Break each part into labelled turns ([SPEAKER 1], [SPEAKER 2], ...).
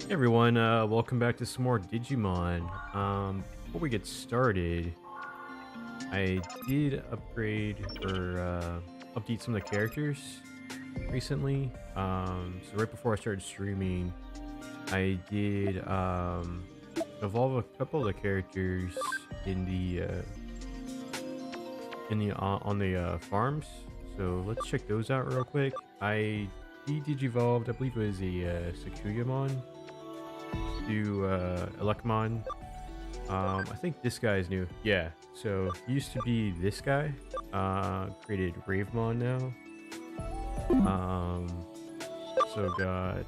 [SPEAKER 1] Hey everyone, welcome back to some more Digimon. Before we get started, I did upgrade or update some of the characters recently. So right before I started streaming, I did evolve a couple of the characters in the on the farms. So let's check those out real quick. I de-digivolved, I believe it was a Sakuyamon to Elecmon. I think this guy is new. Yeah, so he used to be this guy. Created Ravemon now. So got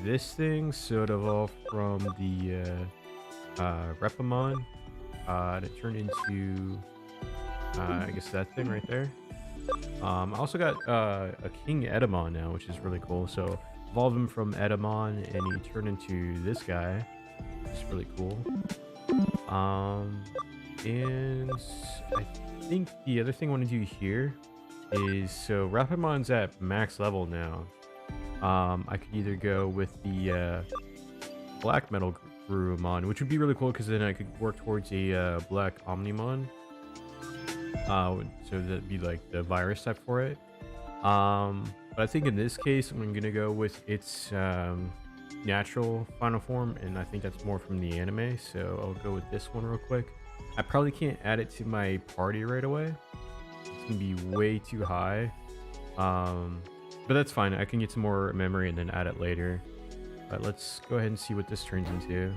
[SPEAKER 1] this thing sort of off from the Repamon. And it turned into I guess that thing right there. I also got a King Edamon now, which is really cool. So evolved him from Edamon and he turned into this guy. It's really cool. And I think the other thing I want to do here is, so Rapimon's at max level now. I could either go with the Black Metal Gurumon, which would be really cool because then I could work towards a Black Omnimon. So that'd be like the virus type for it. But I think in this case, I'm gonna go with its natural final form, and I think that's more from the anime, so I'll go with this one real quick. I probably can't add it to my party right away. It's gonna be way too high. But that's fine. I can get some more memory and then add it later. But let's go ahead and see what this turns into.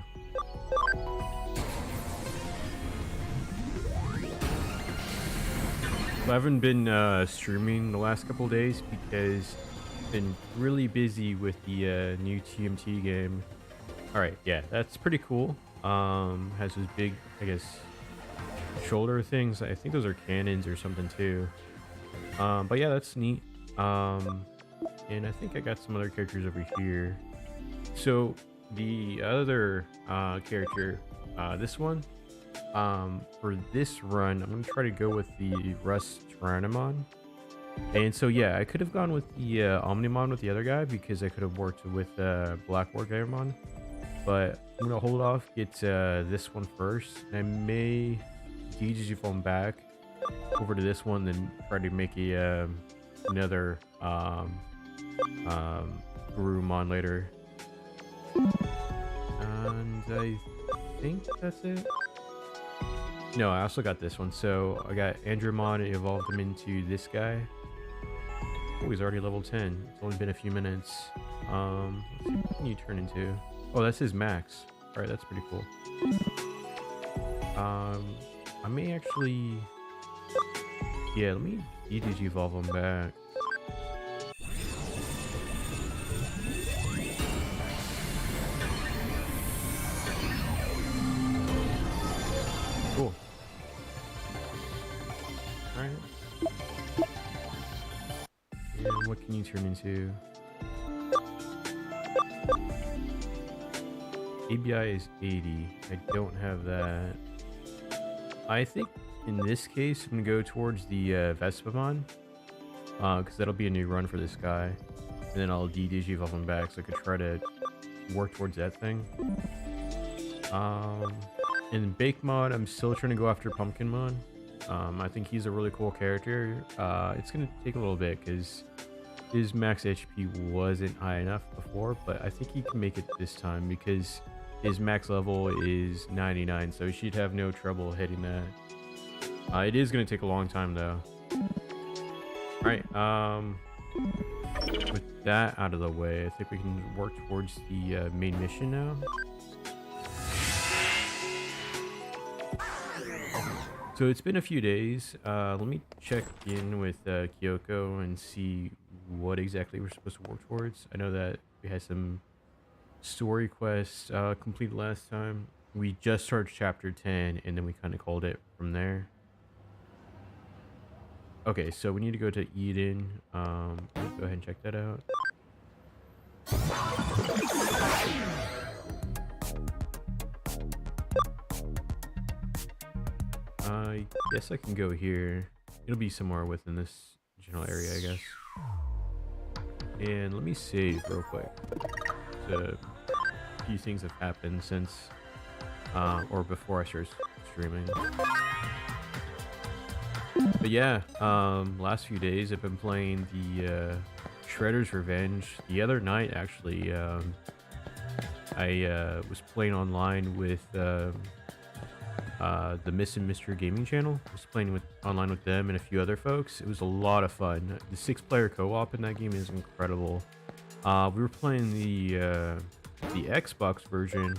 [SPEAKER 1] So I haven't been streaming the last couple days because I've been really busy with the new TMT game. Alright, yeah, that's pretty cool. Has those big, I guess, shoulder things. I think those are cannons or something too. But yeah, that's neat. And I think I got some other characters over here. So the other character, this one, for this run, I'm gonna try to go with the Rust Tyrannomon. And so yeah, I could have gone with the Omnimon with the other guy because I could have worked with Black Wargamon, but I'm gonna hold off, get this one first, and I may digivolve back over to this one, then try to make a another Gurumon later. And I think that's it. No, I also got this one. So I got Andromon, it evolved him into this guy. Oh, he's already level 10. It's only been a few minutes. Let's see, what can you turn into? Oh, that's his max. Alright, that's pretty cool. I may actually... Yeah, let me evolve him back. Cool. Alright. And what can you turn into? ABI is 80. I don't have that. I think in this case, I'm going to go towards the Vespamon. Because that'll be a new run for this guy. And then I'll digivolve him back so I could try to work towards that thing. In Bakemon, I'm still trying to go after Pumpkinmon. I think he's a really cool character. It's going to take a little bit because his max HP wasn't high enough before, but I think he can make it this time because his max level is 99, so he should have no trouble hitting that. It is going to take a long time though. Alright, with that out of the way, I think we can work towards the main mission now. So it's been a few days. Let me check in with Kyoko and see what exactly we're supposed to work towards. I know that we had some story quests completed last time. We just started chapter 10 and then we kind of called it from there. Okay, so we need to go to Eden. Let's go ahead and check that out. I guess I can go here. It'll be somewhere within this general area, I guess. And let me save real quick. So few things have happened since or before I started streaming. But yeah, last few days I've been playing the Shredder's Revenge. The other night, actually, I was playing online with the Miss and Mr. Gaming channel. I was playing online with them and a few other folks. It was a lot of fun. The 6-player co-op in that game is incredible. We were playing the Xbox version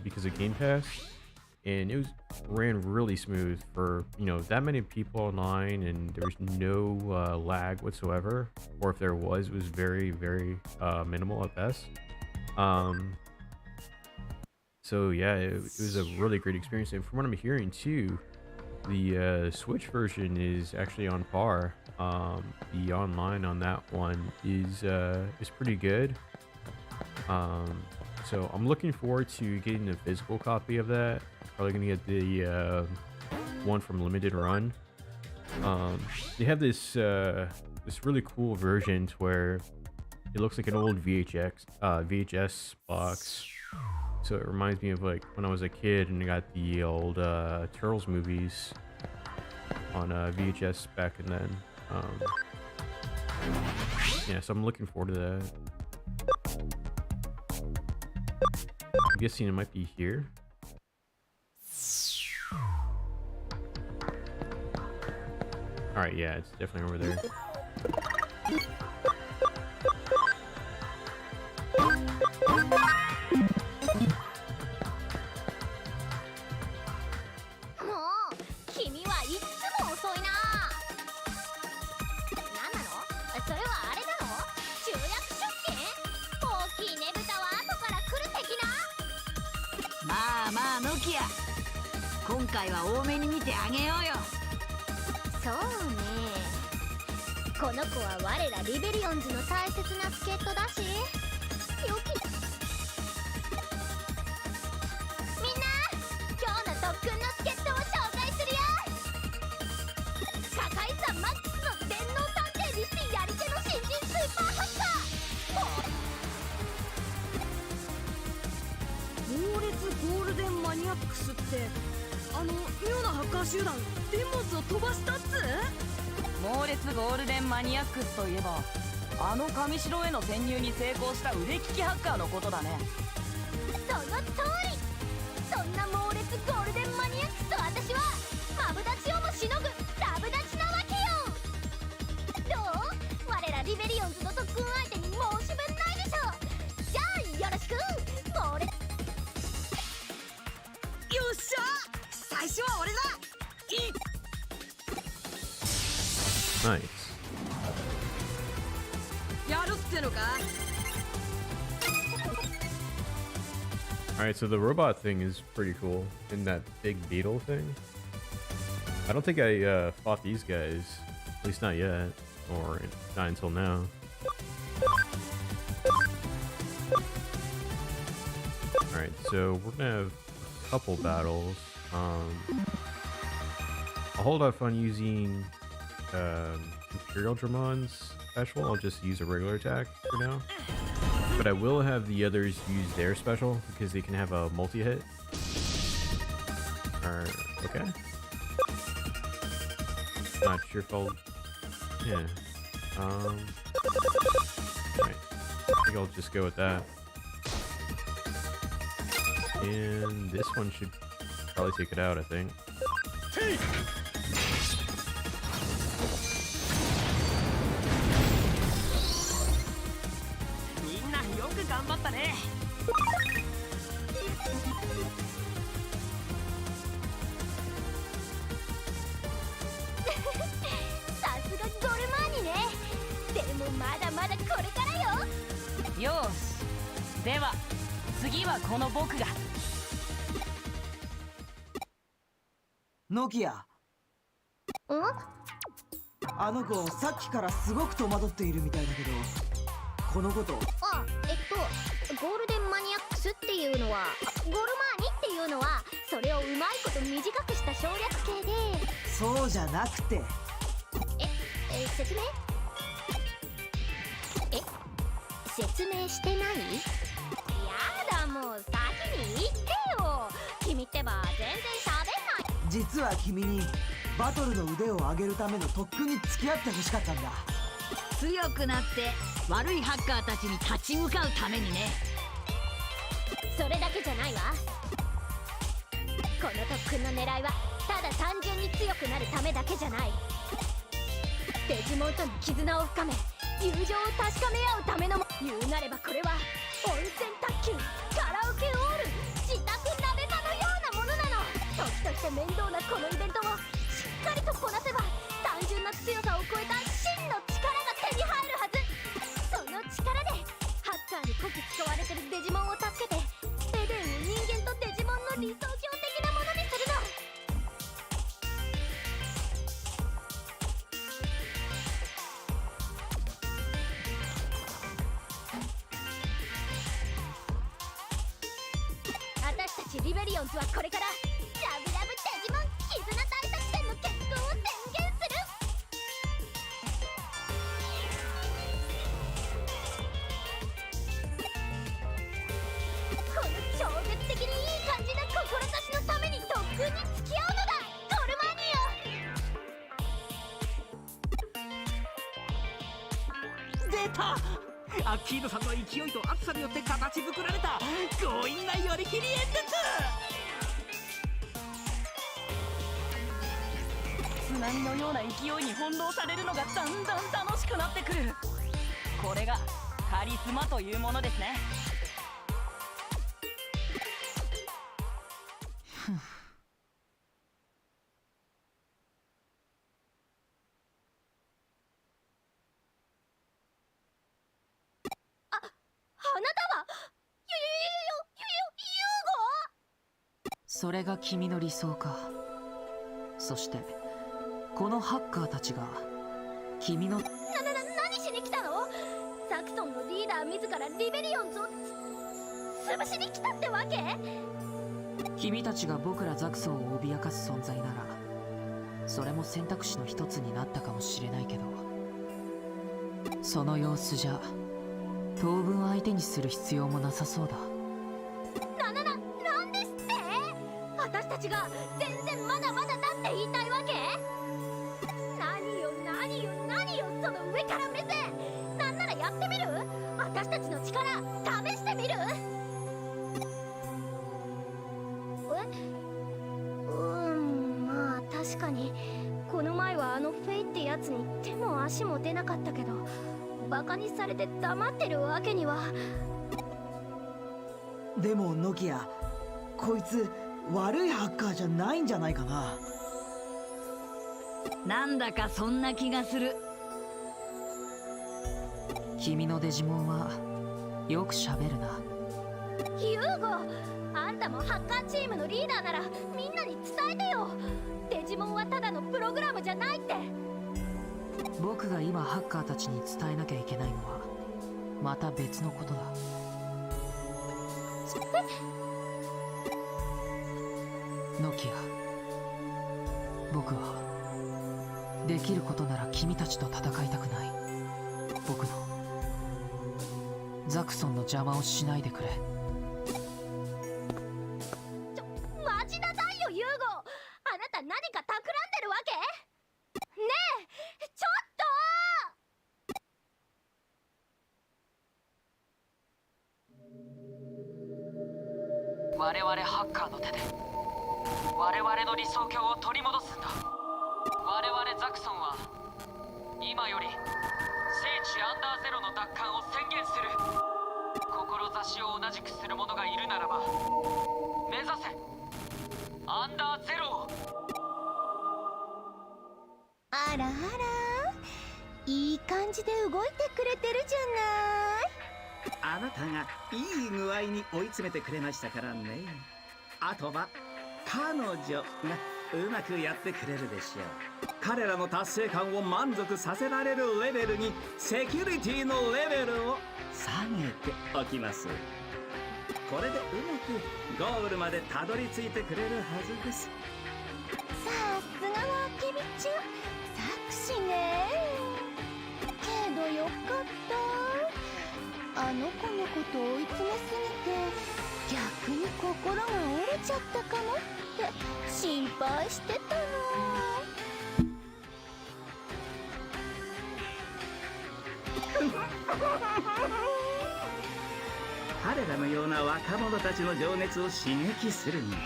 [SPEAKER 1] because of Game Pass, and it ran really smooth for, you know, that many people online, and there was no lag whatsoever, or if there was, it was very, very minimal at best. So yeah, it was a really great experience, and from what I'm hearing too, the Switch version is actually on par. The online on that one is pretty good. So I'm looking forward to getting a physical copy of that. Probably gonna get the one from Limited Run. They have this really cool version to where it looks like an old VHS box. So it reminds me of like when I was a kid and I got the old Turtles movies on VHS back and then. Yeah, so I'm looking forward to that. I'm guessing it might be here. Alright, yeah, it's definitely over there. Nice. Alright, so the robot thing is pretty cool, and that big beetle thing. I don't think I fought these guys, at least not yet, or not until now. Alright, so we're gonna have a couple battles. I'll hold off on using Imperial Dramon's special. I'll just use a regular attack for now. But I will have the others use their special because they can have a multi-hit. Okay. Not sure if I'll... Yeah. Alright. I think I'll just go with that. And this one should probably take it out, I think.
[SPEAKER 2] Nokia. あの子さっきからすごく戸惑っているみたいだけど、このこと。ゴールデンマニアックスっていうのは、ゴルマーニっていうのは、それをうまいこと短くした省略形で。そうじゃなくて。説明？説明してない？やだもうよ。君ってば全然喋んない。
[SPEAKER 3] 実は君にバトルの腕を上げるための特訓に付き合ってほしかったんだ。
[SPEAKER 4] 強くなって悪いハッカーたちに立ち向かうためにね。
[SPEAKER 2] それだけじゃないわ。この特訓の狙いはただ単純に強くなるためだけじゃない。デジモンとの絆を深め友情を確かめ合うためのも。言うなればこれは温泉卓球、カラオケオール、自宅鍋場のようなものなの。時として面倒なこのイベントをしっかりとこなせば単純な強さを超えた真の力が手に入るはず。その力でハッカーにこき使われてるデジモンを助けてエデンを人間とデジモンの理想郷的なものにするの。私たちリベリオンズはこれからラブラブデジモン絆大作戦の結婚を宣言する。この超絶的にいい感じな志のために特訓に付き合うのだゴルマニ
[SPEAKER 5] 出た。アッキードさんの勢いと熱さによって形作られた強引な寄り切り演説。津波のような勢いに翻弄されるのがだんだん楽しくなってくる。これがカリスマというものですね。
[SPEAKER 2] あなたは
[SPEAKER 6] それが君の理想か。そしてこのハッカーたちが君の
[SPEAKER 2] 何しに来たの？ザクソンのリーダー自らリベリオンズを潰しに来たってわけ？
[SPEAKER 6] 君たちが僕らザクソンを脅かす存在ならそれも選択肢の一つになったかもしれないけど、その様子じゃ当分相手にする必要もなさそうだ。
[SPEAKER 2] なんですって？私たちが全然まだまだだって言いたいわけ？何よその上から目線。なんならやってみる？私たちの力試してみる？まあ確かにこの前はあのフェイってやつに手も足も出なかったけど、バカにされて黙ってるわけには。
[SPEAKER 3] でもノキア、こいつ悪いハッカーじゃないんじゃないかな。
[SPEAKER 4] なんだかそんな気がする。
[SPEAKER 6] 君のデジモンはよく喋るな。
[SPEAKER 2] ユーゴ、あんたもハッカーチームのリーダーならみんなに伝えてよ。デジモンはただのプログラムじゃないって。
[SPEAKER 6] 僕が今ハッカーたちに伝えなきゃいけないのはまた別のことだ。ノキア、僕はできることなら君たちと戦いたくない。僕のザクソンの邪魔をしないでくれ。
[SPEAKER 2] 待ちなさいよユーゴ。あなた何か企んでるわけ？ねえちょっと。
[SPEAKER 6] 我々ハッカーの手で我々の理想郷を取り戻すんだ。我々ザクソンは今より聖地アンダーゼロの奪還を宣言する。志を同じくする者がいるならば目指せアンダーゼロを。
[SPEAKER 2] あらあら、いい感じで動いてくれてるじゃない。
[SPEAKER 5] あなたがいい具合に追い詰めてくれましたからね。あとは彼女がうまくやってくれるでしょう。彼らの達成感を満足させられるレベルにセキュリティのレベルを下げておきます。これでうまくゴールまでたどり着いてくれるはずです。
[SPEAKER 2] さすがはアケビちゃん、作詞ね。けどよかった、あの子のこと追い詰めすぎて逆に心が折れちゃったかもって心配してたの。
[SPEAKER 5] 彼らのような若者たちの情熱を刺激するには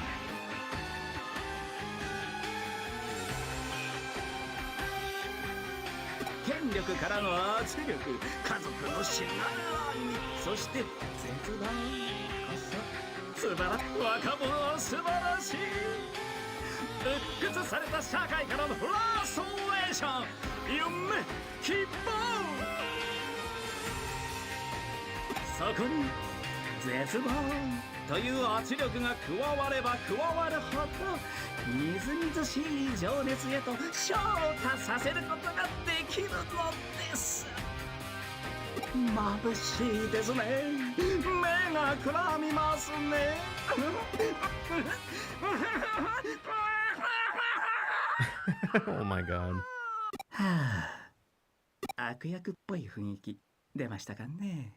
[SPEAKER 5] 権力からの圧力、家族のしがらみ、そして絶望こそ素晴らしい。若者は素晴らしい。鬱屈された社会からのフラストレーション、夢、希望、そこに絶望という圧力が加われば加わるほどみずみずしい情熱へと昇華させることができるのです。眩しいですね。目がくらみますね。
[SPEAKER 1] Oh my god.
[SPEAKER 5] はあ、悪役っぽい雰囲気出ましたかね。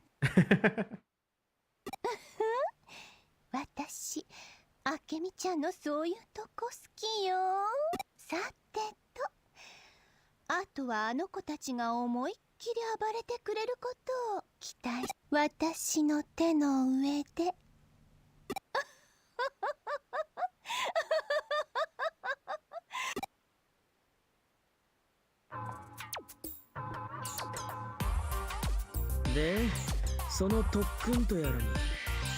[SPEAKER 2] 私、あけみちゃんのそういうとこ好きよ。さてと、あとはあの子たちが思いっきり暴れてくれることを期待し、私の手の上で。
[SPEAKER 7] で、その特訓とやらに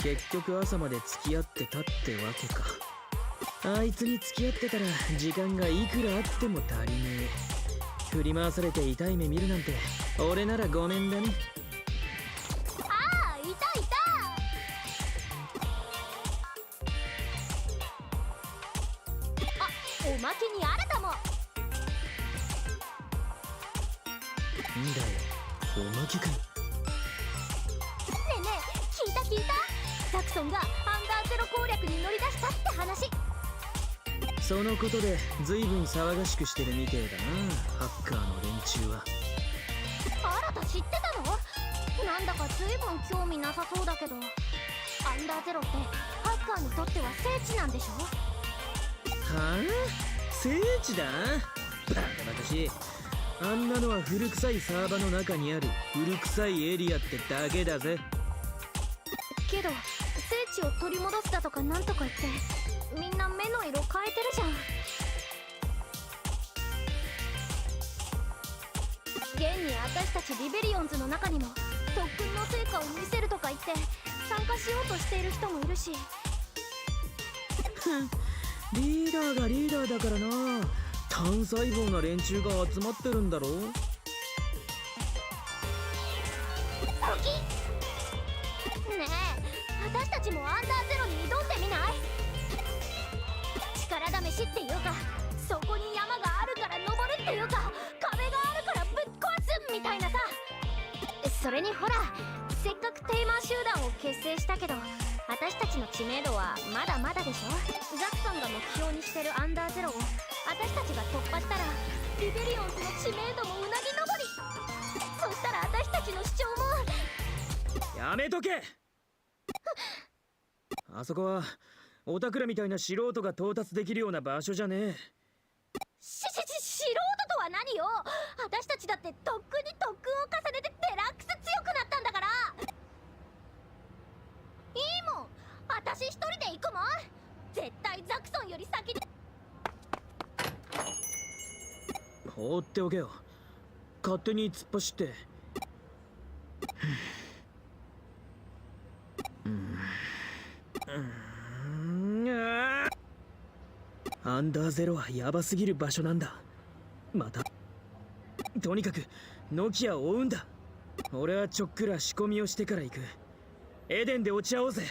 [SPEAKER 7] 結局朝まで付き合ってたってわけか。あいつに付き合ってたら時間がいくらあっても足りねえ。振り回されて痛い目見るなんて俺ならごめんだね。
[SPEAKER 2] ああ、いたいた。あ、おまけにあるかも。
[SPEAKER 7] んだよ、おまけか。
[SPEAKER 2] ねえねえ、聞いた聞いた。ザクソンがアンダーゼロ攻略に乗り出したって話。
[SPEAKER 7] そのことで随分騒がしくしてるみてえだな、ハッカーの連中は。
[SPEAKER 2] あなた知ってたの？なんだか随分興味なさそうだけど。アンダーゼロってハッカーにとっては聖地なんでしょ？
[SPEAKER 7] はあ？聖地だ？バカバカしい。あんなのは古臭いサーバの中にある古臭いエリアってだけだぜ。
[SPEAKER 2] けど聖地を取り戻すだとかなんとか言ってみんな目の色変えてるじゃん。現に私たちリベリオンズの中にも特訓の成果を見せるとか言って参加しようとしている人もいるし。
[SPEAKER 7] リーダーがリーダーだからな。単細胞な連中が集まってるんだろ。
[SPEAKER 2] ねえ、私たちもアンダーゼロに挑んでみない？力試しっていうか、そこに山があるから登るっていうか、壁があるからぶっ壊すみたいなさ。それにほら、せっかくテーマー集団を結成したけど私たちの知名度はまだまだでしょ。ザクソンが目標にしてるアンダーゼロを私たちが突破したらリベリオンズの知名度もうなぎ登り。そしたら私たちの主張も。
[SPEAKER 7] やめとけ。あそこはおたくらみたいな素人が到達できるような場所じゃねえ。
[SPEAKER 2] 素人とは何よ。私たちだって特訓に特訓を重ねてデラックス強くなったんだから。いいもん、私一人で行くもん。絶対ザクソンより先に。
[SPEAKER 7] 放っておけよ。勝手に突っ走って。アンダーゼロはヤバすぎる場所なんだ。またとにかくノキアを追うんだ。俺はちょっくら仕込みをしてから行く。エデンで落ち合おうぜ。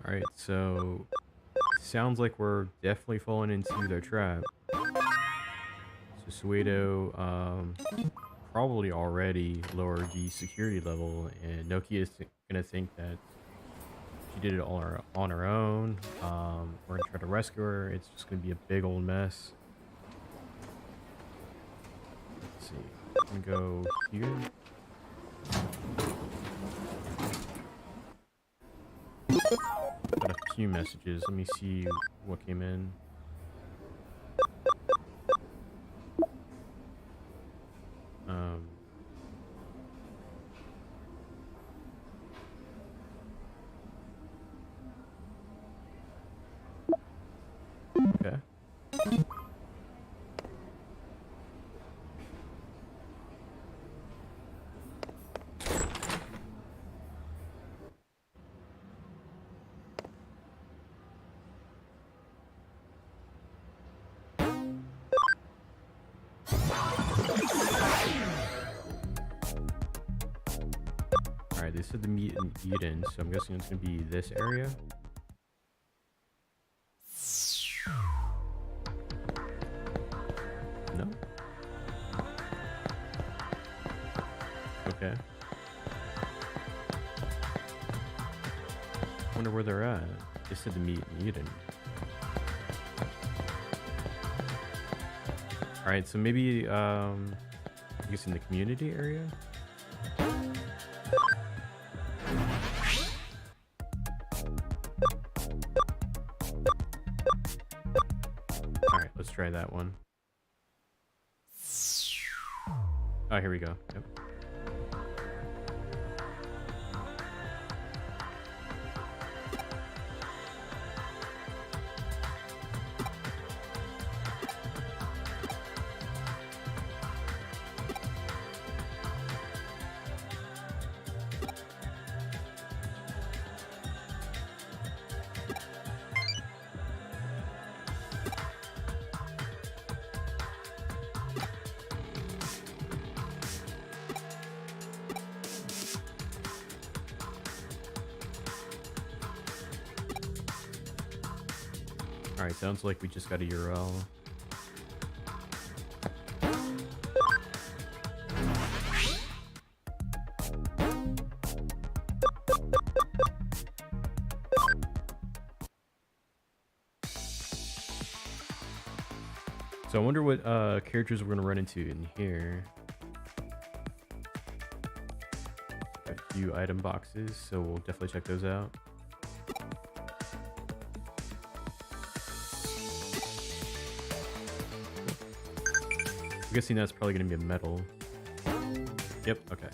[SPEAKER 1] Alright, so sounds like we're definitely falling into their trap. So Suedo probably already lowered the security level, and Nokia is gonna think that she did it all on her own. We're gonna try to rescue her. It's just gonna be a big old mess. see. I'm gonna go here. Got a few messages. Let me see what came in. Okay. Alright, they said the meet in Eden, so I'm guessing it's gonna be this area. No? Okay. Wonder where they're at. They said the meet in Eden. Alright, so maybe I guess in the community area? Alright, let's try that one. Oh, here we go. Yep. Alright, sounds like we just got a URL. So I wonder what characters we're gonna run into in here. A few item boxes, so we'll definitely check those out. I'm guessing that's probably gonna be a metal. Yep, okay.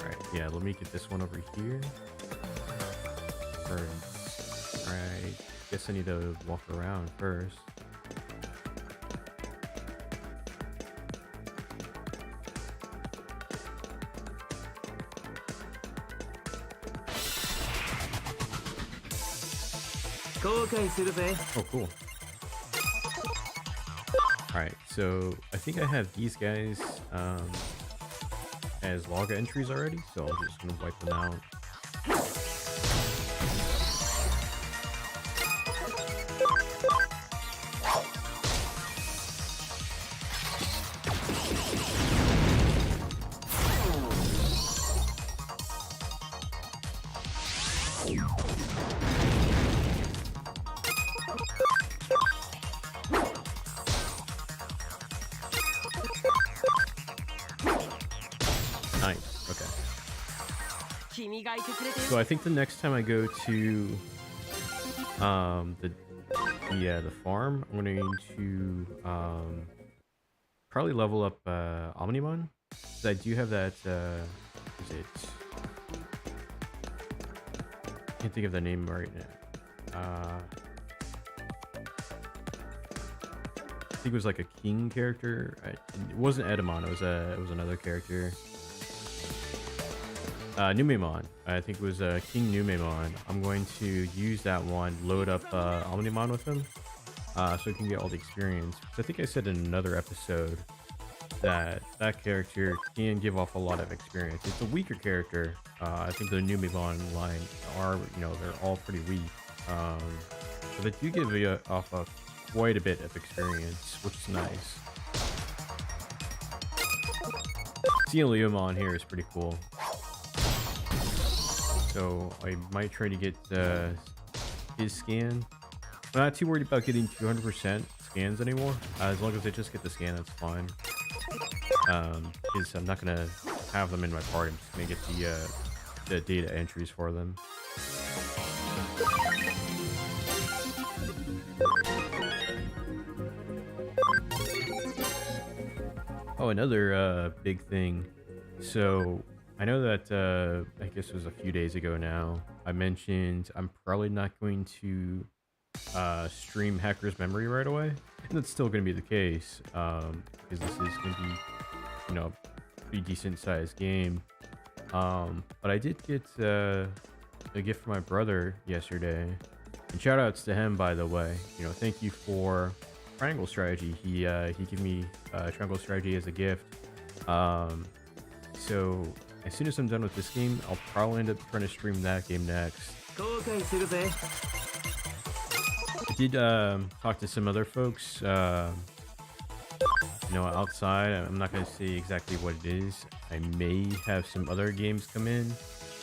[SPEAKER 1] Alright, yeah, let me get this one over here. Alright, guess I need to walk around first. Oh, cool. Alright, so I think I have these guys as log entries already, so I'm just gonna wipe them out. Nice, okay. So I think the next time I go to the farm, I'm going to probably level up Omnimon, because I do have that is it, I can't think of the name right now. I think it was like a king character. It wasn't Edamon, it was another character. Numemon. I think it was King Numemon. I'm going to use that one, load up Omnimon with him, so we can get all the experience. I think I said in another episode that that character can give off a lot of experience. It's a weaker character. I think the Numemon line are, they're all pretty weak. But they do give off quite a bit of experience, which is nice. Seeing Leomon here is pretty cool. So I might try to get his scan. I'm not too worried about getting 200% scans anymore. As long as they just get the scan, that's fine. Because I'm not gonna have them in my party. I'm just gonna get the data entries for them. Oh, another big thing. So I know that I guess it was a few days ago now. I mentioned I'm probably not going to stream Hacker's Memory right away, and that's still going to be the case because this is going to be, you know, a pretty decent sized game. But I did get a gift from my brother yesterday, and shout outs to him, by the way. You know, thank you for Triangle Strategy. He gave me Triangle Strategy as a gift. So as soon as I'm done with this game, I'll probably end up trying to stream that game next. I did talk to some other folks, you know, outside. I'm not going to say exactly what it is. I may have some other games come in,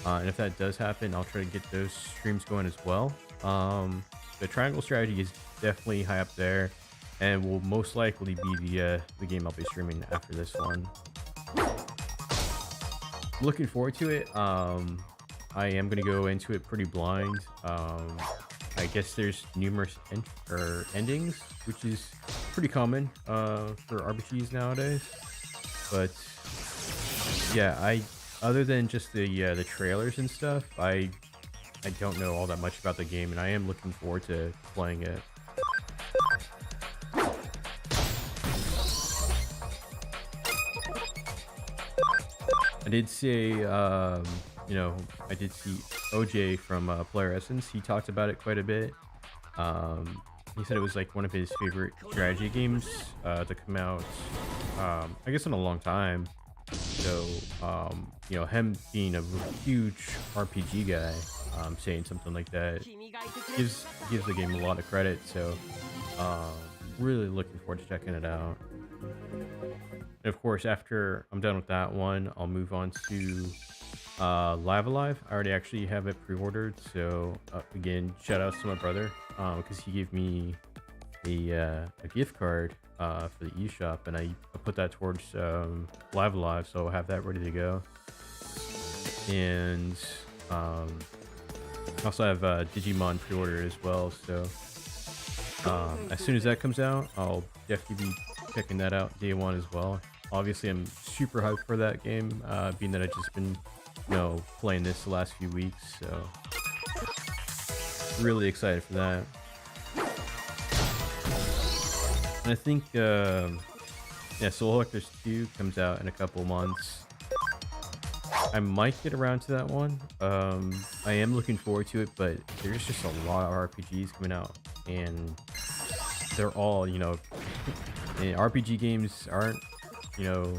[SPEAKER 1] and if that does happen, I'll try to get those streams going as well. The Triangle Strategy is definitely high up there, and will most likely be the game I'll be streaming after this one. Looking forward to it. I am going to go into it pretty blind. I guess there's numerous endings, which is pretty common for RPGs nowadays. But yeah, other than just the trailers and stuff, I don't know all that much about the game, and I am looking forward to playing it. I did say, you know, I did see OJ from Player Essence. He talked about it quite a bit. He said it was like one of his favorite strategy games to come out, I guess in a long time. So, you know, him being a huge RPG guy, saying something like that gives the game a lot of credit. So, really looking forward to checking it out. And of course, after I'm done with that one, I'll move on to Live Alive. I already actually have it pre-ordered, so again, shout outs to my brother because he gave me a gift card for the eShop, and I put that towards Live Alive, so I'll have that ready to go. And I also have Digimon pre-order as well, so as soon as that comes out, I'll definitely be checking that out day one as well. Obviously, I'm super hyped for that game, being that I've just been, you know, playing this the last few weeks, so really excited for that. And I think, yeah, Soul Collectors 2 comes out in a couple months. I might get around to that one. I am looking forward to it, but there's just a lot of RPGs coming out, and they're all, you know, RPG games aren't, you know,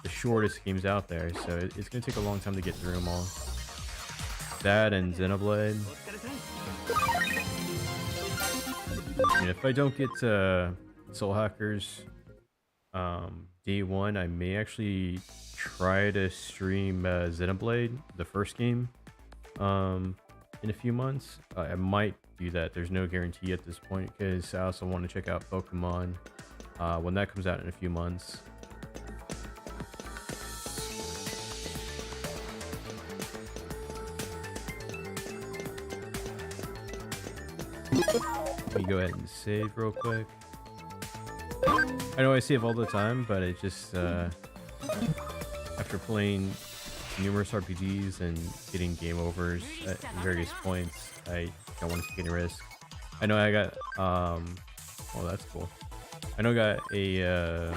[SPEAKER 1] the shortest games out there, so it's gonna take a long time to get through them all. That and Xenoblade. And if I don't get Soul Hackers day one, I may actually try to stream Xenoblade, the first game, in a few months. I might do that. There's no guarantee at this point, because I also want to check out Pokemon when that comes out in a few months. Let me go ahead and save real quick. I know I save all the time, but it just after playing numerous RPGs and getting game overs at various points, I don't want to take any risk. I know I got oh, that's cool. I know I got a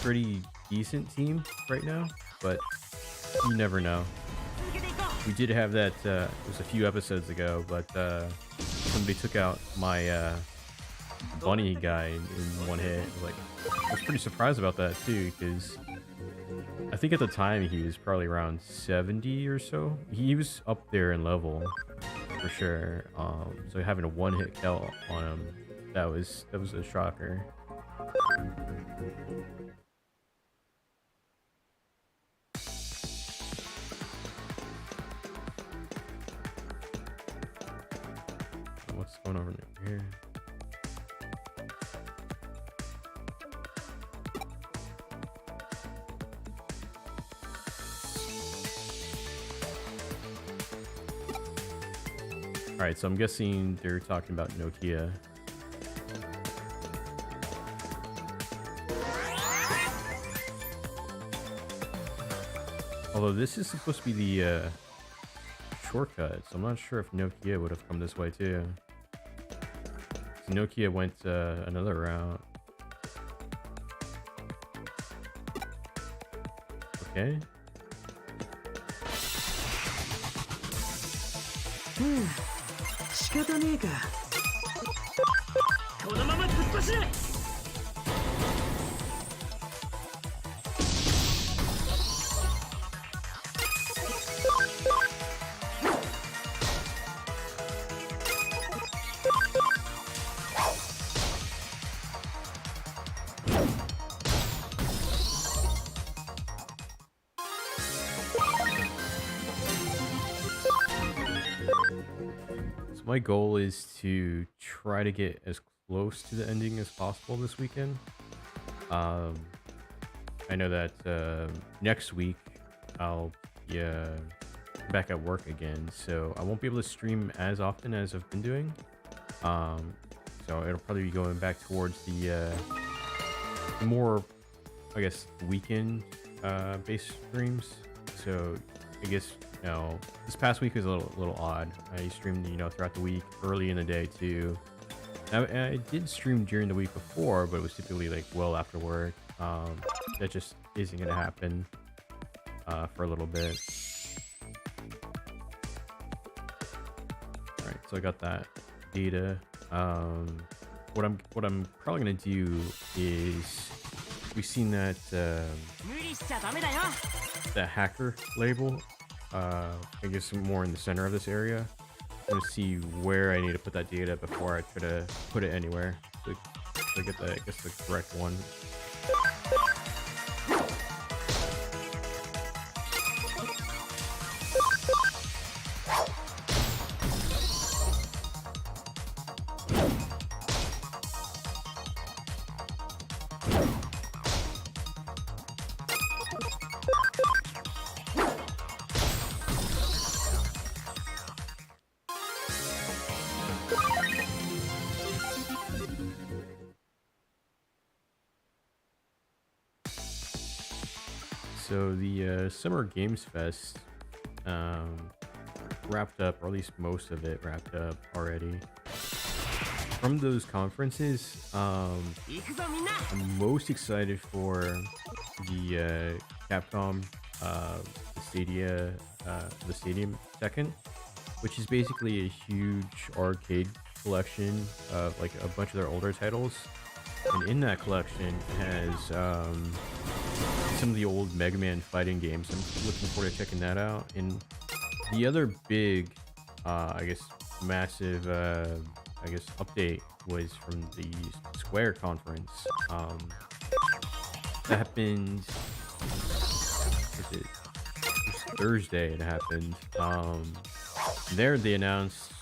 [SPEAKER 1] pretty decent team right now, but you never know. We did have that it was a few episodes ago, but somebody took out my bunny guy in one hit. I was pretty surprised about that too, because I think at the time he was probably around 70 or so. He was up there in level for sure. So having a one-hit kill on him, that was a shocker. What's going on here? Alright, so I'm guessing they're talking about Nokia. Although this is supposed to be the shortcut, so I'm not sure if Nokia would have come this way too. So Nokia went another route. Okay.
[SPEAKER 3] 仕方ねえか。
[SPEAKER 7] このまま突っ走れ。
[SPEAKER 1] So my goal is to try to get as close to the ending as possible this weekend. I know that next week I'll be back at work again, so I won't be able to stream as often as I've been doing. So it'll probably be going back towards the more, I guess, weekend based streams. So I guess, you know, this past week was a little odd. I streamed, you know, throughout the week, early in the day too. I did stream during the week before, but it was typically like well after work. That just isn't gonna happen for a little bit. All right, so I got that data. What I'm probably gonna do is, we've seen that that hacker label. I guess more in the center of this area. I'm gonna see where I need to put that data before I try to put it anywhere. So get the, I guess, the correct one. So the Summer Games Fest wrapped up, or at least most of it wrapped up already. From those conferences, I'm most excited for the Capcom the Stadium second, which is basically a huge arcade collection of like a bunch of their older titles. And in that collection has some of the old Mega Man fighting games. I'm looking forward to checking that out. And the other big, I guess, massive, I guess, update was from the Square conference. That happened. Was it Thursday? It happened. There they announced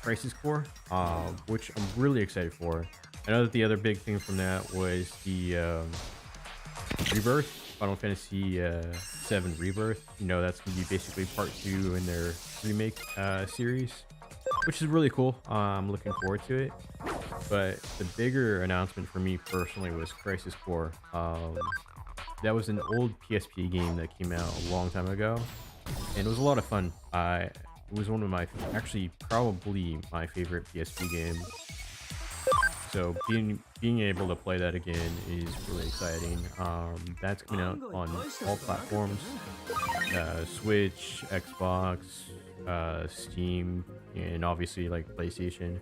[SPEAKER 1] Crisis Core, which I'm really excited for. I know that the other big thing from that was the Rebirth, Final Fantasy VII Rebirth. You know, that's going to be basically part 2 in their remake series, which is really cool. I'm looking forward to it. But the bigger announcement for me personally was Crisis Core. That was an old PSP game that came out a long time ago, and it was a lot of fun. It was one of my, actually probably my favorite PSP games. So being able to play that again is really exciting. That's coming out on all platforms: Switch, Xbox, Steam, and obviously like PlayStation.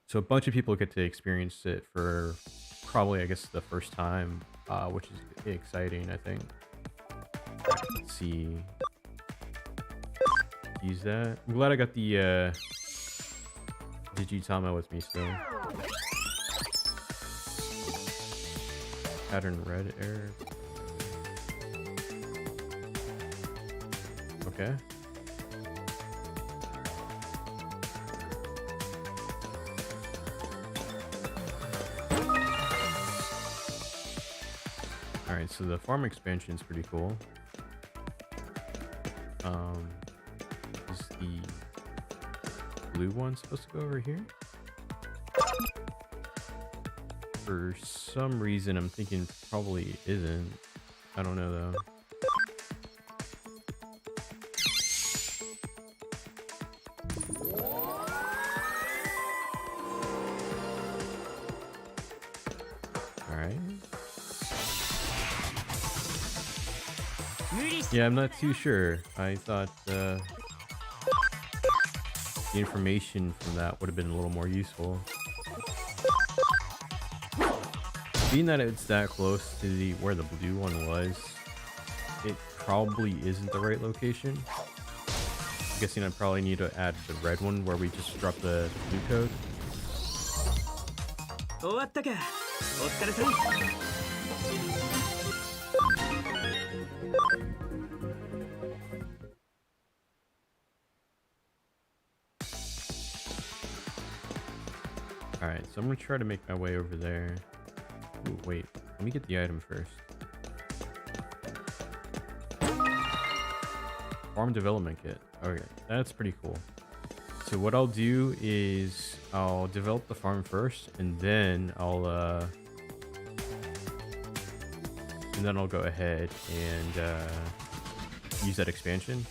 [SPEAKER 1] So a bunch of people get to experience it for probably, I guess, the first time, which is exciting, I think. Let's see. Use that. I'm glad I got the Digitama with me still. Pattern red error. Okay. Alright, so the farm expansion is pretty cool. Is the blue one supposed to go over here? For some reason, I'm thinking probably isn't. I don't know though. Yeah, I'm not too sure. I thought the information from that would have been a little more useful. Being that it's that close to the where the blue one was, it probably isn't the right location. I'm guessing I probably need to add the red one where we just drop the blue code. Alright, so I'm gonna try to make my way over there. Ooh, wait, let me get the item first. Farm development kit. Okay, that's pretty cool. So what I'll do is I'll develop the farm first, and then I'll go ahead and use that expansion.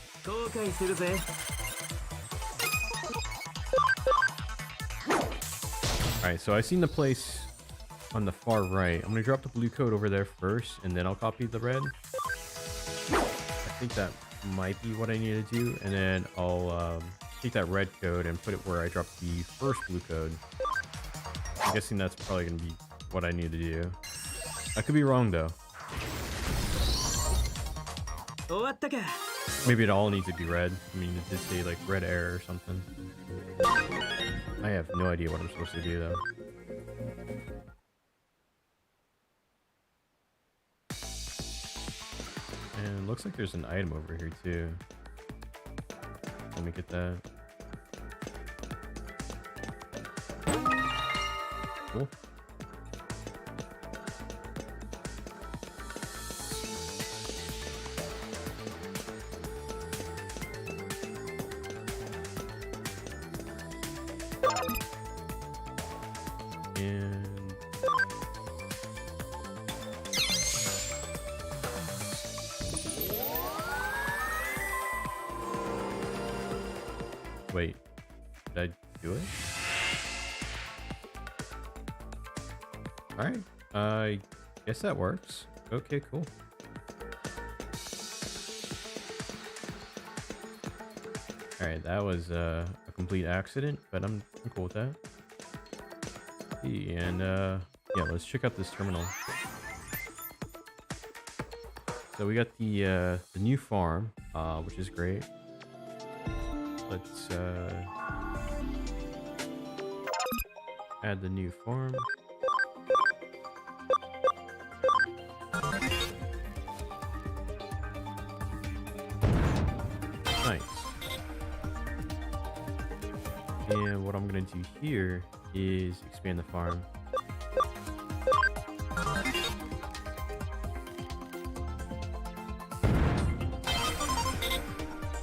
[SPEAKER 1] Alright, so I seen the place on the far right. I'm gonna drop the blue code over there first, and then I'll copy the red. I think that might be what I need to do, and then I'll take that red code and put it where I dropped the first blue code. I'm guessing that's probably gonna be what I need to do. I could be wrong though. Maybe it all needs to be red. I mean, it did say like red error or something. I have no idea what I'm supposed to do though. And it looks like there's an item over here too. Let me get that. Cool. And wait, did I do it? All right, I guess that works. Okay, cool. All right, that was a complete accident, but I'm cool with that. And yeah, let's check out this terminal. So we got the new farm, which is great. Let's add the new farm. Nice. And what I'm gonna do here is expand the farm.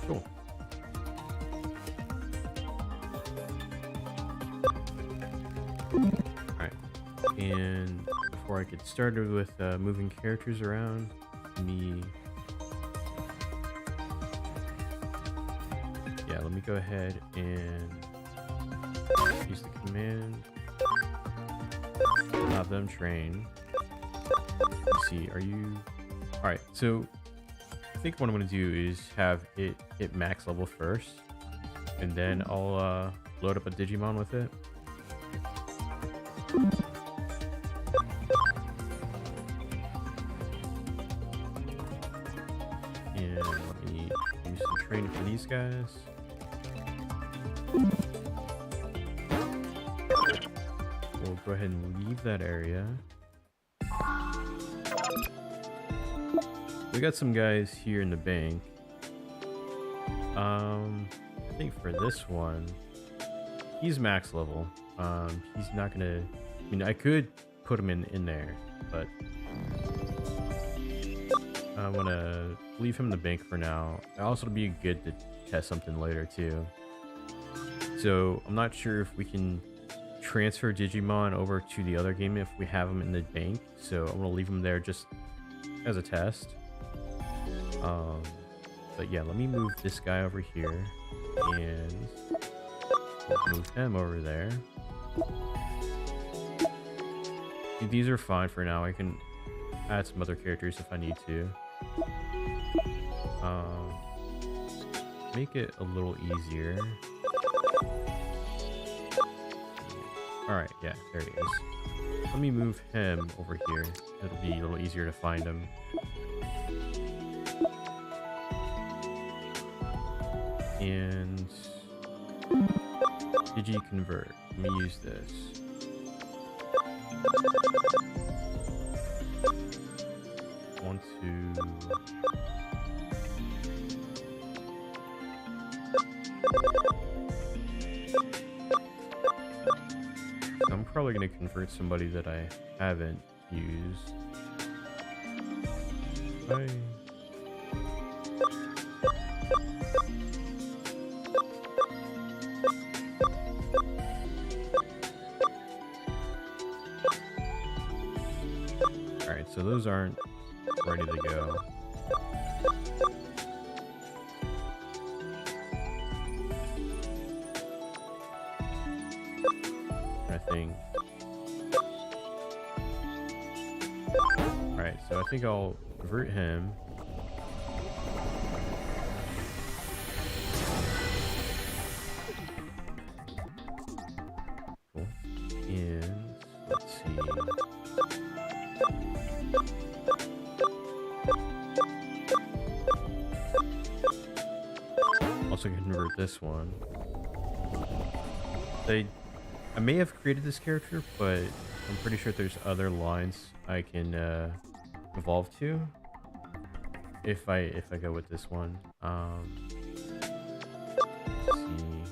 [SPEAKER 1] Cool. Alright. And before I get started with moving characters around, let me go ahead and use the command. Have them train. Let's see, are you... Alright, so I think what I'm going to do is have it hit max level first, and then I'll load up a Digimon with it. And let me use some training for these guys. We'll go ahead and leave that area. We got some guys here in the bank. I think for this one, he's max level. He's not gonna... I mean, I could put him in there, but I'm gonna leave him in the bank for now. Also, it'll be good to test something later too. So I'm not sure if we can transfer Digimon over to the other game if we have them in the bank. So I'm gonna leave them there just as a test. But yeah, let me move this guy over here and move him over there. These are fine for now. I can add some other characters if I need to. Make it a little easier. Alright, yeah, there he is. Let me move him over here. It'll be a little easier to find him. And Digi-convert. Let me use this. Want to... I'm probably going to convert somebody that I haven't used. Alright, so those aren't ready to go. I think. Alright, so I think I'll convert him. Cool. And let's see. Also convert this one. I may have created this character, but I'm pretty sure there's other lines I can evolve to if I go with this one. Let's see.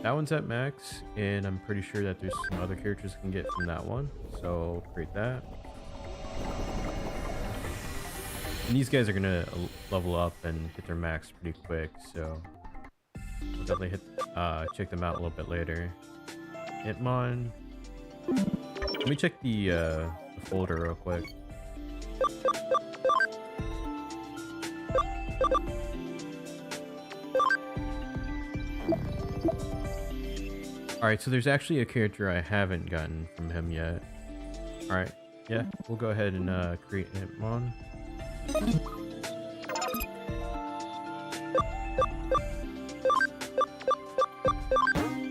[SPEAKER 1] That one's at max, and I'm pretty sure that there's some other characters I can get from that one. So create that. And these guys are gonna level up and hit their max pretty quick, so we'll definitely check them out a little bit later. Hitmon. Let me check the folder real quick. Alright, so there's actually a character I haven't gotten from him yet. Alright, yeah, we'll go ahead and create Hitmon.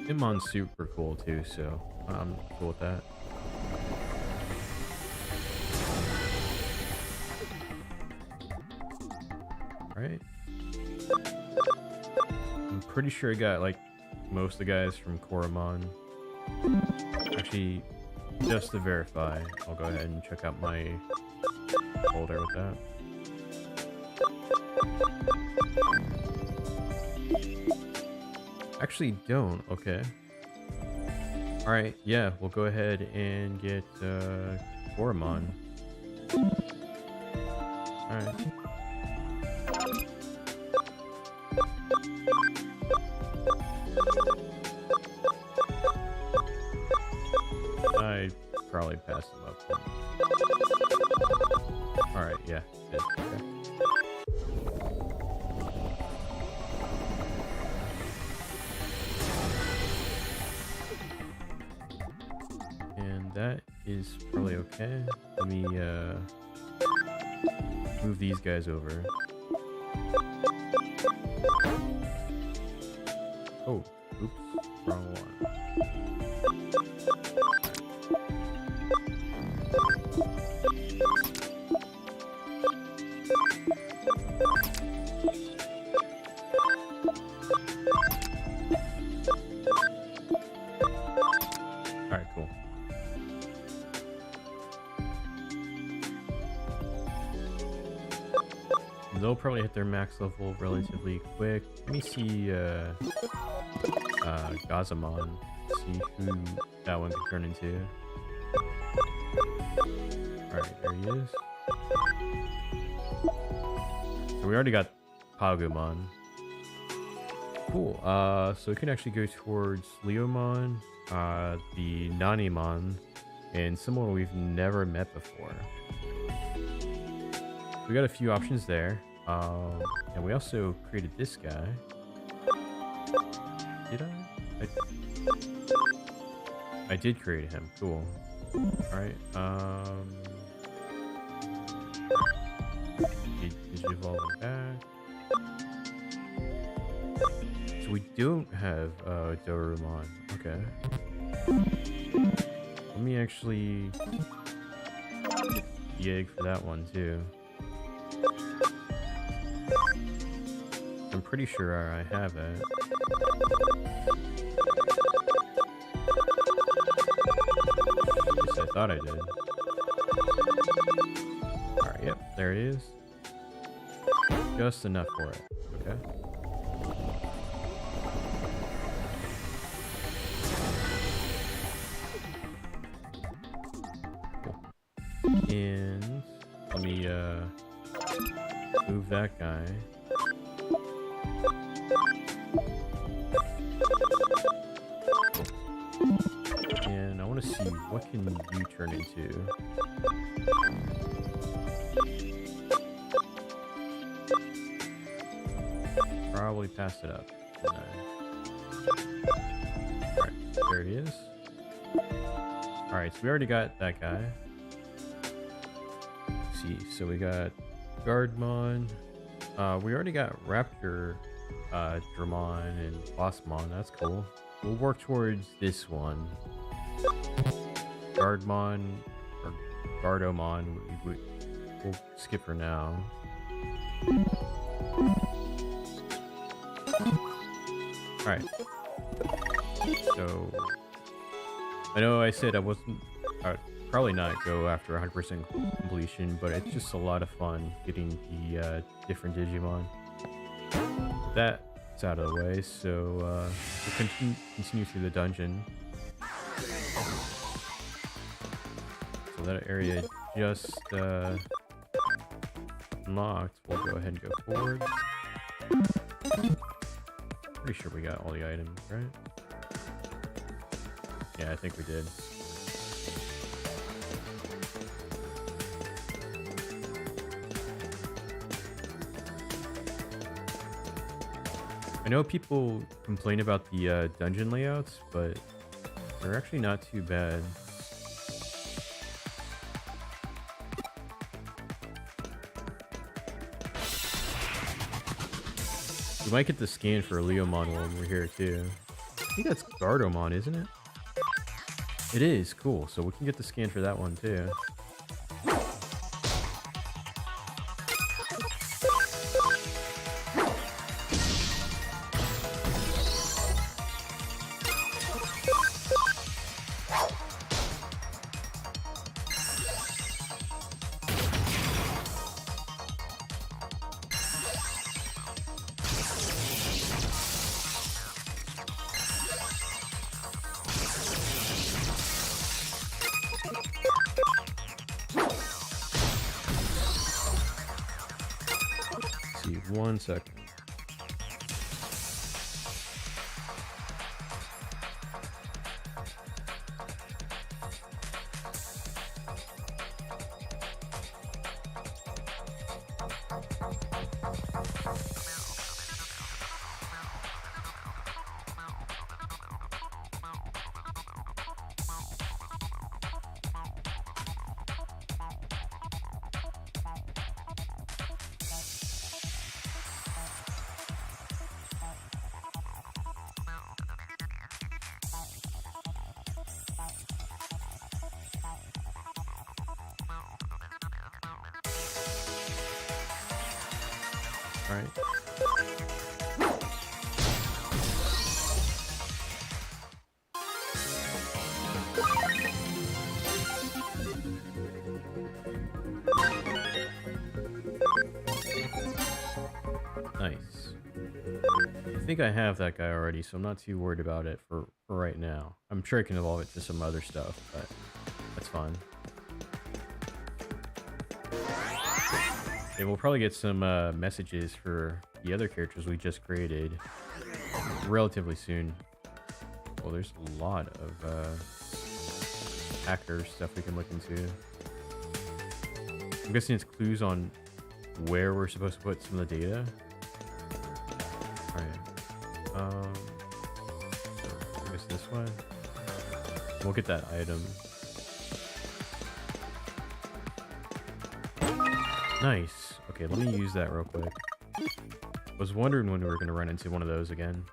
[SPEAKER 1] Hitmon's super cool too, so I'm cool with that. Alright. I'm pretty sure I got like most of the guys from Koromon. Actually, just to verify, I'll go ahead and check out my folder with that. Actually don't, okay. Alright, yeah, we'll go ahead and get Koromon. Alright. I probably passed him up. Alright, yeah, good. Okay. And that is probably okay. Let me move these guys over. Oh, oops, wrong one. Alright, cool. They'll probably hit their max level relatively quick. Let me see Gazamon. See who that one can turn into. Alright, there he is. So we already got Pagumon. Cool. So we can actually go towards Leomon, the Nanimon, and someone we've never met before. We got a few options there. And we also created this guy. Did I? I did create him. Cool. Alright, did you evolve him back? So we don't have Dorumon. Okay. Let me actually get the egg for that one too. I'm pretty sure I have it. Yes, I thought I did. Alright, yep, there it is. Just enough for it. Okay. And let me move that guy. And I want to see what can you turn into. Probably pass it up. Alright, there it is. Alright, so we already got that guy. See, so we got Guardmon. We already got Raptor, Dramon, and Bossmon. That's cool. We'll work towards this one. Guardmon or Gardomon. We'll skip for now. Alright. So I know I said I wasn't. Probably not go after 100% completion, but it's just a lot of fun getting the different Digimon. That's out of the way, so we'll continue through the dungeon. So that area just unlocked. We'll go ahead and go forward. Pretty sure we got all the items, right? Yeah, I think we did. I know people complain about the dungeon layouts, but they're actually not too bad. We might get the scan for Leomon while we're here too. I think that's Gardomon, isn't it? It is, cool. So we can get the scan for that one too. One second. All right. Nice. I think I have that guy already, so I'm not too worried about it for right now. I'm sure I can evolve it to some other stuff, but that's fine. And we'll probably get some messages for the other characters we just created. relatively soon. Well, there's a lot of hacker stuff we can look into. I'm guessing it's clues on where we're supposed to put some of the data. Alright. I guess this way. We'll get that item. Nice. Okay, let me use that real quick. I was wondering when we were going to run into one of those again.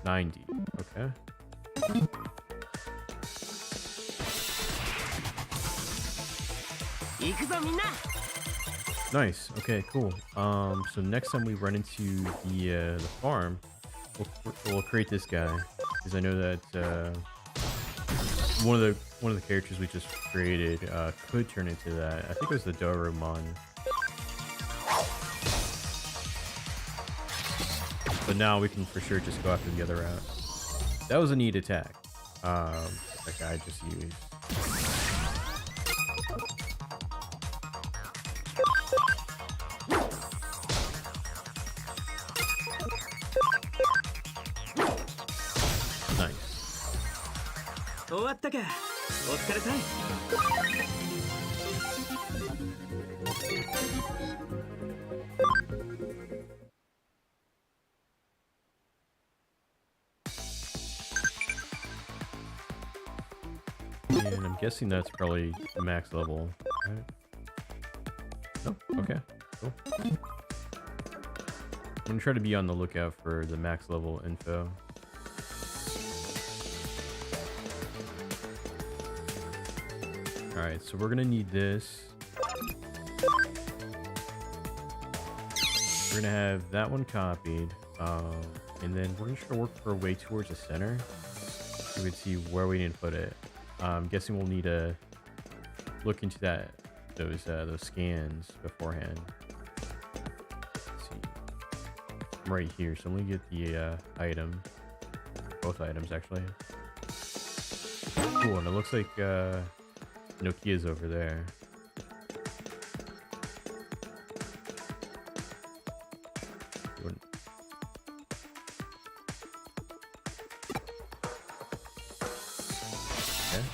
[SPEAKER 1] 90. Okay. Nice. Okay, cool. So next time we run into the farm, we'll create this guy, because I know that one of the characters we just created could turn into that. I think it was the Doromon. But now we can for sure just go after the other route. That was a neat attack. That guy just used. Nice.
[SPEAKER 5] 終わったか。お疲れさん。
[SPEAKER 1] And I'm guessing that's probably max level, right? Oh, okay, cool. I'm gonna try to be on the lookout for the max level info. Alright, so we're gonna need this. We're gonna have that one copied, and then we're gonna try to work our way towards the center. So we can see where we need to put it. I'm guessing we'll need to look into those scans beforehand. Let's see. I'm right here, so let me get the item. Both items, actually. Cool, and it looks like Nokia's over there. Okay.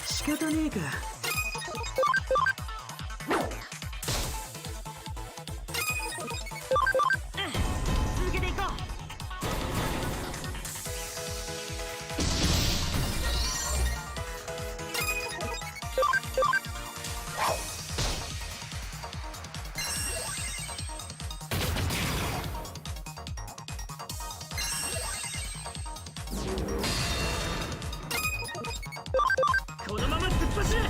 [SPEAKER 3] 仕方ねえか。
[SPEAKER 4] 続けていこう。このまま突っ走れ。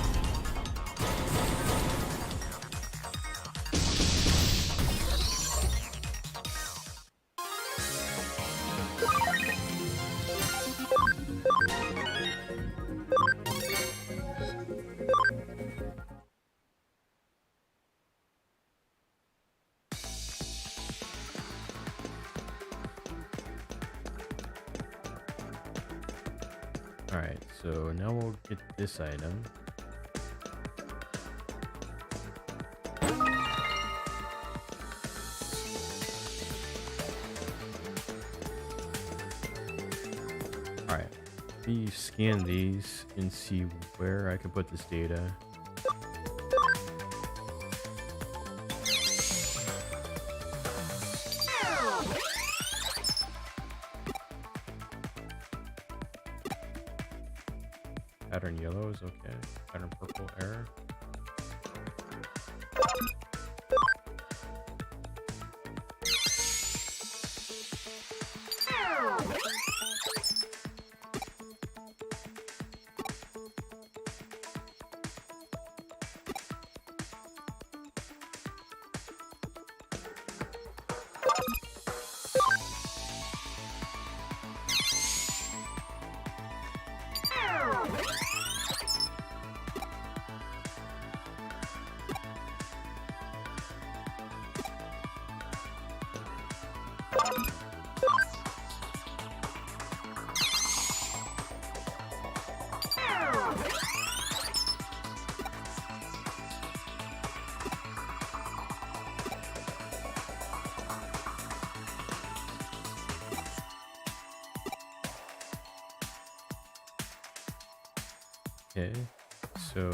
[SPEAKER 1] Alright, so now we'll get this item. Alright, let me scan these and see where I can put this data. Pattern yellow is okay. Pattern purple error. Okay, so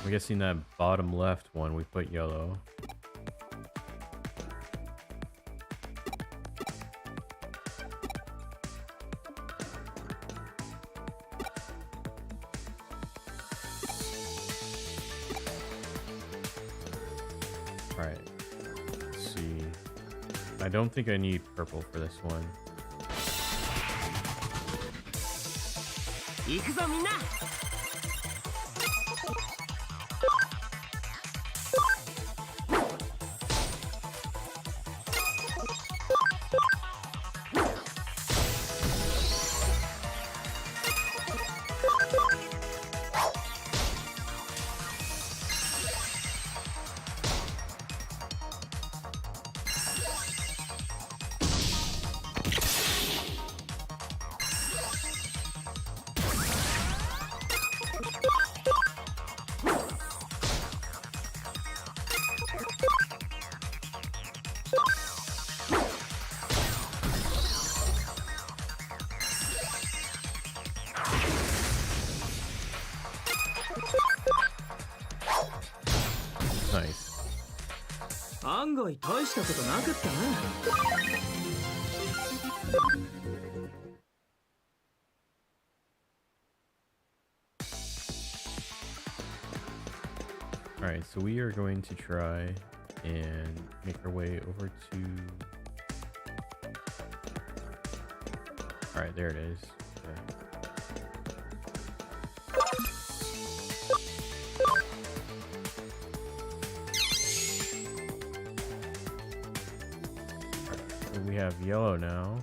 [SPEAKER 1] I'm guessing that bottom left one we put yellow. Alright, let's see. I don't think I need purple for this one.
[SPEAKER 7] 行くぞみんな。
[SPEAKER 1] Nice.
[SPEAKER 7] 案外大したことなかったな。
[SPEAKER 1] Alright, so we are going to try and make our way over to... Alright, there it is. Okay. So we have yellow now.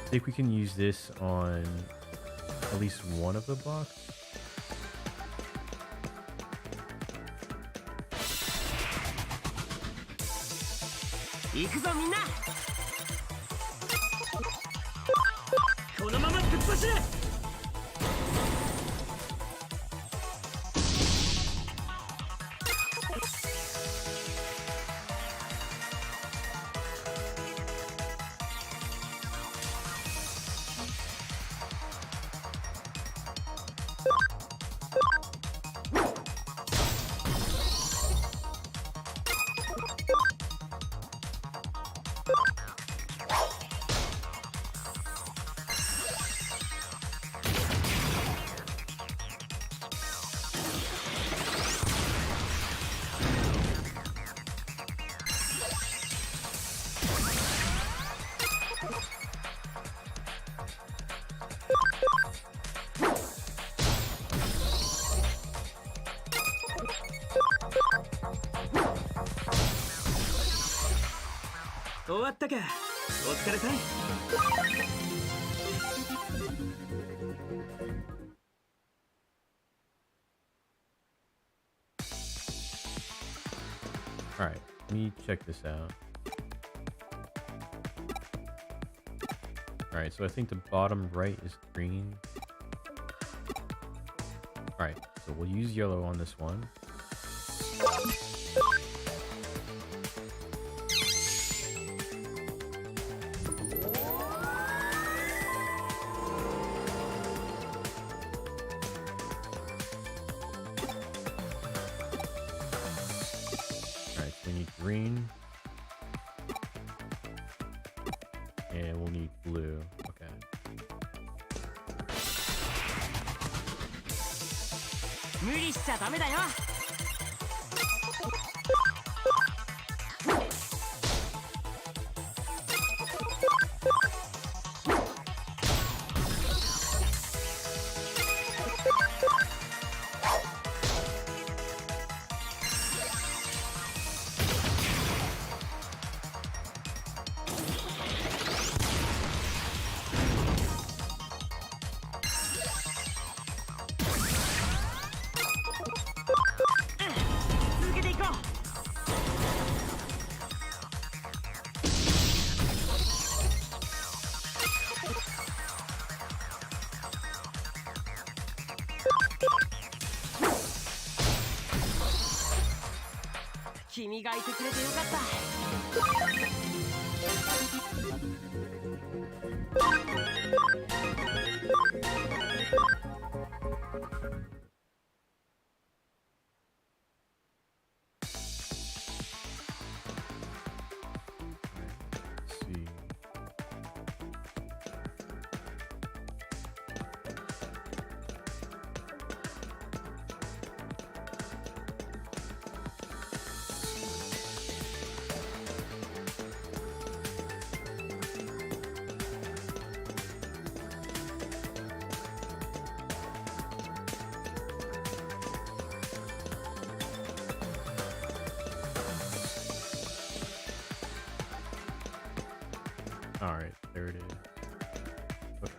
[SPEAKER 1] I think we can use this on at least one of the blocks.
[SPEAKER 7] 行くぞみんな。このまま突っ走れ。終わったか。お疲れさん。
[SPEAKER 1] Alright, let me check this out. Alright, so I think the bottom right is green. Alright, so we'll use yellow on this one. Alright, so we need green. And we'll need blue. Okay.
[SPEAKER 7] 無理しちゃダメだよ。続けていこう。君がいてくれてよかった。
[SPEAKER 1] Let's see. All right, there it is. Okay.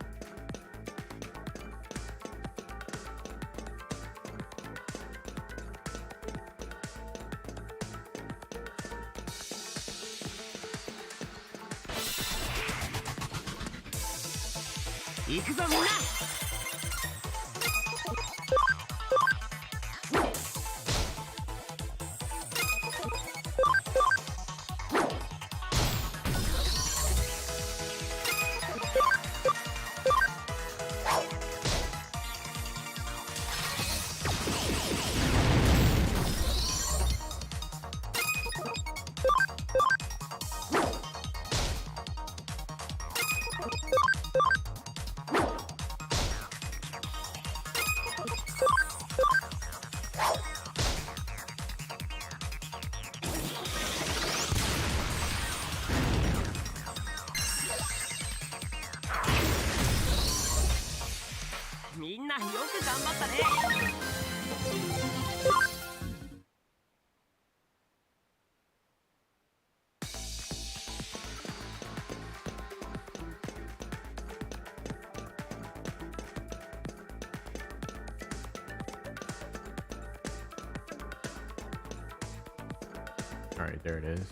[SPEAKER 1] All right, there it is.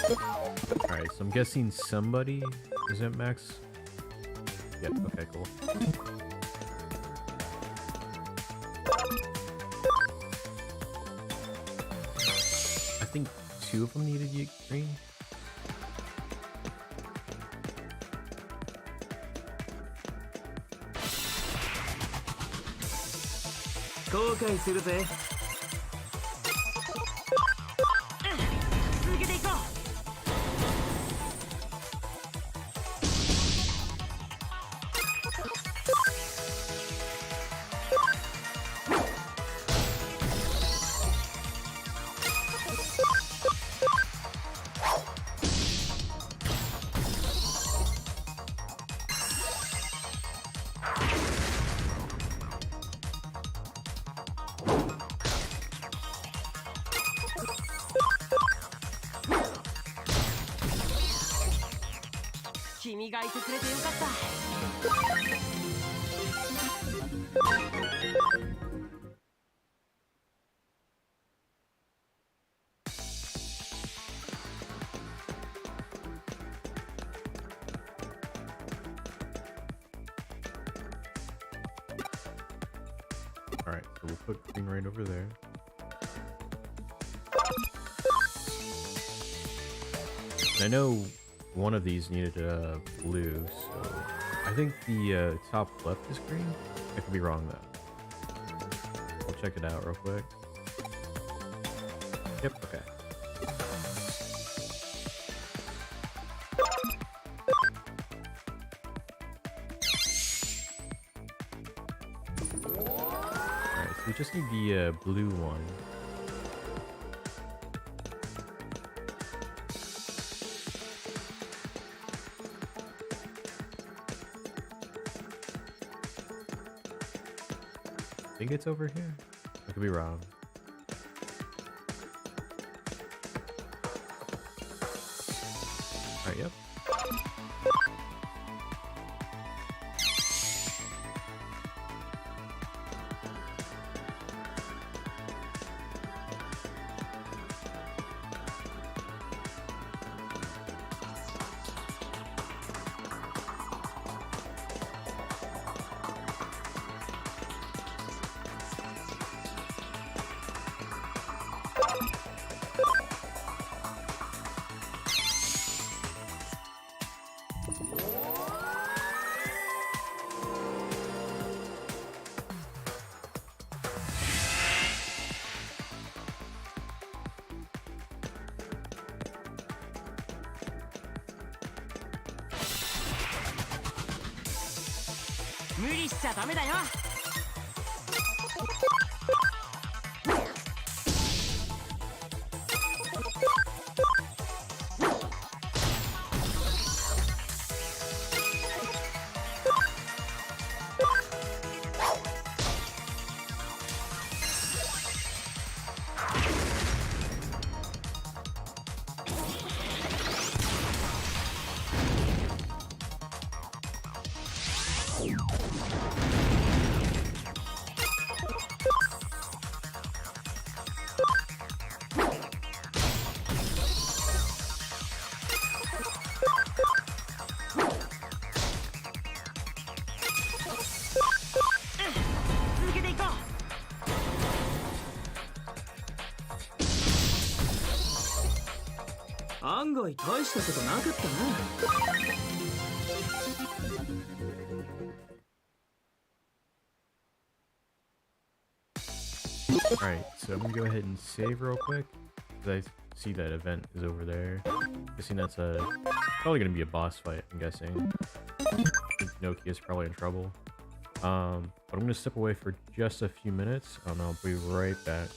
[SPEAKER 1] All right, so I'm guessing somebody is at max. Yep. Okay. Cool. I think 2 of them needed to get green. All right, so we'll put green right over there. I know one of these needed blue, so I think the top left is green. I could be wrong though. I'll check it out real quick. Yep, okay. Alright, so we just need the blue one. I think it's over here. I could be wrong. Alright, yep.
[SPEAKER 4] 無理しちゃダメだよ。続けていこう。
[SPEAKER 7] 案外大したことなかったな。
[SPEAKER 1] Alright, so I'm gonna go ahead and save real quick. Because I see that event is over there. Guessing that's probably gonna be a boss fight, I'm guessing. I think Nokia's probably in trouble. But I'm gonna step away for just a few minutes and I'll be right back.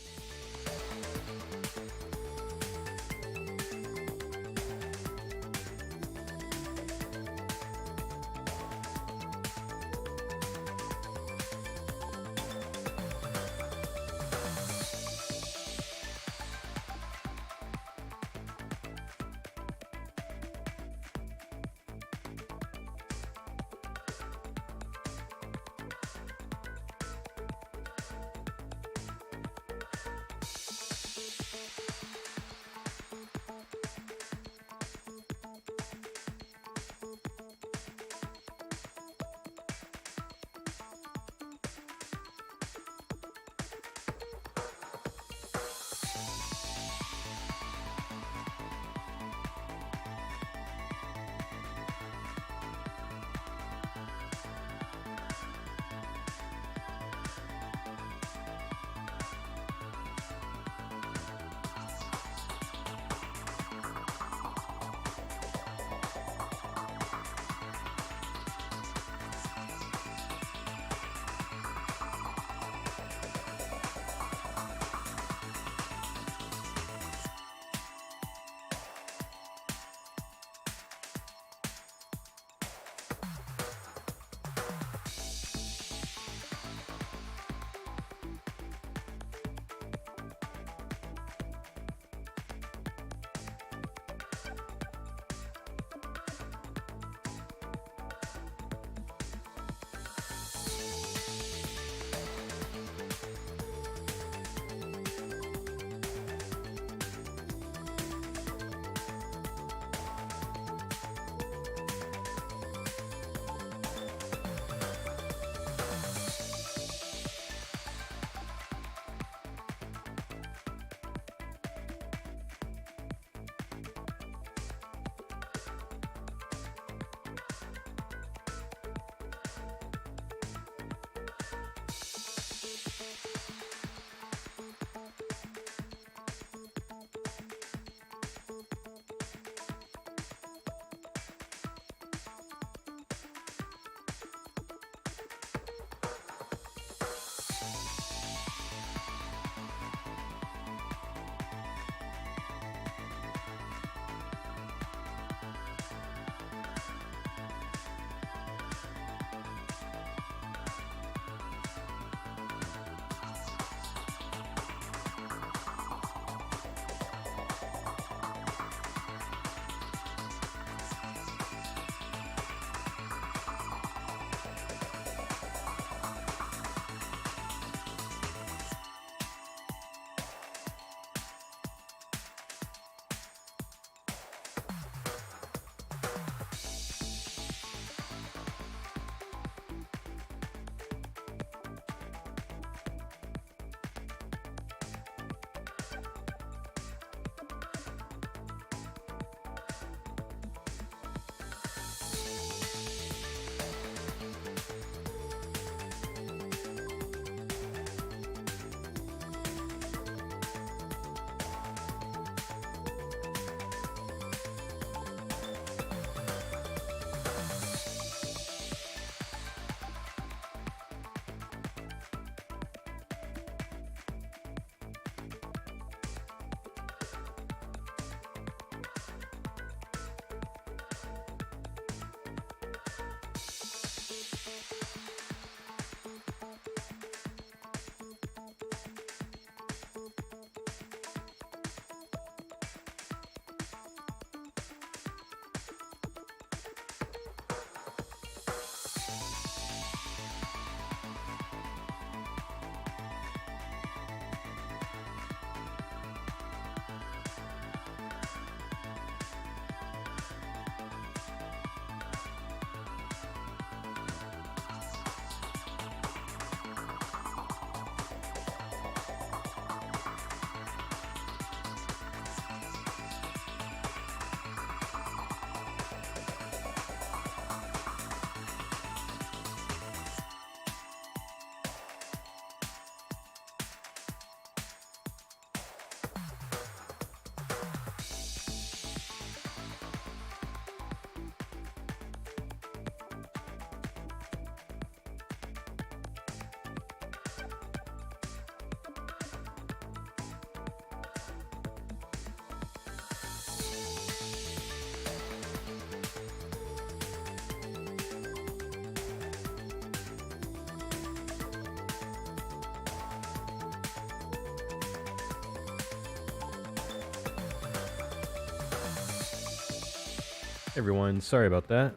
[SPEAKER 1] Everyone, sorry about that.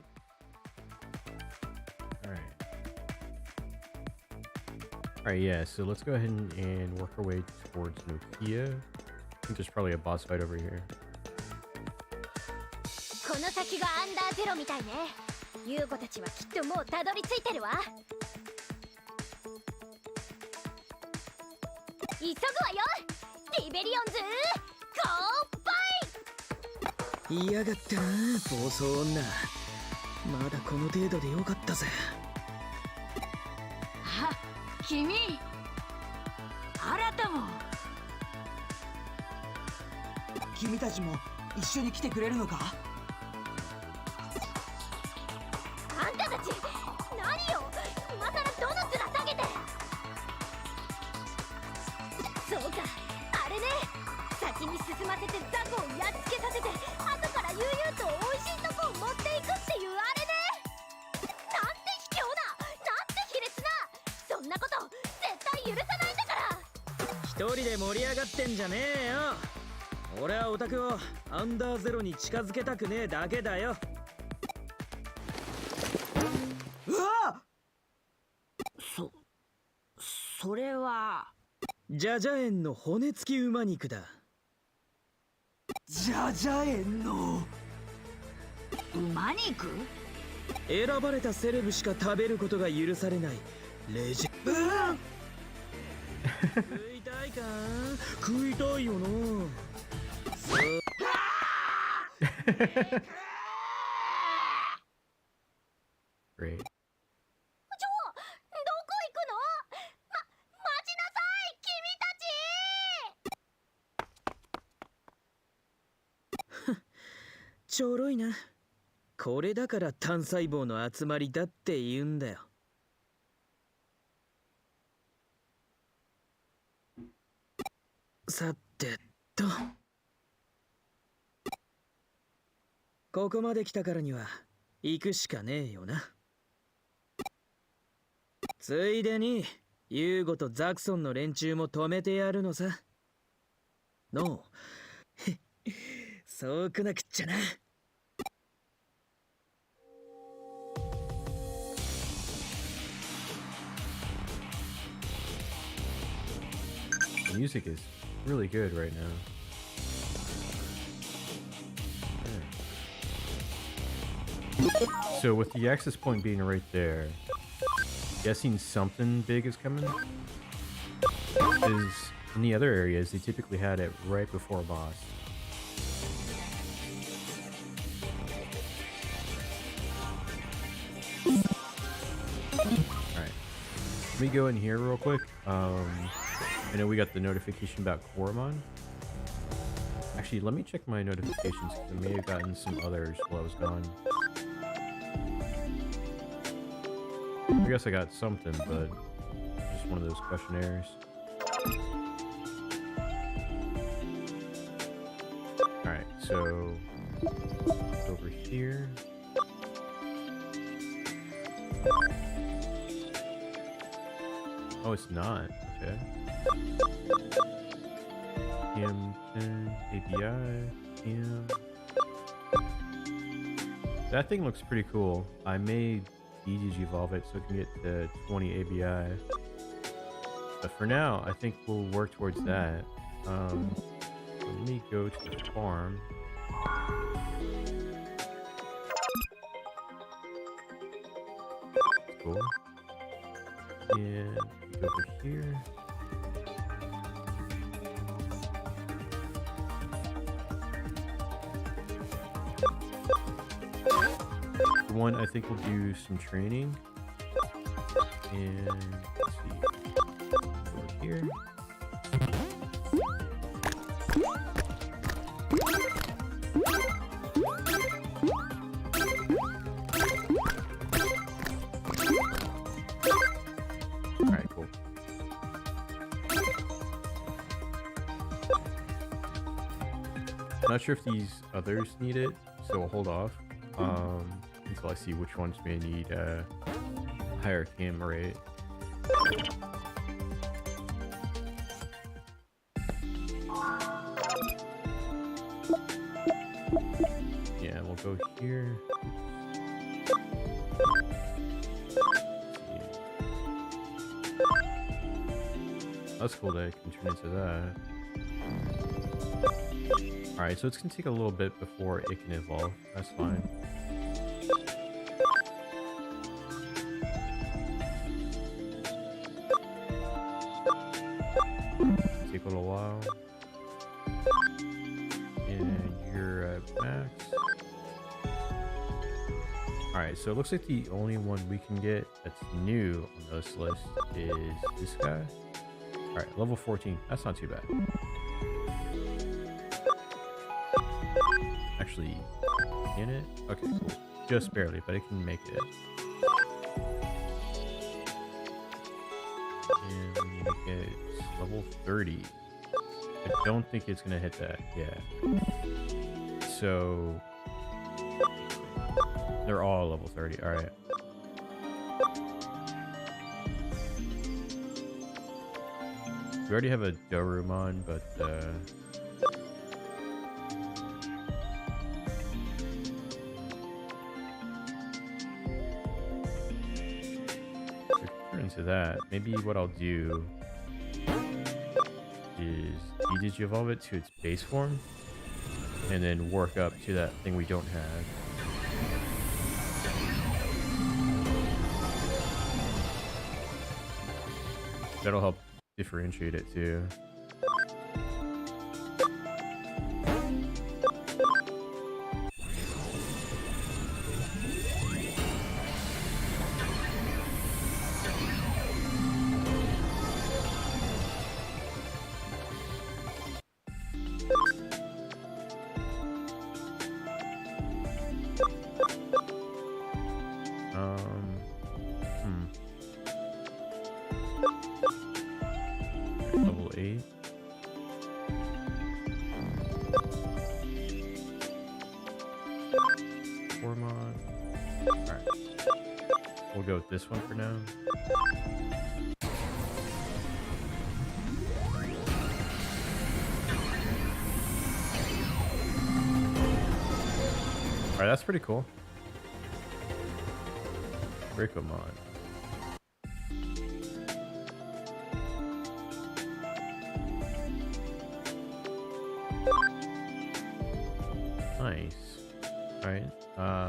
[SPEAKER 1] Alright, yeah, so let's go ahead and work our way towards Nokia. I think there's probably a boss fight over here.
[SPEAKER 2] この先がアンダーゼロみたいね。ユーゴたちはきっともうたどり着いてるわ。急ぐわよ、リベリオンズ、ゴーバイ。
[SPEAKER 7] 嫌がったな暴走女。まだこの程度でよかったぜ。
[SPEAKER 4] あ、君あなたも。
[SPEAKER 3] 君たちも一緒に来てくれるのか？
[SPEAKER 2] あんたたち何よ、今さらどの面下げて。そうか、あれね。先に進ませてザコをやっつけさせて、後から悠々と美味しいとこを持っていくっていうあれね。なんて卑怯な、なんて卑劣な、そんなこと絶対許さないんだから。
[SPEAKER 7] 一人で盛り上がってんじゃねえよ。俺はオタクをアンダーゼロに近づけたくねえだけだよ。
[SPEAKER 3] うわ！
[SPEAKER 4] それは
[SPEAKER 7] ジャジャ園の骨付き馬肉だ。
[SPEAKER 3] ジャジャ園の
[SPEAKER 4] 馬肉？
[SPEAKER 7] 選ばれたセレブしか食べることが許されないレジェ食いたいか？食いたいよな。
[SPEAKER 1] Great.
[SPEAKER 2] どこ行くの？待ちなさい、君たち。
[SPEAKER 7] ちょろいな。これだから単細胞の集まりだって言うんだよ。さてと、ここまで来たからには行くしかねえよな。ついでにユーゴとザクソンの連中も止めてやるのさ。のうそうくなくっちゃな。
[SPEAKER 1] The music is really good right now. So with the access point being right there, guessing something big is coming? Because in the other areas, they typically had it right before a boss. Alright. Let me go in here real quick. I know we got the notification about Koromon. Actually, let me check my notifications because I may have gotten some others while I was gone. I guess I got something, but just one of those questionnaires. Alright, so over here. Oh, it's not. Okay. PM10, API, PM. That thing looks pretty cool. I may evolve it so it can get to 20 ABI. But for now, I think we'll work towards that. Let me go to the farm. Cool. And go over here. One, I think we'll do some training. And let's see. Over here. Alright, cool. Not sure if these others need it, so we'll hold off. Until I see which ones may need higher cam rate. Yeah, we'll we'll go here. That's cool that it can turn into that. Alright, so it's gonna take a little bit before it can evolve. That's fine. Take a little while. And you're at max. Alright, so it looks like the only one we can get that's new on this list is this guy. Alright, level 14. That's not too bad. Actually, can it? Okay, cool. Just barely, but it can make it. And we need to get level 30. I don't think it's gonna hit that. Yeah. So they're all level 30. Alright. We already have a Dorumon, but into that. Maybe what I'll do is de-digivolve it to its base form and then work up to that thing we don't have. That'll help differentiate it too. Level 8. Formon. Alright. We'll go with this one for now. Alright, that's pretty cool. Rickomon. Nice. Alright.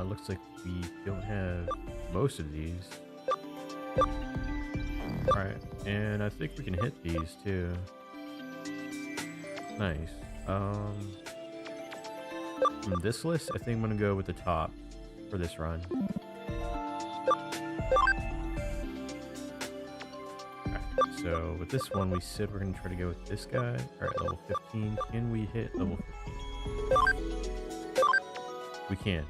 [SPEAKER 1] Looks like we don't have most of these. Alright. And I think we can hit these too. Nice. From this list, I think I'm gonna go with the top for this run. Alright, so with this one, we said we're gonna try to go with this guy. Alright, level 15. Can we hit level 15? We can.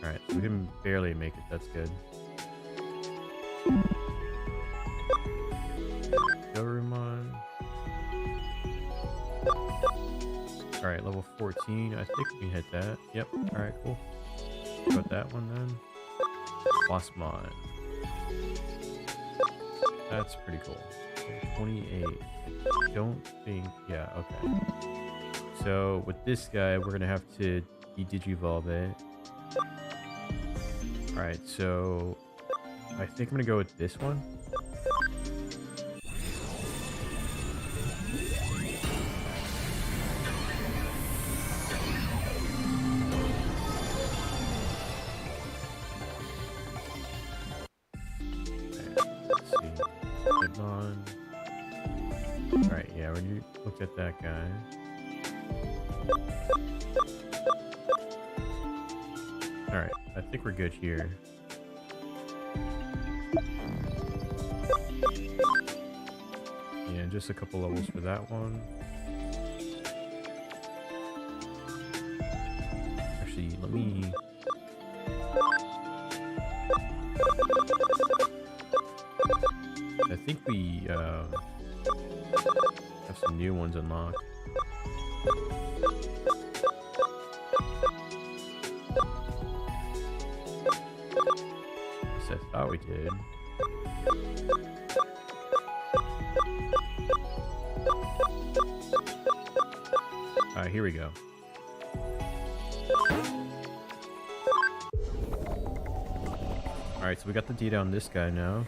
[SPEAKER 1] Alright, so we can barely make it. That's good. Dorumon. Alright, level 14. I think we can hit that. Yep. Alright, cool. Got that one then. Bossmon. That's pretty cool. 28. I don't think... Yeah, okay. So, with this guy, we're going to have to de-digivolve it. Alright, so... I think I'm going to go with this one. Alright, yeah, when you looked at that guy. Alright, I think we're good here. Yeah, just a couple levels for that one. Actually, let me... I think we have some new ones unlocked. Yes, I thought we did. Alright, here we go. Alright, so we got the data on this guy now.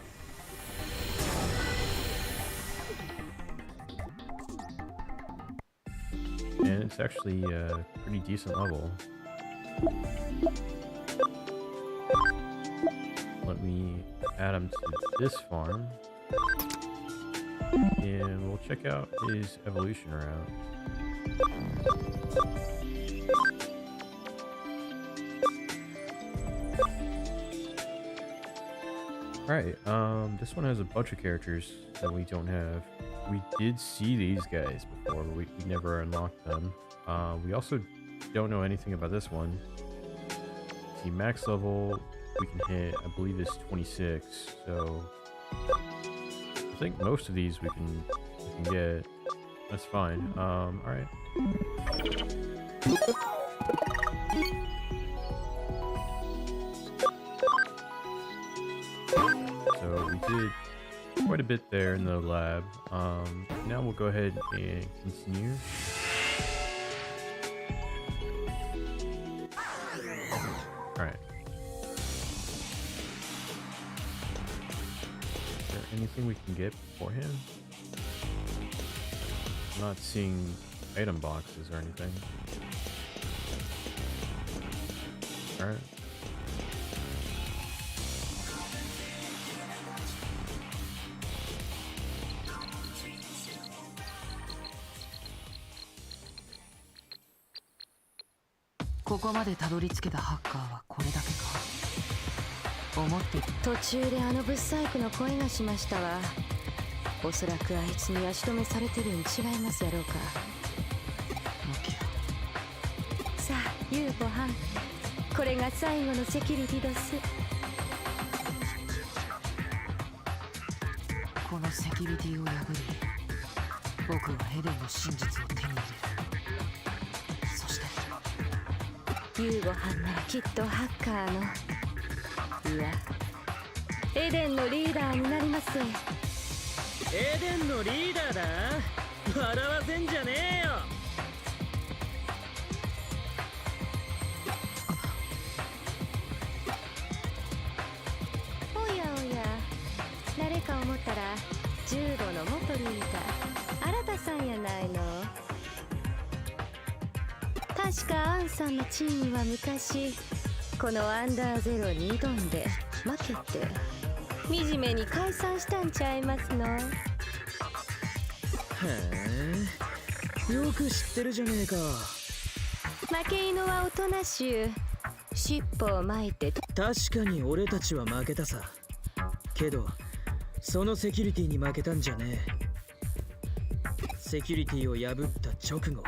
[SPEAKER 1] And it's actually a pretty decent level. Let me add him to this farm. And we'll check out his evolution route. Alright, this one has a bunch of characters that we don't have. We did see these guys before, but we never unlocked them. We also don't know anything about this one. The max level we can hit, I believe, is 26, so I think most of these we can get. That's fine. Alright. So we did quite a bit there in the lab. Now we'll go ahead and continue. Alright. Is there anything we can get beforehand? I'm not seeing item boxes or anything. Alright.
[SPEAKER 4] ここまでたどり着けたハッカーはこれだけか。思って
[SPEAKER 2] 途中であのブッサイクの声がしましたわ。おそらくあいつに足止めされてるに違いますやろうか。
[SPEAKER 4] ノキ
[SPEAKER 2] さあ、ユーゴはん、これが最後のセキュリティドス。
[SPEAKER 4] このセキュリティを破り、僕はエデンの真実を手に入れる。そして
[SPEAKER 2] ユーゴはんならきっとハッカーの、いや、エデンのリーダーになります。
[SPEAKER 7] エデンのリーダーだ。笑わせんじゃねえよ。
[SPEAKER 2] おやおや、誰か思ったら15の元リーダー、新さんやないの。確かアンさんのチームは昔このアンダーゼロに挑んで負けて惨めに解散したんちゃいますの。
[SPEAKER 7] へえ、よく知ってるじゃねえか。
[SPEAKER 2] 負け犬はおとなしゅう、尻尾を巻いて。
[SPEAKER 7] 確かに俺たちは負けたさ。けどそのセキュリティに負けたんじゃねえ。セキュリティを破った直後、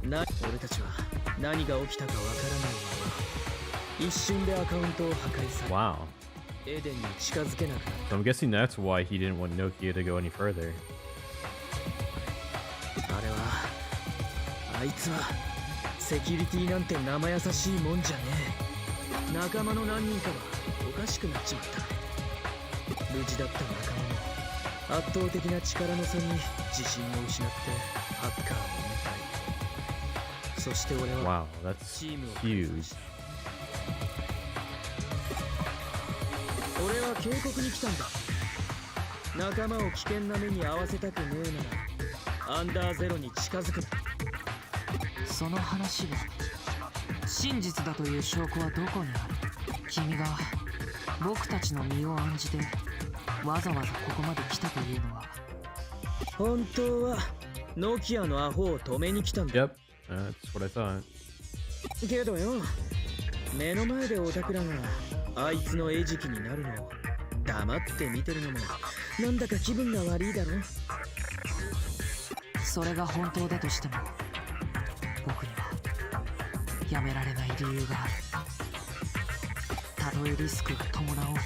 [SPEAKER 7] 俺たちは何が起きたかわからないまま一瞬でアカウントを破壊され、
[SPEAKER 1] Wow.
[SPEAKER 7] エデンに近づけなくなっ
[SPEAKER 1] So I'm guessing that's why he didn't want Nokia to go any further.
[SPEAKER 7] た。あれは、あいつはセキュリティなんて生優しいもんじゃねえ。仲間の何人かはおかしくなっちまった。無事だった仲間も圧倒的な力の差に自信を失ってハッカーを引退。そして俺は
[SPEAKER 1] Wow, that's
[SPEAKER 7] チームを
[SPEAKER 1] huge.
[SPEAKER 7] 俺は警告に来たんだ。仲間を危険な目に遭わせたくねえならアンダーゼロに近づくな。
[SPEAKER 4] その話は真実だという証拠はどこにある？君が僕たちの身を案じてわざわざここまで来たというのは。
[SPEAKER 7] 本当はノキアのアホを止めに来たんだ。
[SPEAKER 1] Yep, that's what I thought.
[SPEAKER 7] けどよ、目の前でオタクらがあいつの餌食になるのを黙って見てるのもなんだか気分が悪いだろ。
[SPEAKER 4] それが本当だとしても僕にはやめられない理由がある。たとえリスクが伴おうとも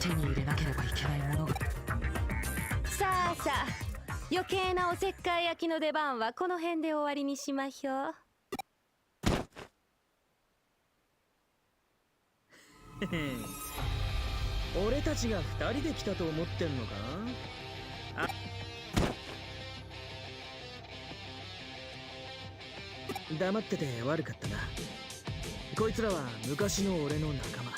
[SPEAKER 4] 手に入れなければいけないものが。
[SPEAKER 2] さあさあ、余計なおせっかい焼きの出番はこの辺で終わりにしましょう。
[SPEAKER 7] 俺たちが2人で来たと思ってんのか？黙ってて悪かったな。こいつらは昔の俺の仲間。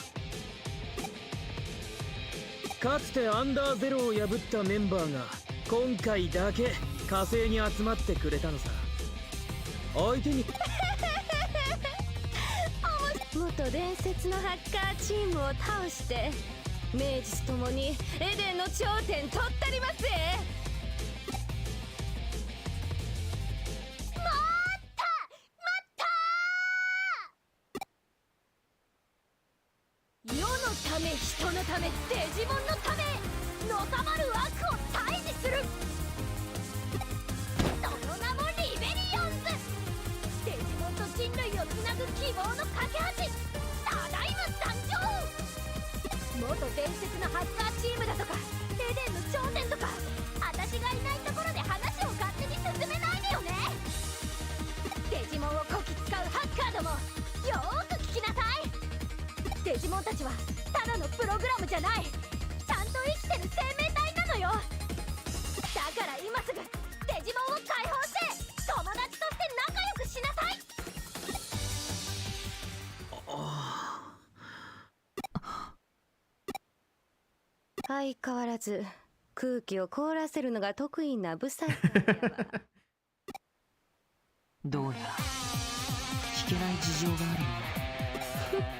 [SPEAKER 7] かつてアンダーゼロを破ったメンバーが今回だけ火星に集まってくれたのさ。相手に
[SPEAKER 2] 元伝説のハッカーチームを倒して名実ともにエデンの頂点取ったりますぜ。世のため人のためデジモンのためのさばる悪を退治する、その名もリベリオンズ。デジモンと人類をつなぐ希望の架け橋、ただいま参上。元伝説のハッカーチームだとかエデンの頂点とか、私がいないところで話を勝手に進めないでよね。デジモンをこき使うハッカーども、よーく聞きなさい。デジモンたちはただのプログラムじゃない、ちゃんと生きてる生命体なのよ。だから今すぐデジモンを解放して友達として仲良くしなさい。相変わらず空気を凍らせるのが得意なブサイクやわ。
[SPEAKER 4] どうやら聞けない事情があるの。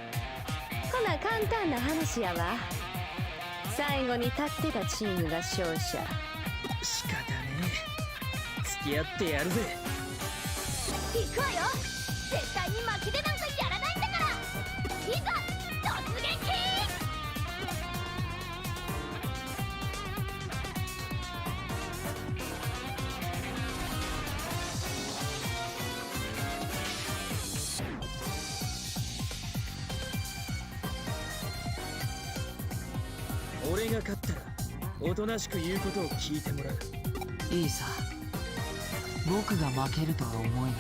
[SPEAKER 2] ほな簡単な話やわ。最後に立ってたチームが勝者。
[SPEAKER 7] 仕方ねえ、付き合ってやるぜ。
[SPEAKER 2] 行くわよ。絶対に負けてなんかやらないんだから。いざ突撃。
[SPEAKER 7] 俺が勝ったらおとなしく言うことを聞いてもらう。
[SPEAKER 4] いいさ、僕が負けるとは思えない。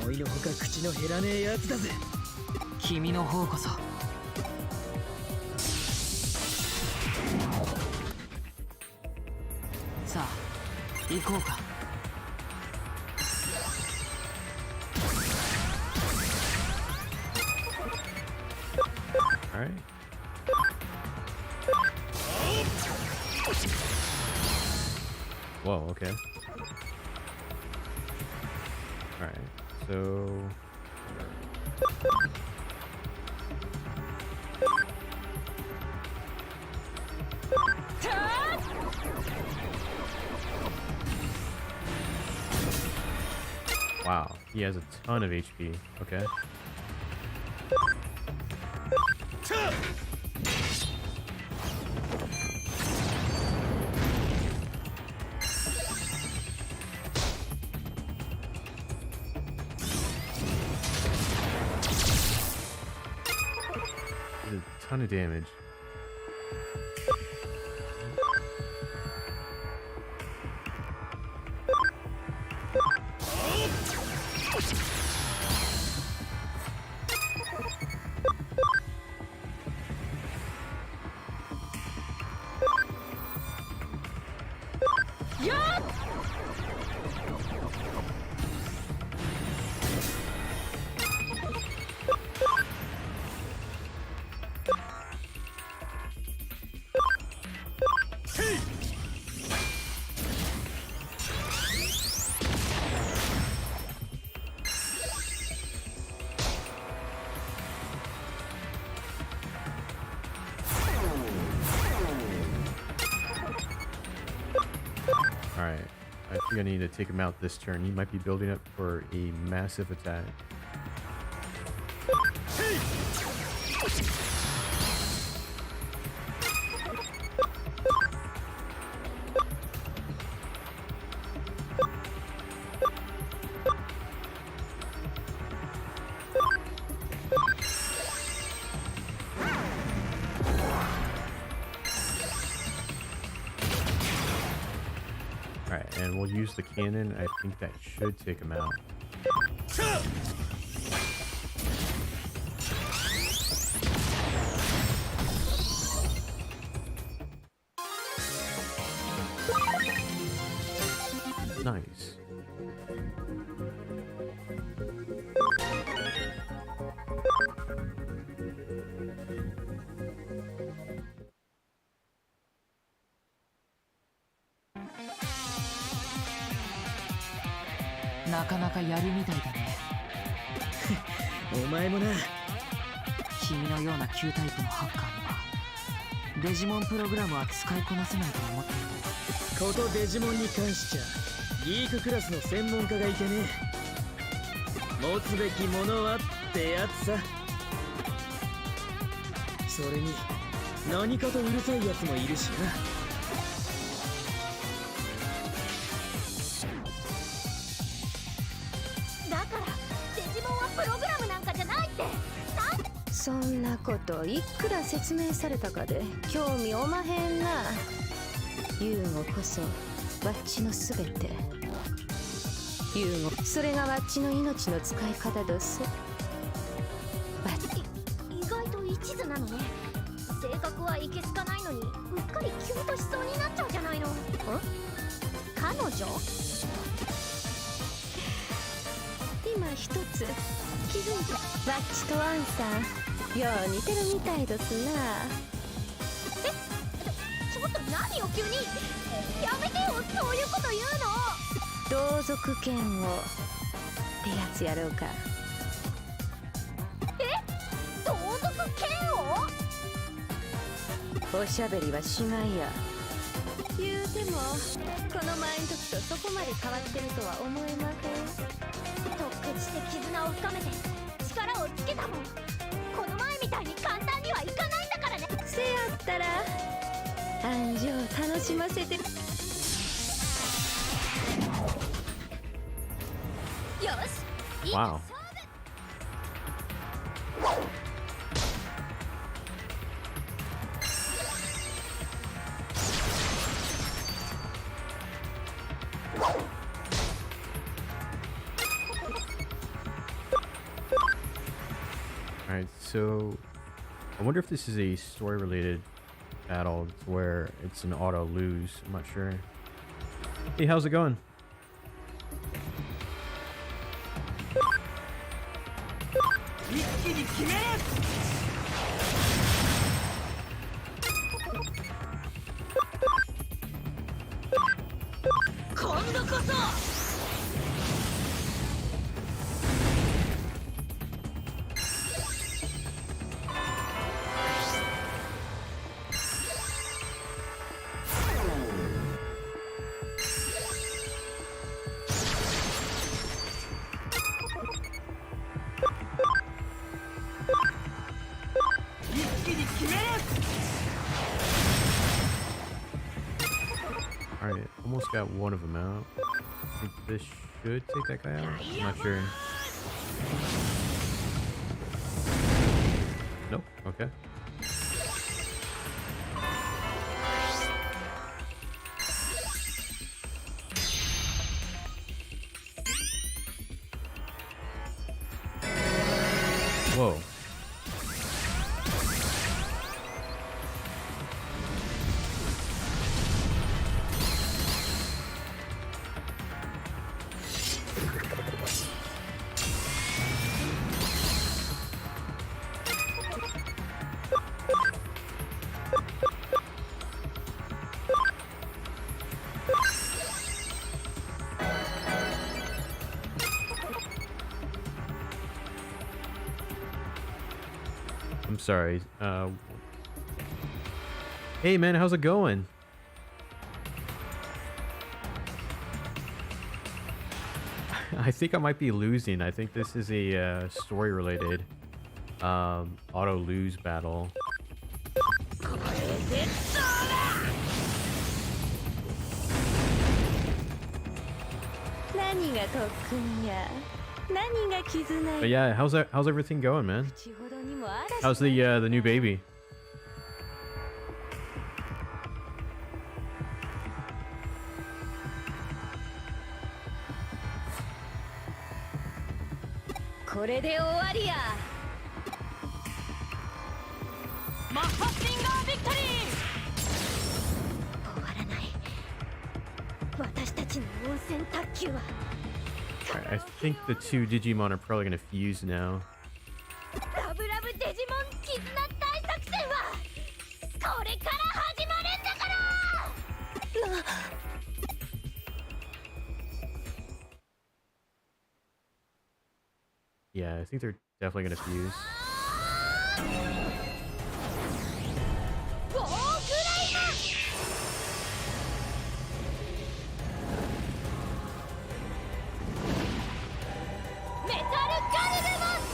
[SPEAKER 7] 思いのほか口の減らねえやつだぜ。
[SPEAKER 4] 君の方こそ。さあ行こうか。
[SPEAKER 1] All right. Whoa, okay. All right. So wow, he has a ton of HP. Okay. Did a ton of damage. Alright, I think I need to take him out this turn. He might be building up for a massive attack. Alright, and we'll use the cannon. I think that should take him out. Nice.
[SPEAKER 4] なかなかやるみたいだね。
[SPEAKER 7] お前もな。
[SPEAKER 4] 君のような旧タイプのハッカーにはデジモンプログラムは使いこなせないと思っている。
[SPEAKER 7] ことデジモンに関しちゃギーククラスの専門家がいてね。持つべきものはってやつさ。それに何かとうるさいやつもいるしな。
[SPEAKER 2] だからデジモンはプログラムなんかじゃないって。
[SPEAKER 8] そんなこといくら説明されたかで興味おまへんな。ユーゴこそワッチのすべて。ユーゴ、それがワッチの命の使い方どす。ワッチ
[SPEAKER 2] 意外と一途なのね。性格はいけすかないのにうっかりキュンとしそうになっちゃうじゃないの。彼女？
[SPEAKER 8] 今一つ気づいた。ワッチとワンさんよう似てるみたいですな。
[SPEAKER 2] ちょっと何よ急に。やめてよ、そういうこと言うの。
[SPEAKER 8] 同族嫌悪ってやつやろうか。
[SPEAKER 2] 同族嫌悪？
[SPEAKER 8] おしゃべりはしまいや。言うてもこの前の時とそこまで変わってるとは思えまへん。
[SPEAKER 2] 特訓して絆を深めて力をつけたもん。この前みたいに簡単にはいかないんだからね。
[SPEAKER 8] せやったら暗示を楽しませて。
[SPEAKER 2] よし、いいか
[SPEAKER 1] Wow. Alright, so I wonder if this is a story related battle where it's an auto lose. I'm not sure. Hey, how's it going? Alright, almost got one of them out. I think this should take that guy out. I'm not sure. Nope, okay. Whoa. I'm sorry. Hey man, how's it going? I think I might be losing. I think this is a story related auto lose battle. But yeah, how's everything going, man? How's the new baby? Alright, I think the two Digimon are probably gonna fuse now.
[SPEAKER 2] ラブラブデジモン絆大作戦はこれから始まるんだから。
[SPEAKER 1] Yeah, I think they're definitely gonna fuse.
[SPEAKER 2] ウォーグライマメタルガルルモン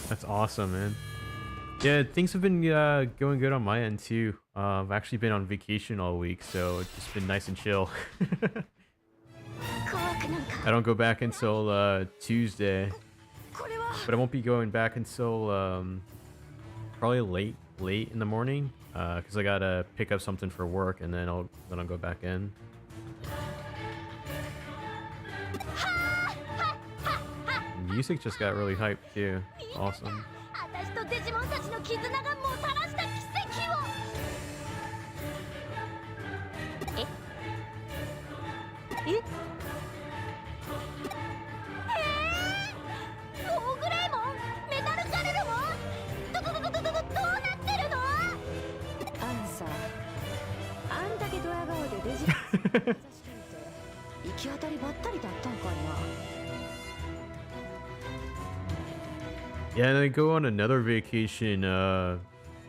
[SPEAKER 1] That's awesome, man. Yeah, things have been going good on my end too. I've actually been on vacation all week, so it's just been nice and chill.
[SPEAKER 2] 怖くなんか
[SPEAKER 1] I don't go back until Tuesday,
[SPEAKER 2] これは
[SPEAKER 1] but I won't be going back until probably late in the morning, because I gotta pick up something for work, and then I'll go back in. Music just got really hyped too. Awesome.
[SPEAKER 2] 私とデジモンたちの絆がもたらした奇跡をえウォーグレイモンメタルガルルモンどうなってるの
[SPEAKER 8] アンさあんだけドヤ顔でデジモン目指してみて行き当たりばったりだったんかいな
[SPEAKER 1] Yeah, and I go on another vacation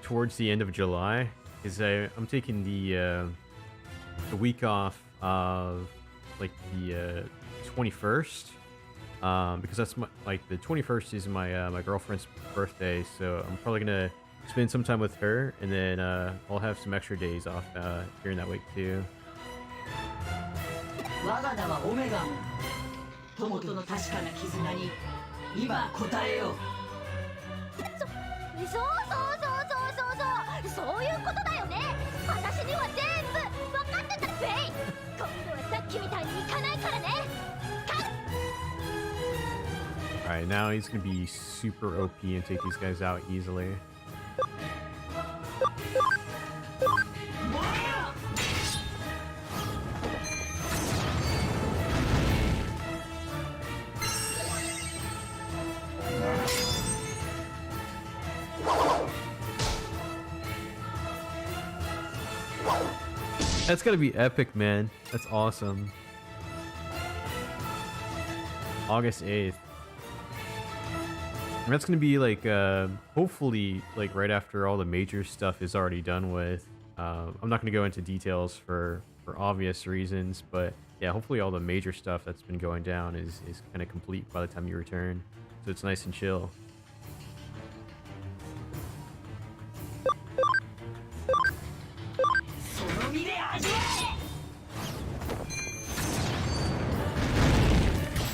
[SPEAKER 1] towards the end of July, because I'm taking the week off of like the 21st, because that's like the 21st is my girlfriend's birthday, so I'm probably gonna spend some time with her, and then I'll have some extra days off during that week too.
[SPEAKER 9] 我が名はオメガモン友との確かな絆に今答えよう
[SPEAKER 2] そういうことだよね私には全部分かってたフェイ今度はさっきみたいにいかないからね
[SPEAKER 1] Alright, now he's gonna be super OP and take these guys out easily. That's gotta be epic, man. That's awesome. August 8th. And that's gonna be like, hopefully, like right after all the major stuff is already done with. I'm not gonna go into details for obvious reasons, but yeah, hopefully all the major stuff that's been going down is kind of complete by the time you return. So it's nice and chill.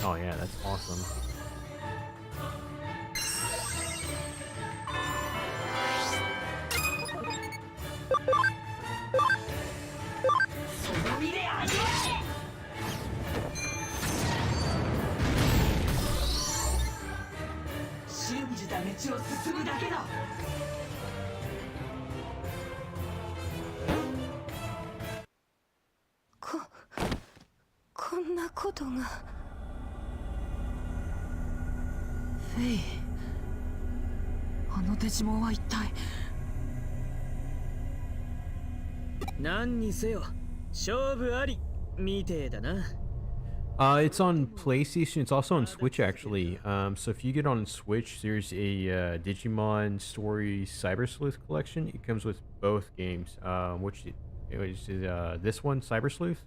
[SPEAKER 1] Oh yeah, that's awesome. .
[SPEAKER 8] こんなことが
[SPEAKER 4] フェイあのデジモンは一体
[SPEAKER 7] 何にせよ勝負ありみてえだな
[SPEAKER 1] It's on PlayStation. It's also on Switch, actually. So if you get on Switch, there's a Digimon Story Cyber Sleuth collection. It comes with both games, which is this one, Cyber Sleuth,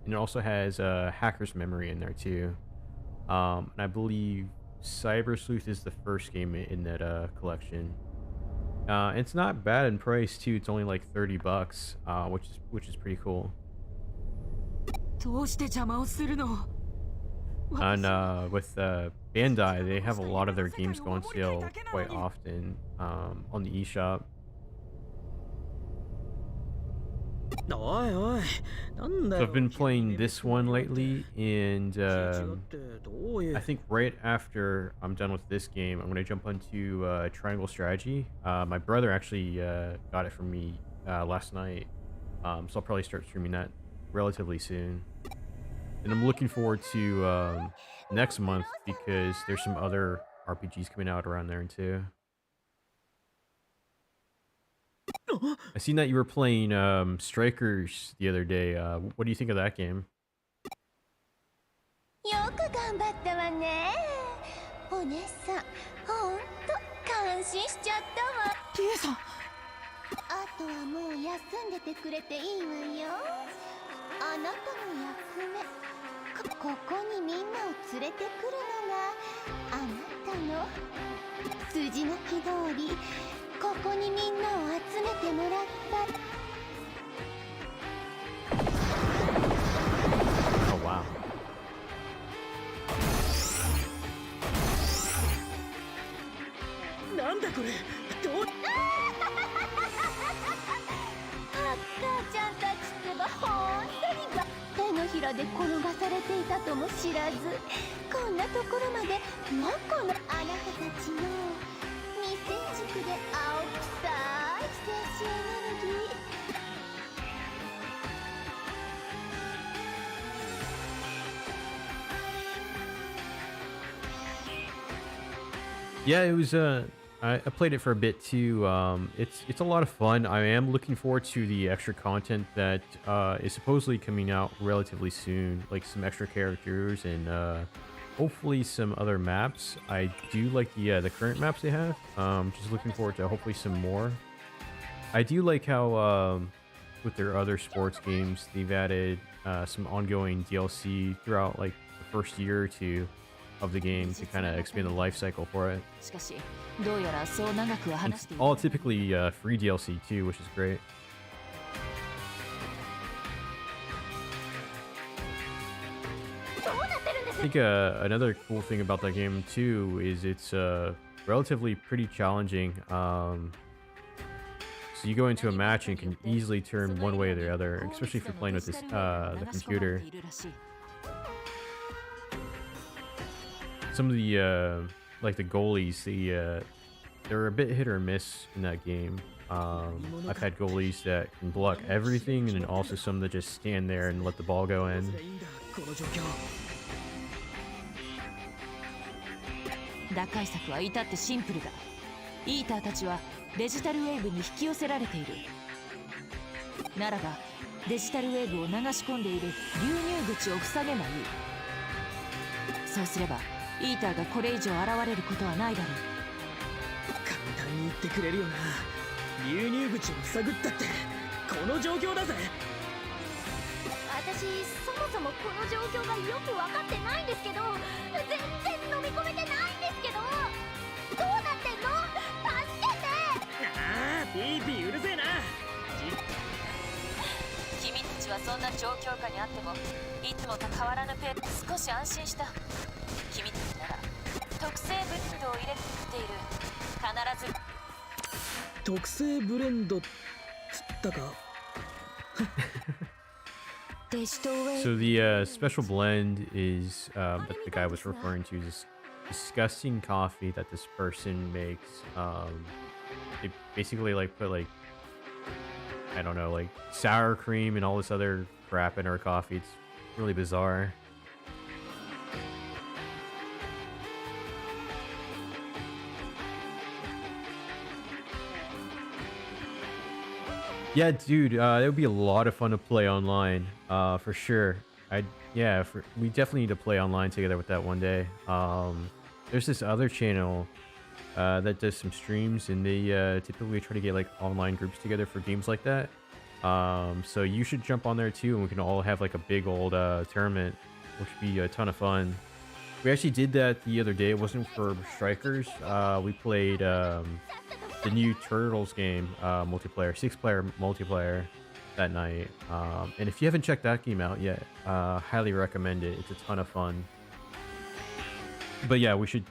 [SPEAKER 1] and it also has Hacker's Memory in there too. And I believe Cyber Sleuth is the first game in that collection. It's not bad in price too. It's only like $30, which is pretty cool.
[SPEAKER 4] どうして邪魔をするの
[SPEAKER 1] And with Bandai, they have a lot of their games go on sale quite often on the eShop.
[SPEAKER 7] おいおいなんだ
[SPEAKER 1] So
[SPEAKER 7] よ
[SPEAKER 1] I've been playing this one lately, and
[SPEAKER 7] 違ってどういう
[SPEAKER 1] I think right after I'm done with this game, I'm going to jump onto Triangle Strategy. My brother actually got it from me last night, so I'll probably start streaming that relatively soon. and I'm looking forward to next month because there's some other RPGs coming out around there too. I seen that you were playing Strikers the other day. What do you think of that game?
[SPEAKER 2] よく頑張ったわね。お姉さん、ほんと感心しちゃったわ。
[SPEAKER 4] リエさん、
[SPEAKER 2] あとはもう休んでてくれていいわよ。あなたの役目、ここにみんなを連れてくるのがあなたの筋書き通り、ここにみんなを集めてもらった。
[SPEAKER 1] Oh wow.
[SPEAKER 7] なんだこれ、どう
[SPEAKER 2] 赤ちゃんたちってばほんとに手のひらで転がされていたとも知らず、こんなところまでもこのあなたたちの未成熟で青臭い精子エネルギー。
[SPEAKER 1] Yeah, it was I played it for a bit too. It's a lot of fun. I am looking forward to the extra content that is supposedly coming out relatively soon, like some extra characters and hopefully some other maps. I do like the current maps they have. Just looking forward to hopefully some more. I do like how with their other sports games they've added some ongoing DLC throughout like the first year or two of the game to kind of expand the life cycle for it.
[SPEAKER 8] しかしどうやらそう長くは話
[SPEAKER 1] It's
[SPEAKER 8] している
[SPEAKER 1] all typically free DLC too, which is great. I think another cool thing about that game too is it's relatively pretty challenging. So you go into a match and can easily turn one way or the other, especially if you're playing with this the computer. Some of the like the goalies, they're a bit hit or miss in that game. I've had goalies that can block everything, and then also some that just stand there and let the ball go in.
[SPEAKER 7] この状況。
[SPEAKER 8] 打開策は至ってシンプルだ。イーターたちはデジタルウェーブに引き寄せられている。ならばデジタルウェーブを流し込んでいる流入口を塞げばいい。そうすればイーターがこれ以上現れることはないだろう。
[SPEAKER 7] 簡単に言ってくれるよな。流入口を塞ぐったってこの状況だぜ。
[SPEAKER 2] 私そもそもこの状況がよく分かってないんですけど、全然飲み込めてないんですけど、どうなってんの？助けて！
[SPEAKER 7] ああ、ピーピーうるせえな。
[SPEAKER 8] 君たちはそんな状況下にあってもいつもと変わらぬペース。少し安心した。君たちなら特製ブレンドを入れている。必ず
[SPEAKER 7] 特製ブレンドっつったか。
[SPEAKER 1] So the special blend is that the guy was referring to is this disgusting coffee that this person makes. They basically like put like, I don't know, like sour cream and all this other crap in our coffee. It's really bizarre. Yeah, dude, it would be a lot of fun to play online, for sure. We definitely need to play online together with that one day. There's this other channel that does some streams, and they typically try to get like online groups together for games like that. So you should jump on there too, and we can all have like a big old tournament, which would be a ton of fun. We actually did that the other day. It wasn't for Strikers. We played the new Turtles game multiplayer, 6-player multiplayer that night. And if you haven't checked that game out yet, highly recommend it. It's a ton of fun. But yeah, we should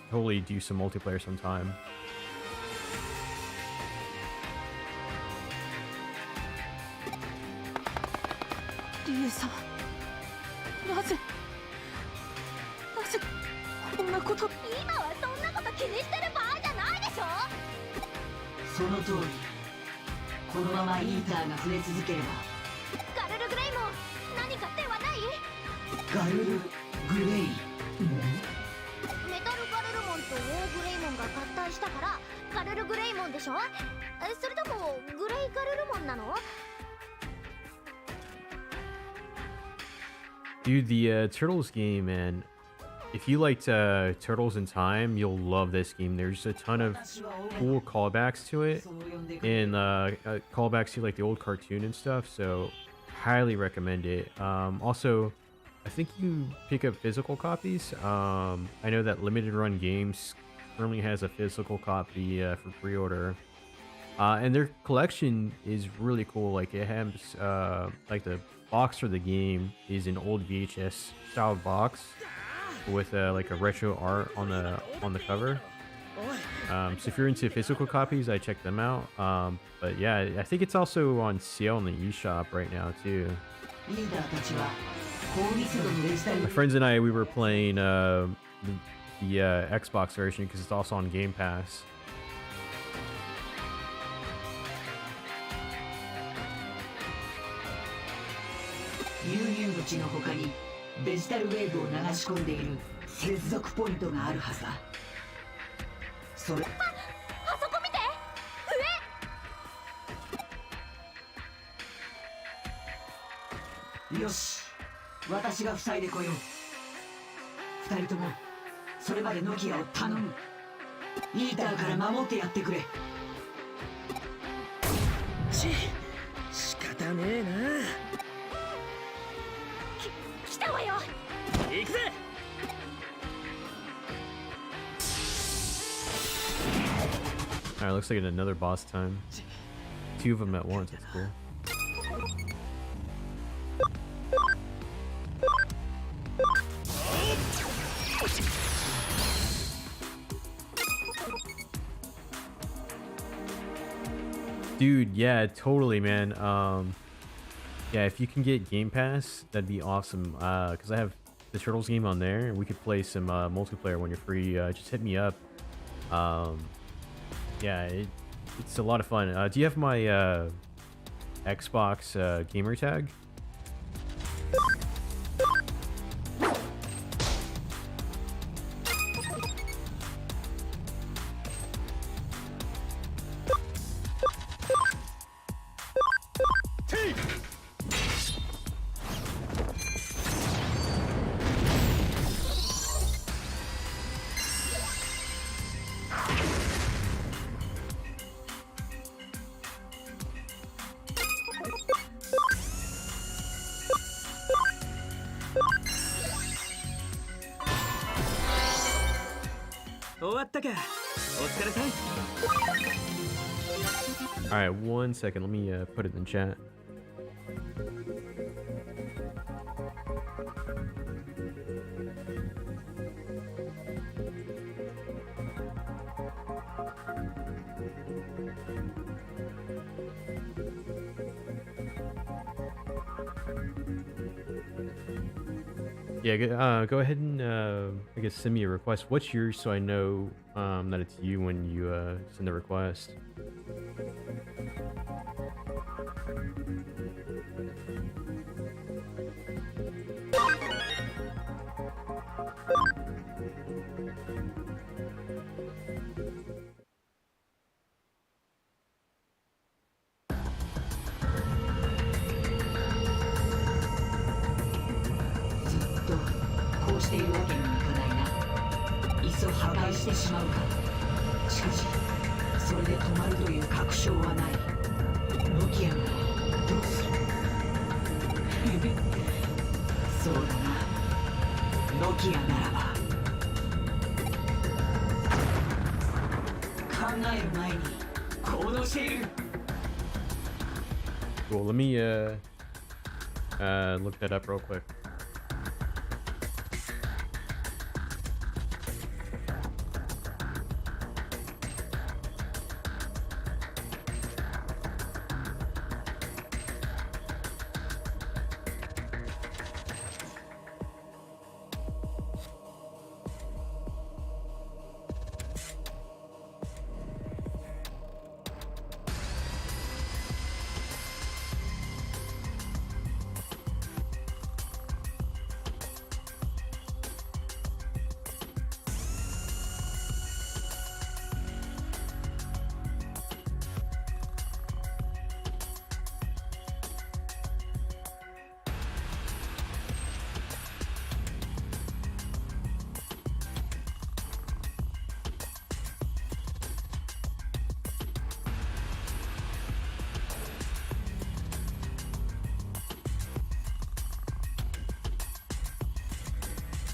[SPEAKER 1] totally do some multiplayer sometime.
[SPEAKER 8] リュウさん、なぜこんなこと。
[SPEAKER 2] 今はそんなこと気にしてる場合じゃないでしょ。
[SPEAKER 9] その通り。このままイーターが増え続ければ
[SPEAKER 2] ガルルグレイも何か手はない？
[SPEAKER 3] ガルル・グレイモン。
[SPEAKER 2] メタルガルルモンとウォーグレイモンが合体したからガルルグレイモンでしょ。それともグレイガルルモンなの？
[SPEAKER 1] Dude, the Turtles game, man. If you liked Turtles in Time, you'll love this game. There's a ton of cool callbacks to it, and callbacks to like the old cartoon and stuff. So, highly recommend it. Also, I think you pick up physical copies. I know that Limited Run Games currently has a physical copy for pre-order, and their collection is really cool. Like it has like the box for the game is an old VHS style box with like a retro art on the cover. So if you're into physical copies, I check them out. But yeah, I think it's also on sale in the eShop right now too. My friends and I, we were playing the Xbox version because it's also on Game Pass.
[SPEAKER 9] 流入口の他にデジタルウェーブを流し込んでいる接続ポイントがあるはずだ。それ
[SPEAKER 2] あそこ見て、
[SPEAKER 9] 上。よし、私が塞いでこよう。二人ともそれまでノキアを頼む。イーターから守ってやってくれ。
[SPEAKER 7] 仕方ねえな。
[SPEAKER 2] 来たわよ。
[SPEAKER 7] 行くぜ。
[SPEAKER 1] Alright, looks like another boss time. Two of them at once, that's cool. Dude, yeah, totally, man. Yeah, if you can get Game Pass, that'd be awesome. Because I have the Turtles game on there, and we could play some multiplayer when you're free. Just hit me up. Yeah, it's a lot of fun. Do you have my Xbox gamer tag? Alright, 1 second. Let me put it in chat. Yeah, go ahead and I guess send me a request. What's yours so I know that it's you when you send the request. Cool, let me look that up real quick.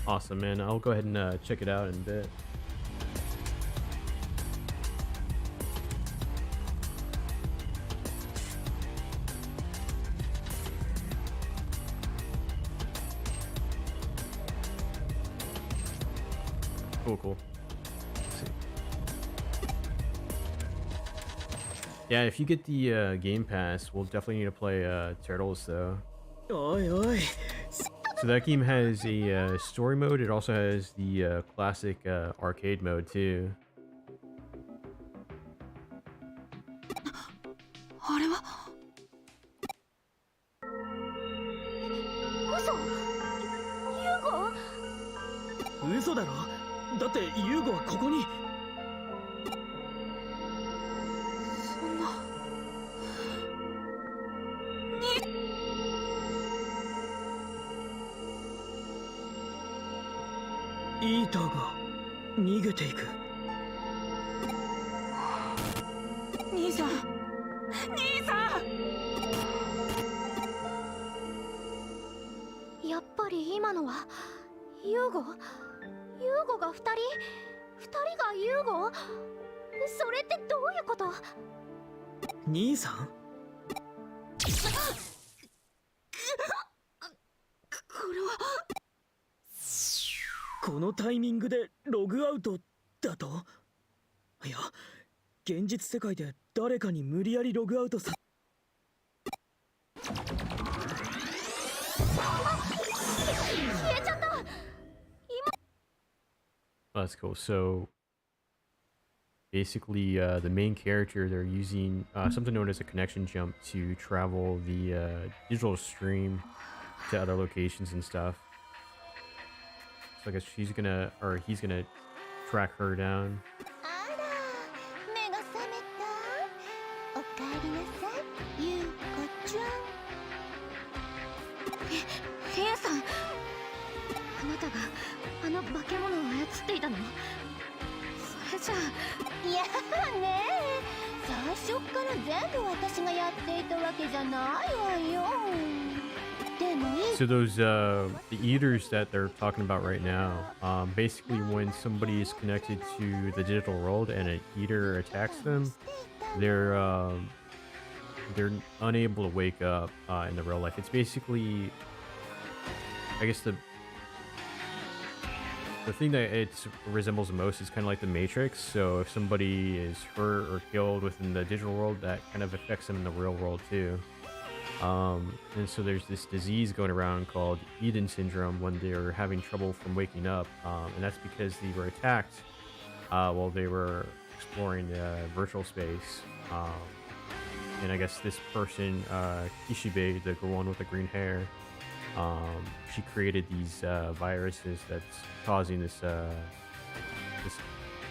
[SPEAKER 1] Awesome, man. I'll go ahead and check it out in a bit. Cool. Let's see. Yeah, if you get the Game Pass, we'll definitely need to play Turtles, though.
[SPEAKER 7] おいおい
[SPEAKER 1] So that game has a story mode. It also has the classic arcade mode, too.
[SPEAKER 8] あれは嘘ユーゴ
[SPEAKER 7] 嘘だろだってユーゴはここに
[SPEAKER 8] そんな
[SPEAKER 7] イーターが逃げていく
[SPEAKER 8] 兄さん兄さんやっぱり今のはユーゴが2人がユーゴそれってどういうこと？
[SPEAKER 7] 兄さん
[SPEAKER 8] これは
[SPEAKER 7] このタイミングでログアウトだといや現実世界で誰かに無理やりログアウトさ
[SPEAKER 1] That's cool. So basically, the main character, they're using something known as a connection jump to travel the digital stream to other locations and stuff. So I guess he's gonna track her down.
[SPEAKER 2] あら目が覚めたおかえりなさいゆうこちゃん
[SPEAKER 8] ヘアさんあなたがあの化け物を操っていたの？それじゃあ
[SPEAKER 2] いやねえ最初っから全部私がやっていたわけじゃないわよでもいい
[SPEAKER 1] So those the eaters that they're talking about right now, basically when somebody is connected to the digital world and an eater attacks them, they're unable to wake up in the real life. It's basically, I guess the thing that it resembles the most is kind of like the Matrix. So if somebody is hurt or killed within the digital world, that kind of affects them in the real world too. And so there's this disease going around called Eden syndrome when they're having trouble from waking up, and that's because they were attacked while they were exploring the virtual space. And I guess this person, Kishibe, the one with the green hair, she created these viruses that's causing this this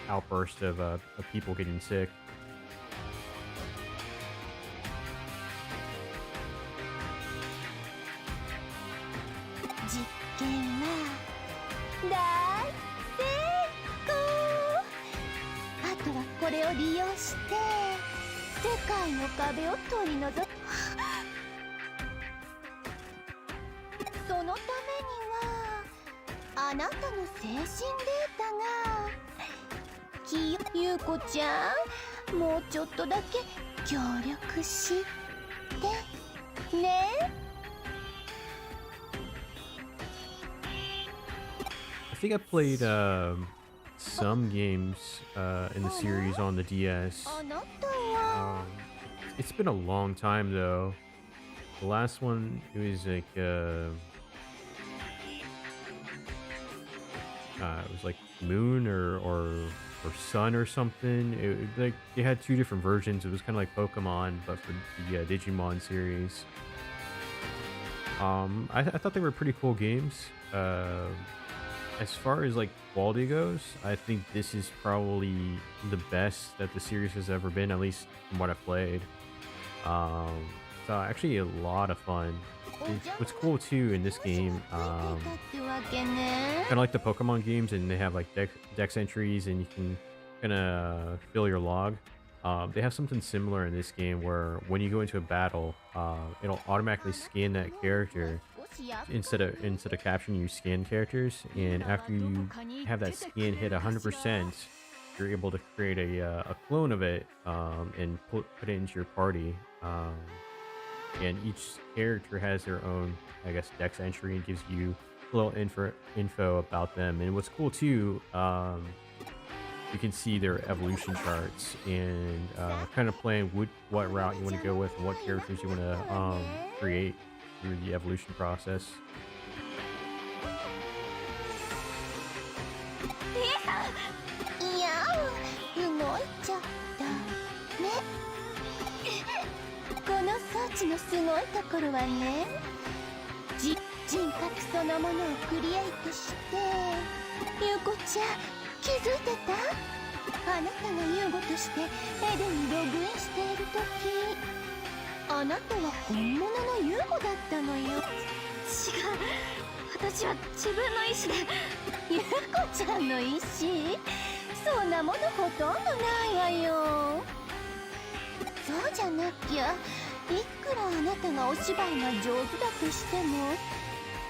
[SPEAKER 1] outburst of people getting sick.
[SPEAKER 2] 実験は大成功あとはこれを利用して世界の壁を取り除くそのためにはあなたの精神データがゆうこちゃんもうちょっとだけ協力してね
[SPEAKER 1] I think I played some games in the series on the DS.
[SPEAKER 2] あなたは
[SPEAKER 1] It's been a long time though. The last one, it was like it was like Moon or Sun or something. Like they had two different versions. It was kind of like Pokemon, but for the Digimon series. I thought they were pretty cool games. As far as like quality goes, I think this is probably the best that the series has ever been, at least from what I've played. So actually a lot of fun. What's cool too in this game, kind of like the Pokemon games, and they have like dex entries, and you can kind of fill your log. They have something similar in this game where when you go into a battle, it'll automatically scan that character instead of capturing, you scan characters, and after you have that scan hit 100%, you're able to create a clone of it and put it into your party. And each character has their own, I guess, dex entry and gives you a little info about them. And what's cool too, you can see their evolution charts and kind of plan what route you want to go with and what characters you want to create through the evolution process.
[SPEAKER 2] いや動いちゃったね。この装置のすごいところはね、人格そのものをクリエイトして、ゆうこちゃん気づいてた？あなたがユーゴとしてエデンにログインしているとき、あなたは本物のユーゴだったのよ。違う、私は自分の意志で。ユーコちゃんの意志？そんなものほとんどないわよ。そうじゃなきゃ、いくらあなたがお芝居が上手だとしても、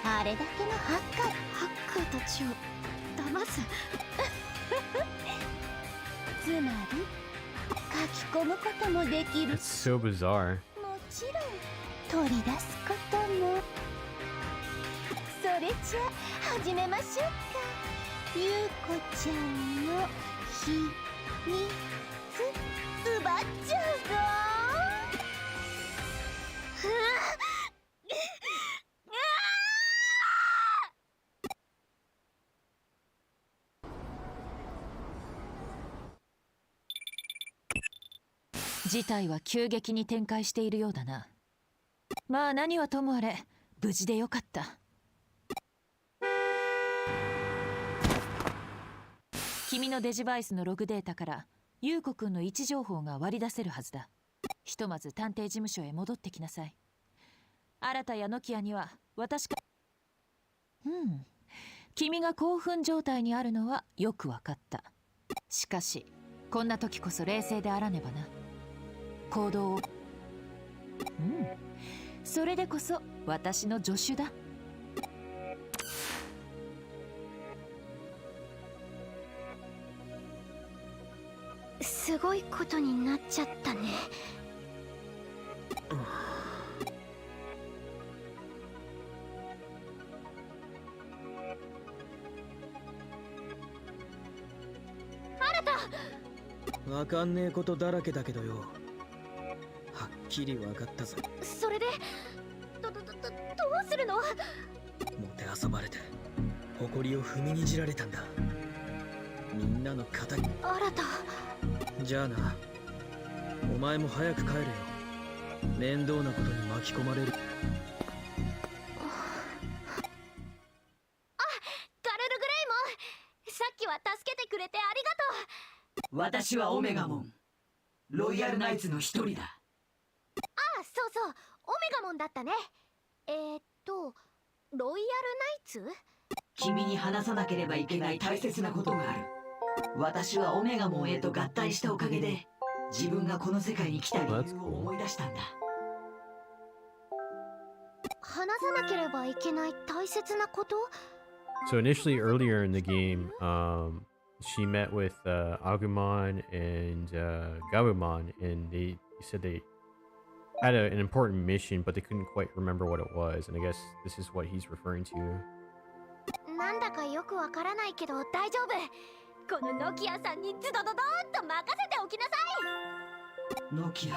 [SPEAKER 2] あれだけのハッカーたちを騙す。つまり書き込むこともできる
[SPEAKER 1] It's so bizarre.
[SPEAKER 2] もちろん取り出すことも。それじゃあ始めましょうか。ゆうこちゃんの秘密奪っちゃうぞ。
[SPEAKER 8] 事態は急激に展開しているようだな。まあ何はともあれ無事でよかった。君のデジバイスのログデータからユウコくんの位置情報が割り出せるはずだ。ひとまず探偵事務所へ戻ってきなさい。新田やノキアには私か君が興奮状態にあるのはよくわかった。しかしこんな時こそ冷静であらねばな。行動をそれでこそ私の助手だ。
[SPEAKER 2] すごいことになっちゃったね。
[SPEAKER 7] わかんねえことだらけだけどよ、はっきりわかったぜ。
[SPEAKER 2] それでどうするの？
[SPEAKER 7] もてあそばれて誇りを踏みにじられたんだ、みんなの仇に。じゃあな、お前も早く帰れよ。面倒なことに巻き込まれる。
[SPEAKER 2] ガルル・グレイモン、さっきは助けてくれてありがとう。
[SPEAKER 9] 私はオメガモン、ロイヤルナイツの一人だ。
[SPEAKER 2] そうそう、オメガモンだったね。ロイヤルナイツ？
[SPEAKER 9] 君に話さなければいけない大切なことがある。私はオメガモンへと合体したおかげで、自分がこの世界に来た理由を思い出したんだ。
[SPEAKER 2] 話さなければいけない大切なこと？
[SPEAKER 1] So initially, earlier in the game, she met with Agumon and Gabumon, and they said they had an important mission, but they couldn't quite remember what it was. And I guess this is what he's referring to.
[SPEAKER 2] なんだかよくわからないけど大丈夫。このノキアさんにズドドドーンと任せておきなさい。
[SPEAKER 9] ノキア、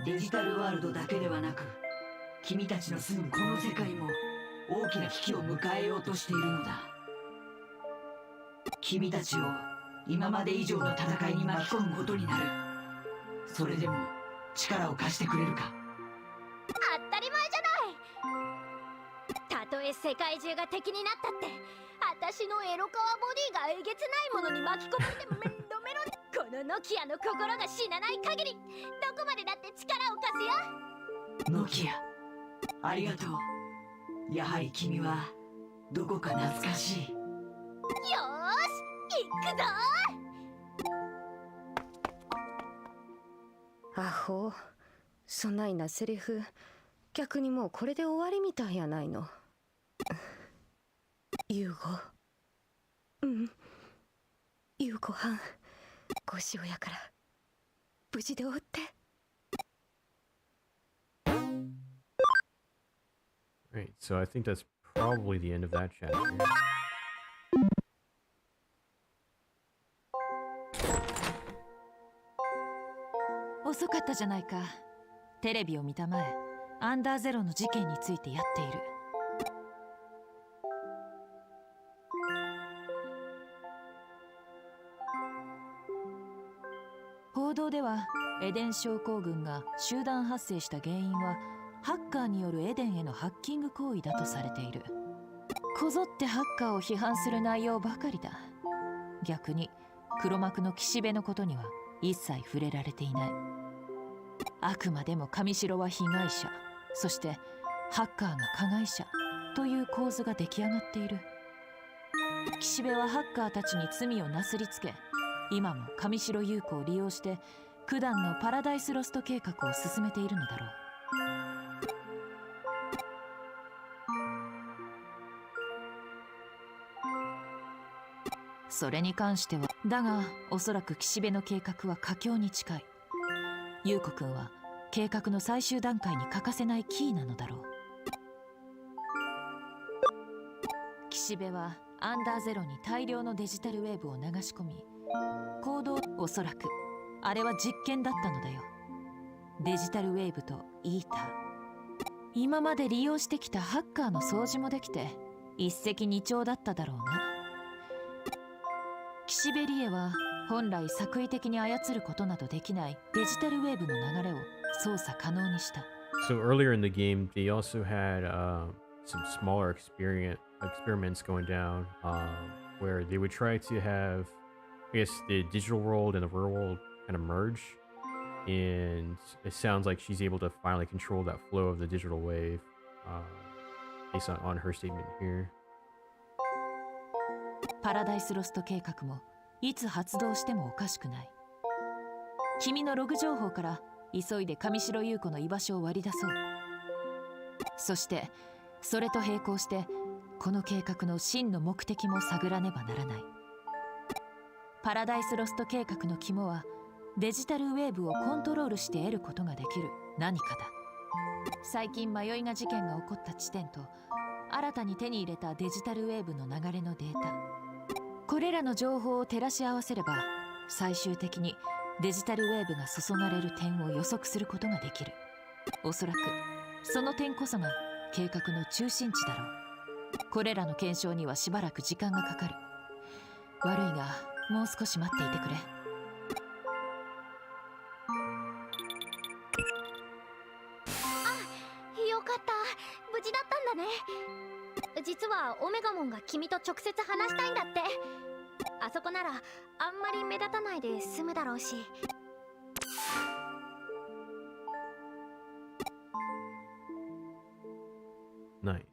[SPEAKER 9] デジタルワールドだけではなく、君たちの住むこの世界も大きな危機を迎えようとしているのだ。君たちを今まで以上の戦いに巻き込むことになる。それでも力を貸してくれるか？
[SPEAKER 2] 当たり前じゃない。たとえ世界中が敵になったって、私のエロカワボディがえげつないものに巻き込まれてメロメロに。このノキアの心が死なない限り、どこまでだって力を貸すよ。
[SPEAKER 9] ノキア、ありがとう。やはり君はどこか懐かしい。よーし、行くぞ。
[SPEAKER 8] アホ、そないなセリフ逆にもうこれで終わりみたいやないの。優吾。優子はん、ごしおやから無事でおって。
[SPEAKER 1] Right, so I think that's probably the end of that chapter.
[SPEAKER 10] 遅かったじゃないか。テレビを見たまえ、アンダーゼロの事件についてやっている。報道ではエデン症候群が集団発生した原因はハッカーによるエデンへのハッキング行為だとされている。こぞってハッカーを批判する内容ばかりだ。逆に黒幕の岸辺のことには一切触れられていない。あくまでも上白は被害者、そしてハッカーが加害者という構図が出来上がっている。岸辺はハッカーたちに罪をなすりつけ、今も上白優子を利用して九段のパラダイスロスト計画を進めているのだろう。それに関してはだが、おそらく岸辺の計画は佳境に近い。優子くんは計画の最終段階に欠かせないキーなのだろう。岸辺はアンダーゼロに大量のデジタルウェーブを流し込み、行動、おそらくあれは実験だったのだよ。デジタルウェーブとイーター、今まで利用してきたハッカーの掃除もできて一石二鳥だっただろうな。岸辺理恵は本来作為的に操ることなどできないデジタルウェーブの流れを操作可能にした。
[SPEAKER 1] So earlier in the game, they also had some smaller experiments going down, where they would try to have, I guess, the digital world and the real world kind of merge. And it sounds like she's able to finally control that flow of the digital wave, based on her statement here.
[SPEAKER 10] パラダイスロスト計画もいつ発動してもおかしくない。君のログ情報から急いで上白優子の居場所を割り出そう。そしてそれと並行してこの計画の真の目的も探らねばならない。パラダイスロスト計画の肝はデジタルウェーブをコントロールして得ることができる何かだ。最近迷いが事件が起こった地点と新たに手に入れたデジタルウェーブの流れのデータ、これらの情報を照らし合わせれば最終的にデジタルウェーブが注がれる点を予測することができる。おそらくその点こそが計画の中心地だろう。これらの検証にはしばらく時間がかかる。悪いがもう少し待っていてくれ。
[SPEAKER 2] あ、よかった、無事だったんだね。実はオメガモンが君と直接話したいんだって。あそこならあんまり目立たないで済むだろうし。
[SPEAKER 1] Nice.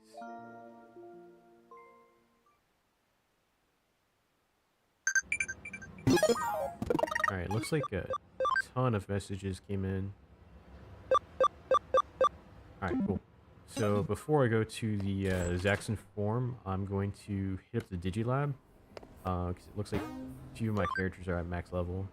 [SPEAKER 1] Alright, looks like a ton of messages came in. Alright, cool. So before I go to the Zaxxon forum, I'm going to hit up the Digilab. Because it looks like a few of my characters are at max level.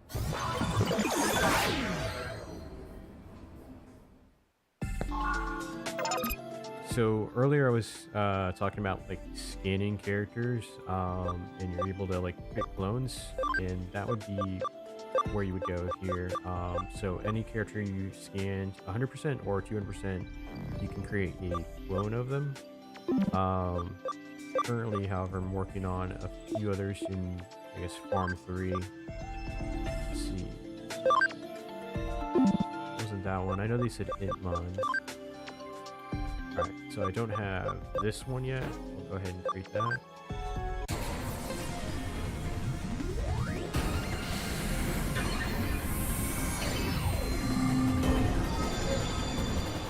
[SPEAKER 1] So earlier I was talking about like scanning characters, and you're able to like pick clones, and that would be where you would go here. So any character you scanned 100% or 200%, you can create a clone of them. Currently, however, I'm working on a few others in, I guess, Farm 3. Let's see. Wasn't that one? I know they said Itmon. Alright, so I don't have this one yet. We'll go ahead and create that.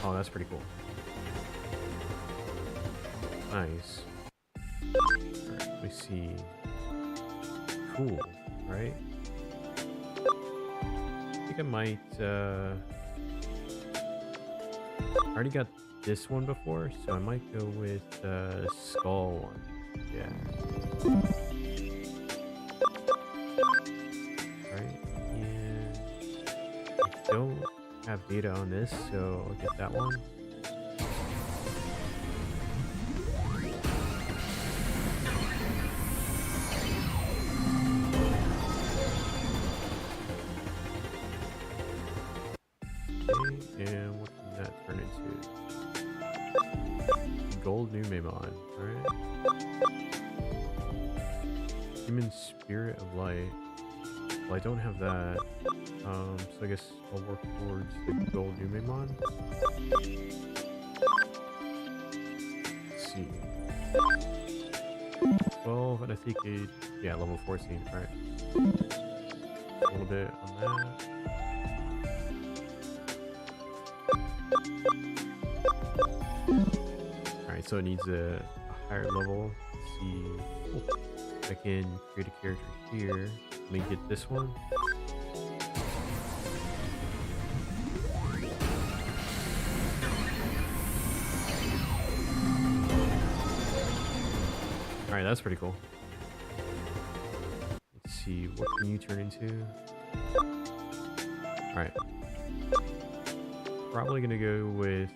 [SPEAKER 1] Oh, that's pretty cool. Nice. Alright, let me see. Cool, right? I think I might, I already got this one before, so I might go with the skull one. Yeah. Alright, and I don't have data on this, so I'll get that one. And what can that turn into? Gold Numemon, alright. Human Spirit of Light. Well, I don't have that. So I guess I'll work towards the Gold Numemon. Let's see. 12, and I think it, yeah, level 14, alright. A little bit on that. Alright, so it needs a higher level. Let's see. Oh, I can create a character here. Let me get this one. Alright, that's pretty cool. Let's see, what can you turn into? Alright. Probably gonna go with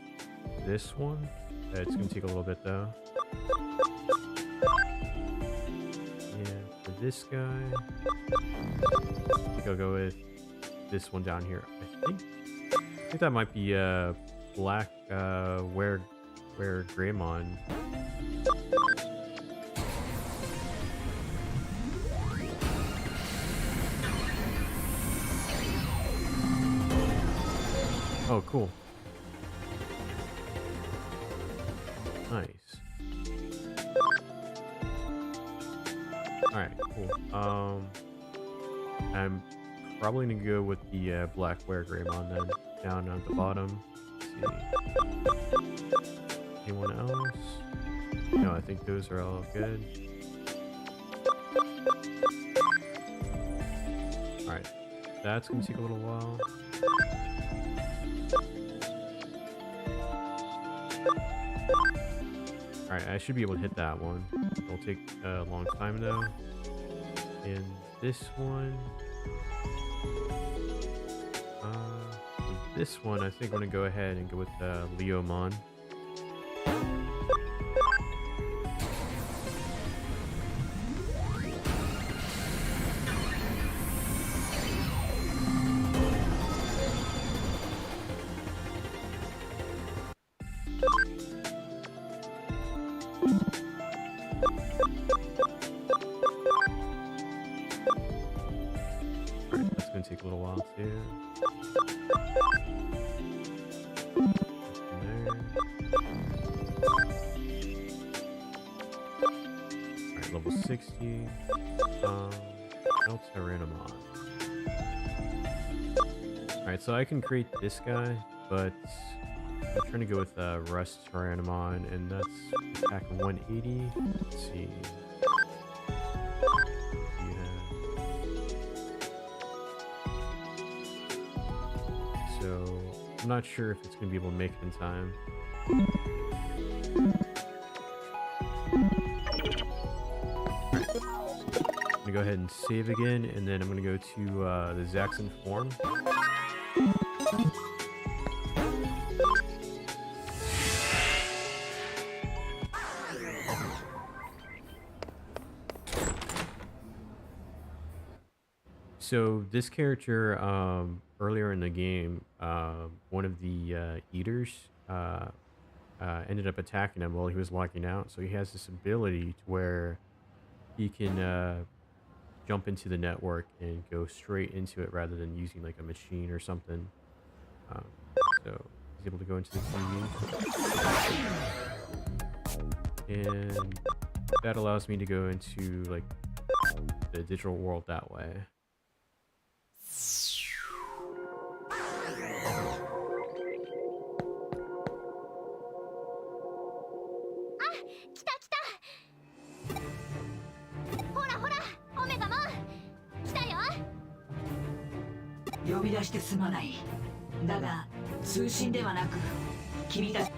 [SPEAKER 1] this one. It's gonna take a little bit though. Yeah, for this guy, I think I'll go with this one down here. I think that might be Black Were Greymon. Oh, cool. Nice. Alright, cool. I'm probably gonna go with the Black Were Greymon then, down at the bottom. Let's see. Anyone else? No, I think those are all good. Alright, that's gonna take a little while. Alright, I should be able to hit that one. It'll take a long time though. And this one... this one, I think I'm gonna go ahead and go with Leomon. Alright, that's gonna take a little while too. Alright, level 60. Tyrannomon. Alright, so I can create this guy, but I'm trying to go with Rust Tyrannomon, and that's attack 180. Let's see. So I'm not sure if it's going to be able to make it in time. I'm going to go ahead and save again, and then I'm going to go to the Zaxxon form. So this character, earlier in the game, one of the eaters ended up attacking him while he was locking out. So he has this ability to where he can jump into the network and go straight into it rather than using like a machine or something. So he's able to go into the TV. And that allows me to go into like the digital world that way.
[SPEAKER 2] 来た来た。ほらほら、オメガモン来たよ。
[SPEAKER 9] 呼び出してすまない。だが通信ではなく君たち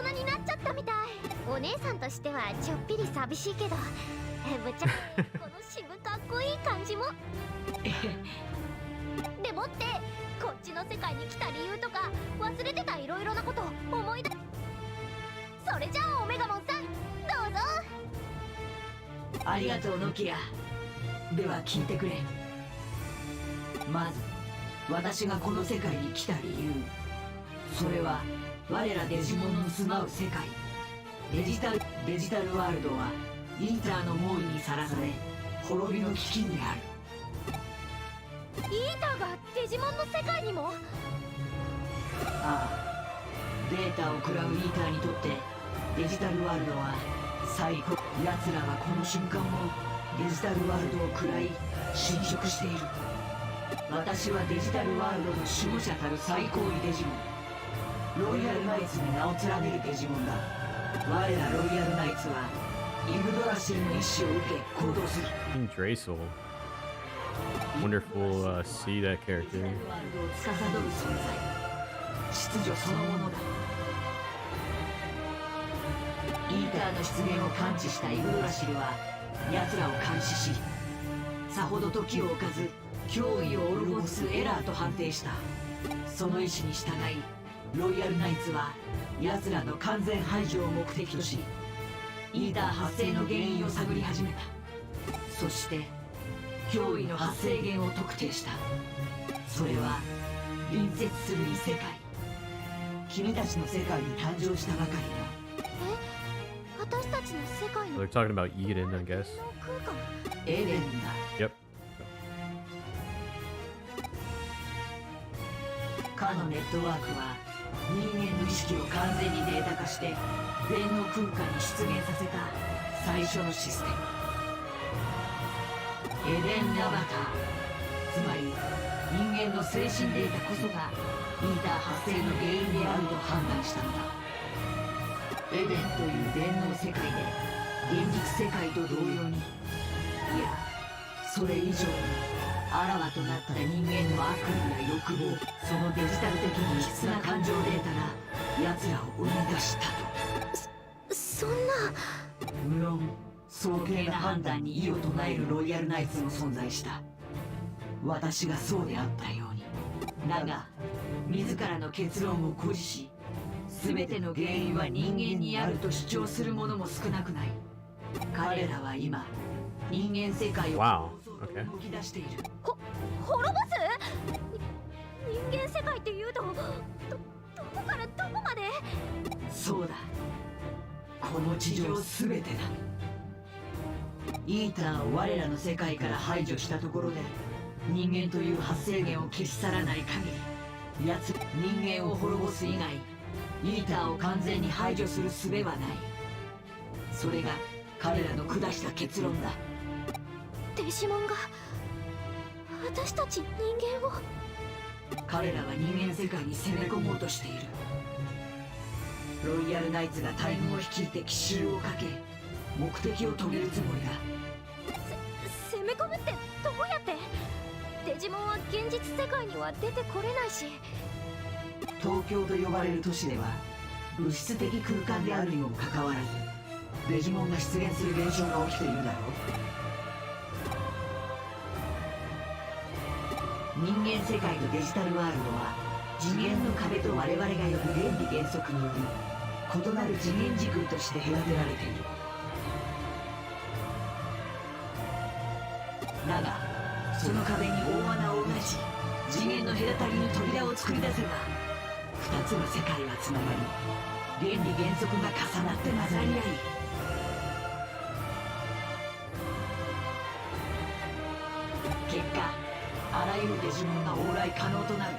[SPEAKER 2] 人になっちゃったみたい。お姉さんとしてはちょっぴり寂しいけど、ぶっちゃけこの渋かっこいい感じもでもってこっちの世界に来た理由とか忘れてたいろいろなこと思い出。それじゃあオメガモンさんどうぞ。
[SPEAKER 9] ありがとうノキア。では聞いてくれ。まず私がこの世界に来た理由、それは我らデジモンの住まう世界デジタルワールドはイーターの猛威にさらされ滅びの危機にある。
[SPEAKER 2] イーターがデジモンの世界にも。
[SPEAKER 9] ああ、データを食らうイーターにとってデジタルワールドは最高。奴らはこの瞬間もデジタルワールドを食らい侵食している。私はデジタルワールドの守護者たる最高位デジモン、ロイヤルナイツに名を連ねるデジモンだ。我らロイヤルナイツはイグドラシルの意志を受け行動する。
[SPEAKER 1] King Draysel. Wonderful see that character.
[SPEAKER 9] デジタルワールドを司る存在、秩序そのものだ。イーターの出現を感知したイグドラシルは奴らを監視し、さほど時を置かず脅威を及ぼすエラーと判定した。その意志に従いロイヤルナイツは奴らの完全排除を目的とし、イーター発生の原因を探り始めた。そして脅威の発生源を特定した。それは隣接する異世界、君たちの世界に誕生したばかりの
[SPEAKER 2] 私たちの世界
[SPEAKER 1] So
[SPEAKER 2] の
[SPEAKER 1] they're talking about Eden, I guess.
[SPEAKER 2] 空間。
[SPEAKER 9] エデンだ。
[SPEAKER 1] Yep.
[SPEAKER 9] かのネットワークは人間の意識を完全にデータ化して電脳空間に出現させた最初のシステム、エデン・アバター。つまり人間の精神データこそがイーター発生の原因であると判断したのだ。エデンという電脳世界で現実世界と同様に、いやそれ以上にあらわとなった人間の悪意や欲望、そのデジタル的に異質な感情データが奴らを生み出したと。
[SPEAKER 2] そんな。
[SPEAKER 9] 無論早計な判断に異を唱えるロイヤルナイツも存在した。私がそうであったように。だが自らの結論を誇示し、全ての原因は人間にあると主張する者も少なくない。彼らは今人間世界を
[SPEAKER 1] Wow.
[SPEAKER 9] 動き出している。
[SPEAKER 2] 滅ぼす？人間世界っていうとどこからどこまで？
[SPEAKER 9] そうだ、この地上すべてだ。イーターを我らの世界から排除したところで人間という発生源を消し去らない限り、奴人間を滅ぼす以外イーターを完全に排除する術はない。それが彼らの下した結論だ。
[SPEAKER 2] デジモンが私たち人間を。
[SPEAKER 9] 彼らは人間世界に攻め込もうとしている。ロイヤルナイツが大軍を率いて奇襲をかけ目的を遂げるつもりだ。
[SPEAKER 2] 攻め込むってどうやって？デジモンは現実世界には出てこれないし。
[SPEAKER 9] 東京と呼ばれる都市では物質的空間であるにもかかわらずデジモンが出現する現象が起きているだろう。人間世界とデジタルワールドは次元の壁と我々が呼ぶ原理原則により異なる次元時空として隔てられている。だがその壁に大穴をうなし次元の隔たりの扉を作り出せば二つの世界はつながり原理原則が重なって混ざり合い、結果あらゆるデジモンが往来可能となる。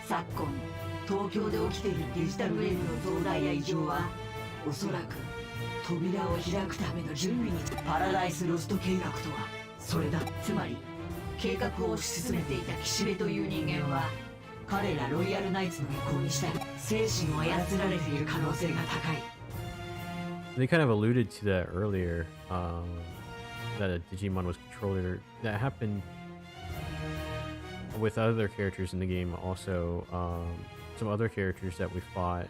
[SPEAKER 9] 昨今東京で起きているデジタルウェーブの増大や異常はおそらく扉を開くための準備に。パラダイスロスト計画とはそれだ。つまり計画を推し進めていた岸辺という人間は彼らロイヤルナイツの意向に従い精神を操られている可能性が高い。
[SPEAKER 1] They kind of alluded to that earlier, that a Digimon was controller. That happened with other characters in the game also. some other characters that we fought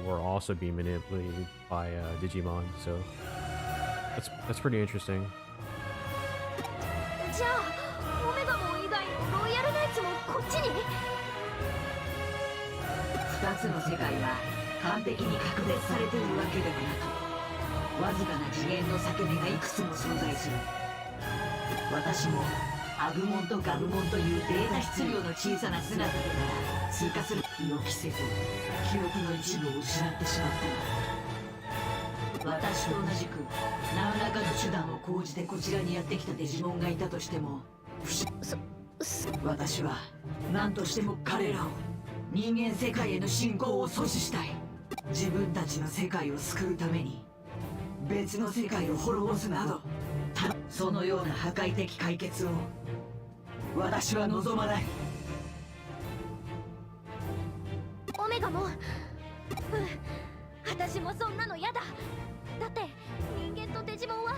[SPEAKER 1] were also being manipulated by Digimon. So that's pretty interesting.
[SPEAKER 2] じゃあオメガモン以外のロイヤルナイツもこっちに？2
[SPEAKER 9] つの世界は完璧に隔絶されているわけではなく、わずかな次元の裂け目がいくつも存在する。私もアグモンとガブモンというデータ質量の小さな姿でなら通過する予期せず記憶の一部を失ってしまったのだ。私と同じく何らかの手段を講じてこちらにやってきたデジモンがいたとしても、私は何としても彼らを人間世界への侵攻を阻止したい。自分たちの世界を救うために別の世界を滅ぼすなど、そのような破壊的解決を私は望まない。
[SPEAKER 2] オメガモン、私もそんなの嫌だ。だって人間とデジモンはも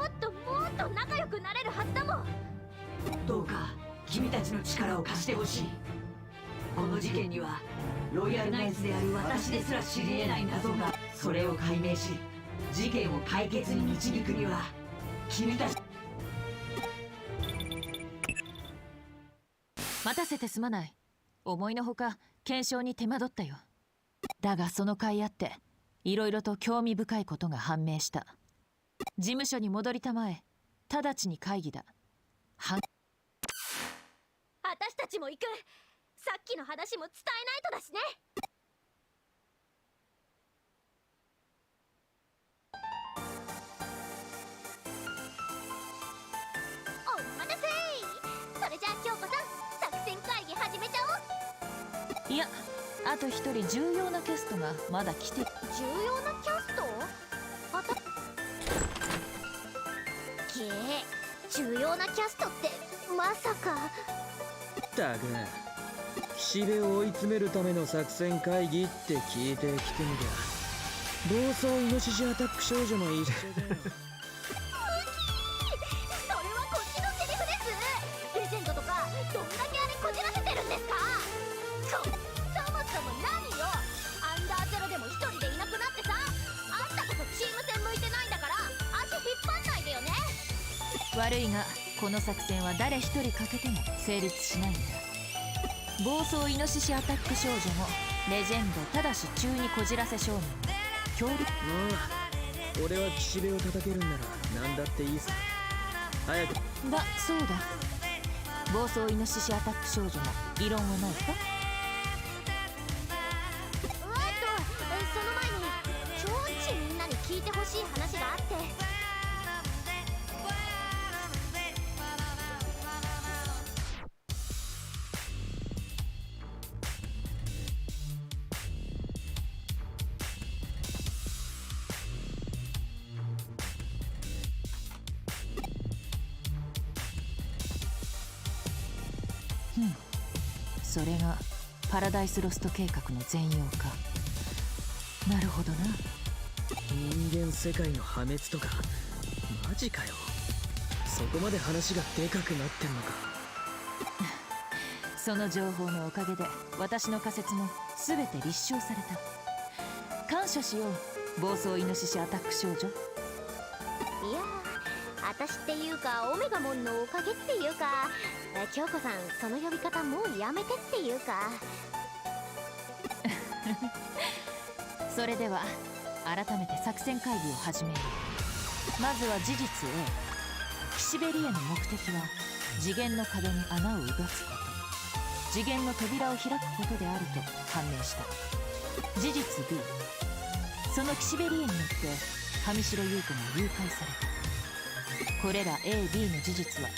[SPEAKER 2] っともっと仲良くなれるはずだもん。
[SPEAKER 9] どうか君たちの力を貸してほしい。この事件にはロイヤルナイツである私ですら知り得ない謎が、それを解明し事件を解決に導くには君たち。
[SPEAKER 10] 待たせてすまない。思いのほか検証に手間取ったよ。だがその甲斐あっていろいろと興味深いことが判明した。事務所に戻りたまえ。直ちに会議だ。
[SPEAKER 2] 私たちも行く。さっきの話も伝えないとだしね。お待たせ。それじゃあ京子さん、作戦会議始めちゃおう。
[SPEAKER 10] いや、あと一人重要なキャストがまだ来て。
[SPEAKER 2] 重要なキャスト？重要なキャストってまさか。
[SPEAKER 7] ったく岸辺を追い詰めるための作戦会議って聞いてきてみりゃ、暴走イノシシアタック少女も一緒だよ。
[SPEAKER 2] それはこっちのセリフです。レジェンドとかどんだけあれこじらせてるんですか。そもそも何よ。アンダーゼロでも一人でいなくなってさ。あんたこそチーム戦向いてないんだから足引っ張んないでよね。
[SPEAKER 10] 悪いがこの作戦は誰一人欠けても成立しないんだ。暴走イノシシアタック少女もレジェンドただし中にこじらせ少年も協力。
[SPEAKER 7] 俺は岸辺を叩けるんなら何だっていいさ。早く
[SPEAKER 10] そうだ。暴走イノシシアタック少女も異論はないか。
[SPEAKER 2] その前にちょいちみんなに聞いてほしい話があって。
[SPEAKER 10] それがパラダイスロスト計画の全容か。なるほどな。
[SPEAKER 7] 人間世界の破滅とかマジかよ。そこまで話がでかくなってんのか。
[SPEAKER 10] その情報のおかげで私の仮説も全て立証された。感謝しよう、暴走イノシシアタック少女。
[SPEAKER 2] いや私っていうかオメガモンのおかげっていうか、京子さんその呼び方もうやめてっていうか。
[SPEAKER 10] それでは改めて作戦会議を始めよう。まずは事実 A。 岸辺理恵の目的は次元の壁に穴をうがつこと、次元の扉を開くことであると判明した。事実 B。 その岸辺理恵によって上白優子が誘拐された。これら A、B の事実は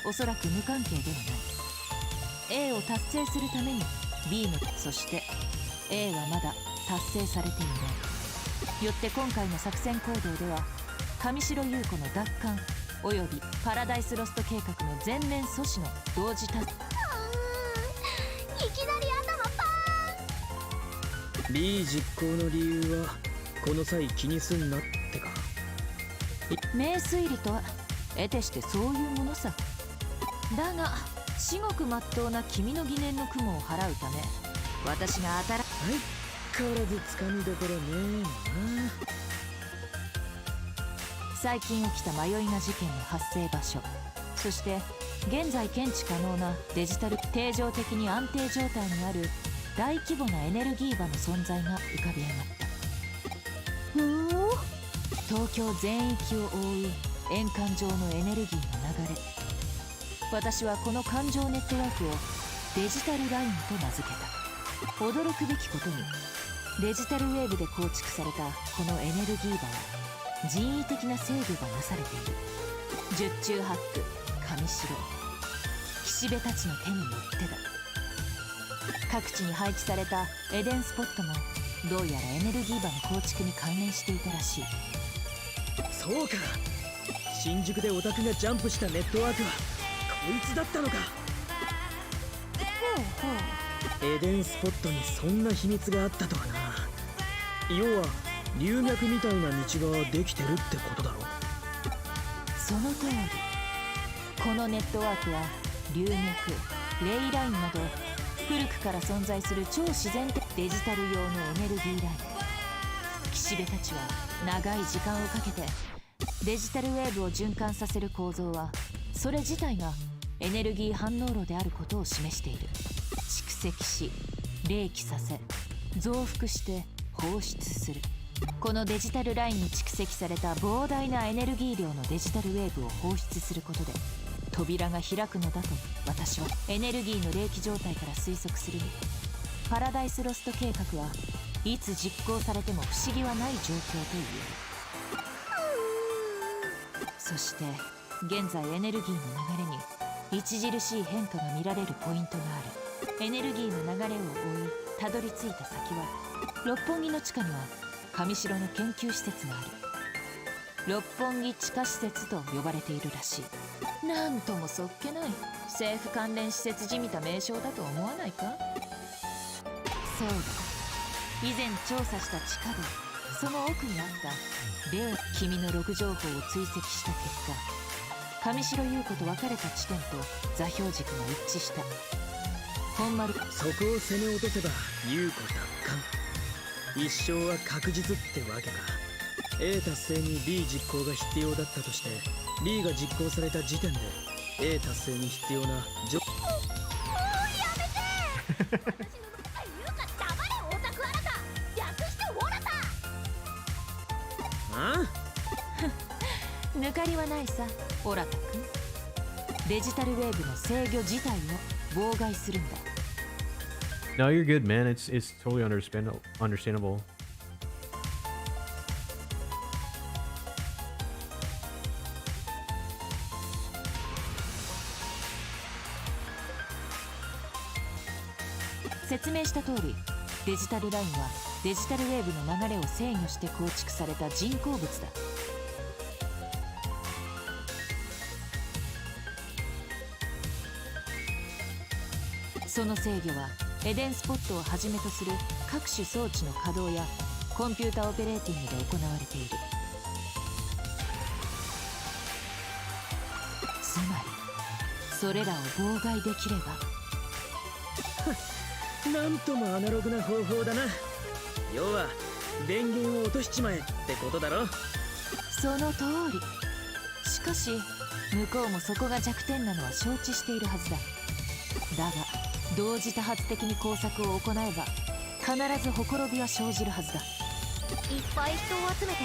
[SPEAKER 10] おそらく無関係ではない。A を達成するために B の、そして A はまだ達成されていない。よって今回の作戦行動では上白優子の奪還およびパラダイスロスト計画の全面阻止の同時達成。
[SPEAKER 2] いきなり頭パーン。
[SPEAKER 7] B 実行の理由はこの際気にすんなってか。
[SPEAKER 10] 名推理とは得てしてそういうものさ。だが至極まっとうな君の疑念の雲を払うため私が
[SPEAKER 7] 相変わらずつかみどころねえな。
[SPEAKER 10] 最近起きた迷いが事件の発生場所、そして現在検知可能なデジタル定常的に安定状態にある大規模なエネルギー場の存在が浮かび上がった。東京全域を覆う円環状のエネルギーの流れ。私はこの環状ネットワークをデジタルラインと名付けた。驚くべきことにデジタルウェーブで構築されたこのエネルギー場は人為的な制御がなされている。十中八九、上白岸辺たちの手によってだ。各地に配置されたエデンスポットもどうやらエネルギー場の構築に関連していたらしい。
[SPEAKER 7] そうか、新宿でオタクがジャンプしたネットワークはこいつだったのか。エデンスポットにそんな秘密があったとはな。要は流脈みたいな道ができてるってことだろ。
[SPEAKER 10] その通り。このネットワークは流脈、レイラインなど古くから存在する超自然的デジタル用のエネルギーライン。岸辺たちは長い時間をかけてデジタルウェーブを循環させる構造はそれ自体がエネルギー反応炉であることを示している。蓄積し、冷気させ、増幅して放出する。このデジタルラインに蓄積された膨大なエネルギー量のデジタルウェーブを放出することで扉が開くのだと私はエネルギーの冷気状態から推測するに、パラダイスロスト計画はいつ実行されても不思議はない状況と言える。そして現在エネルギーの流れに著しい変化が見られるポイントがある。エネルギーの流れを追いたどり着いた先は六本木の地下には上白の研究施設がある。六本木地下施設と呼ばれているらしい。なんともそっけない政府関連施設じみた名称だと思わないか。そうだ、以前調査した地下道、その奥にあった君のログ情報を追跡した結果、上白優子と別れた地点と座標軸が一致した。本丸、
[SPEAKER 7] そこを攻め落とせば優子奪還。一生は確実ってわけか。 A 達成に B 実行が必要だったとして B が実行された時点で A 達成に必要なもうやめて私の名前言うか黙れオタクあらた、略してオラタ。ああ
[SPEAKER 10] 抜かりはないさ、オラタ君。デジタルウェーブの制御自体を妨害するんだ。
[SPEAKER 1] No, you're good, man. It's totally understandable.
[SPEAKER 10] 説明した通り、デジタルラインはデジタルウェーブの流れを制御して構築された人工物だ。その制御はエデンスポットをはじめとする各種装置の稼働やコンピュータオペレーティングで行われている。つまりそれらを妨害できれば
[SPEAKER 7] なんともアナログな方法だな。要は電源を落としちまえってことだろ。
[SPEAKER 10] その通り。しかし向こうもそこが弱点なのは承知しているはずだ。だが同時多発的に工作を行えば必ずほころびは生じるはずだ。
[SPEAKER 2] いっぱい人を集めて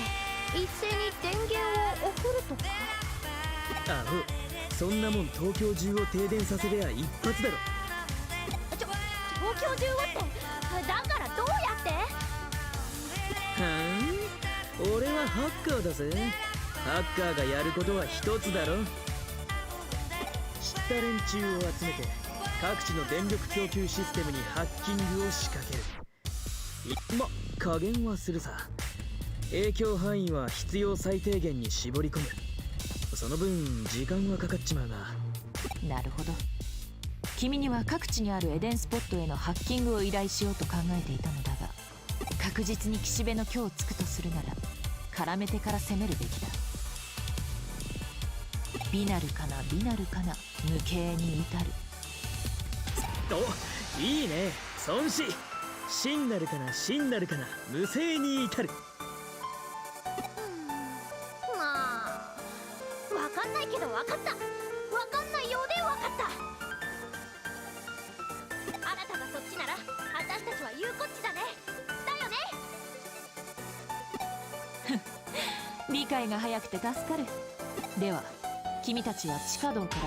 [SPEAKER 2] 一斉に電源を送るとか。
[SPEAKER 7] アホ、そんなもん東京中を停電させりゃ一発だろ。
[SPEAKER 2] 東京中をってだからどうやって。
[SPEAKER 7] はん、俺はハッカーだぜ。ハッカーがやることは一つだろ。知った連中を集めて各地の電力供給システムにハッキングを仕掛ける。加減はするさ。影響範囲は必要最低限に絞り込む。その分時間はかかっちまうが。
[SPEAKER 10] なるほど。君には各地にあるエデンスポットへのハッキングを依頼しようと考えていたのだが、確実に岸辺の今日つくとするなら絡めてから攻めるべきだ。ビナルかな無形に至る。
[SPEAKER 7] お、いいね孫子。真なるかな真なるかな無声に至る。
[SPEAKER 2] まあわかんないけどわかった。わかんないようでわかった。あなたがそっちなら私たちは言うこっちだね。だよね。
[SPEAKER 10] 理解が早くて助かる。では君たちは地下道から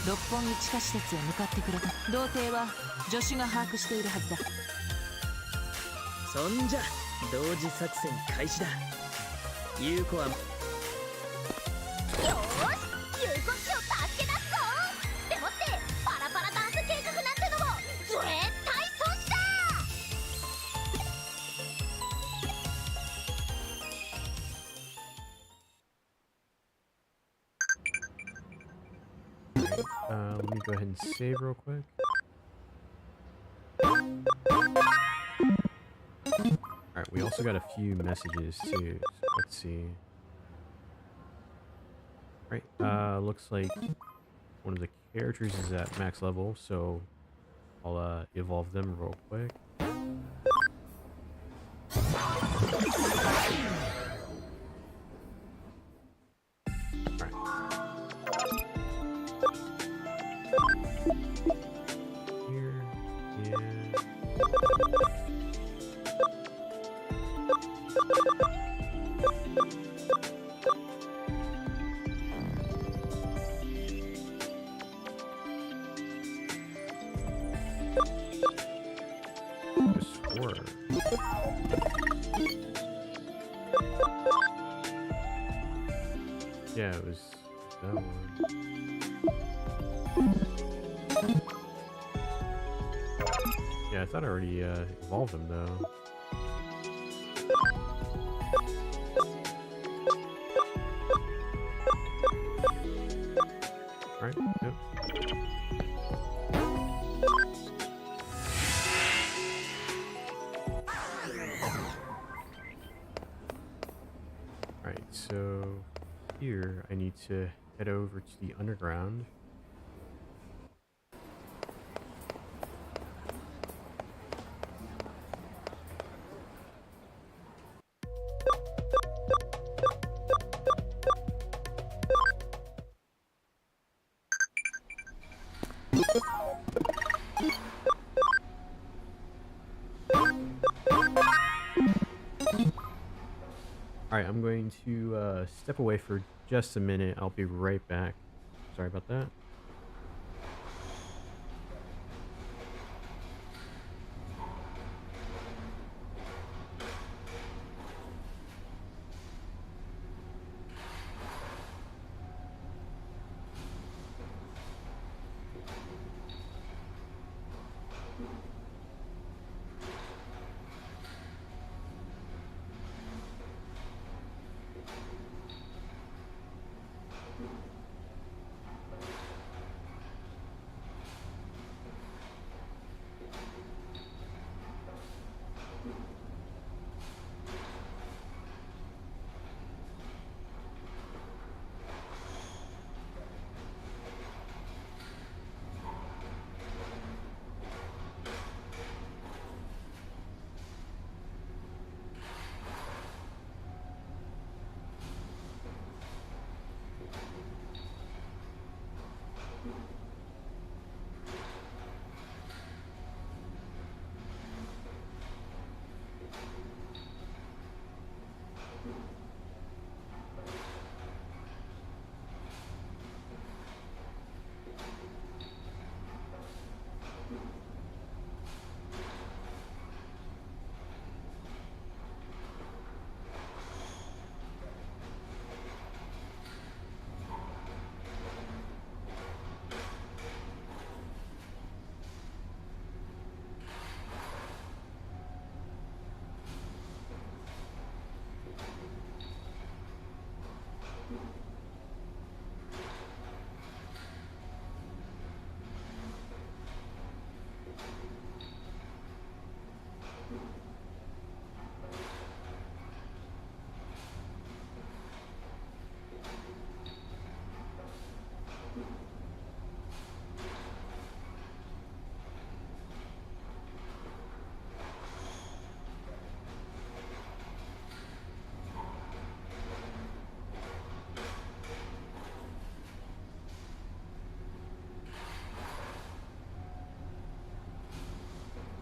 [SPEAKER 10] 六本木地下施設へ向かってくれた。童貞は助手が把握しているはずだ。
[SPEAKER 7] そんじゃ同時作戦開始だ。優子は
[SPEAKER 2] よーし、言うこっちを助け出すぞ。でもってパラパラダンス計画なんてのも絶対損した。
[SPEAKER 1] Let me go ahead and save real quick. Alright, we also got a few messages too. So let's see. Right, looks like one of the characters is at max level, so I'll evolve them real quick. Alright. Here, and yeah, it was that one. Yeah, I thought I already evolved him though. Alright, yep. Alright, so here I need to head over to the underground. Alright, I'm going to step away for just a minute. I'll be right back. Sorry about that.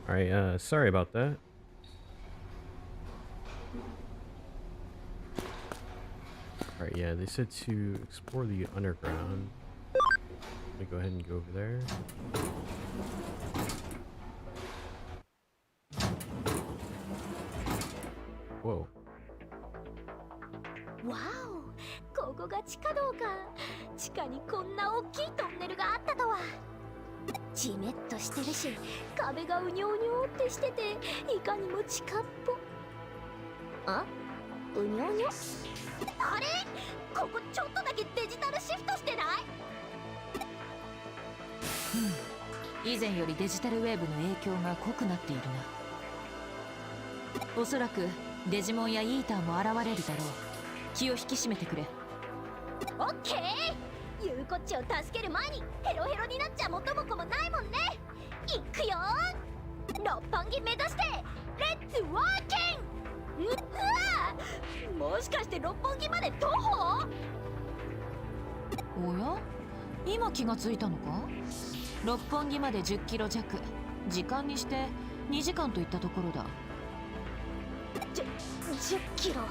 [SPEAKER 1] Alright, sorry about that. Alright, yeah, they said to explore the underground. Let me go ahead and go over there. Whoa.
[SPEAKER 2] わお、ここが地下道か。地下にこんな大きいトンネルがあったとは。じめっとしてるし、壁がうにょうにょってしてて、いかにも地下っぽ。あ、うにょうにょ。あれ、ここちょっとだけデジタルシフトしてない？
[SPEAKER 10] 以前よりデジタルウェーブの影響が濃くなっているな。おそらくデジモンやイーターも現れるだろう。気を引き締めてくれ。
[SPEAKER 2] オッケー。ゆうこっちを助ける前にヘロヘロになっちゃ元も子もないもんね。いくよー。六本木目指してレッツワーキング。うわ、もしかして六本木まで徒歩？
[SPEAKER 10] おや、今気がついたのか。六本木まで10キロ弱、時間にして2時間といったところだ。
[SPEAKER 2] 10キロ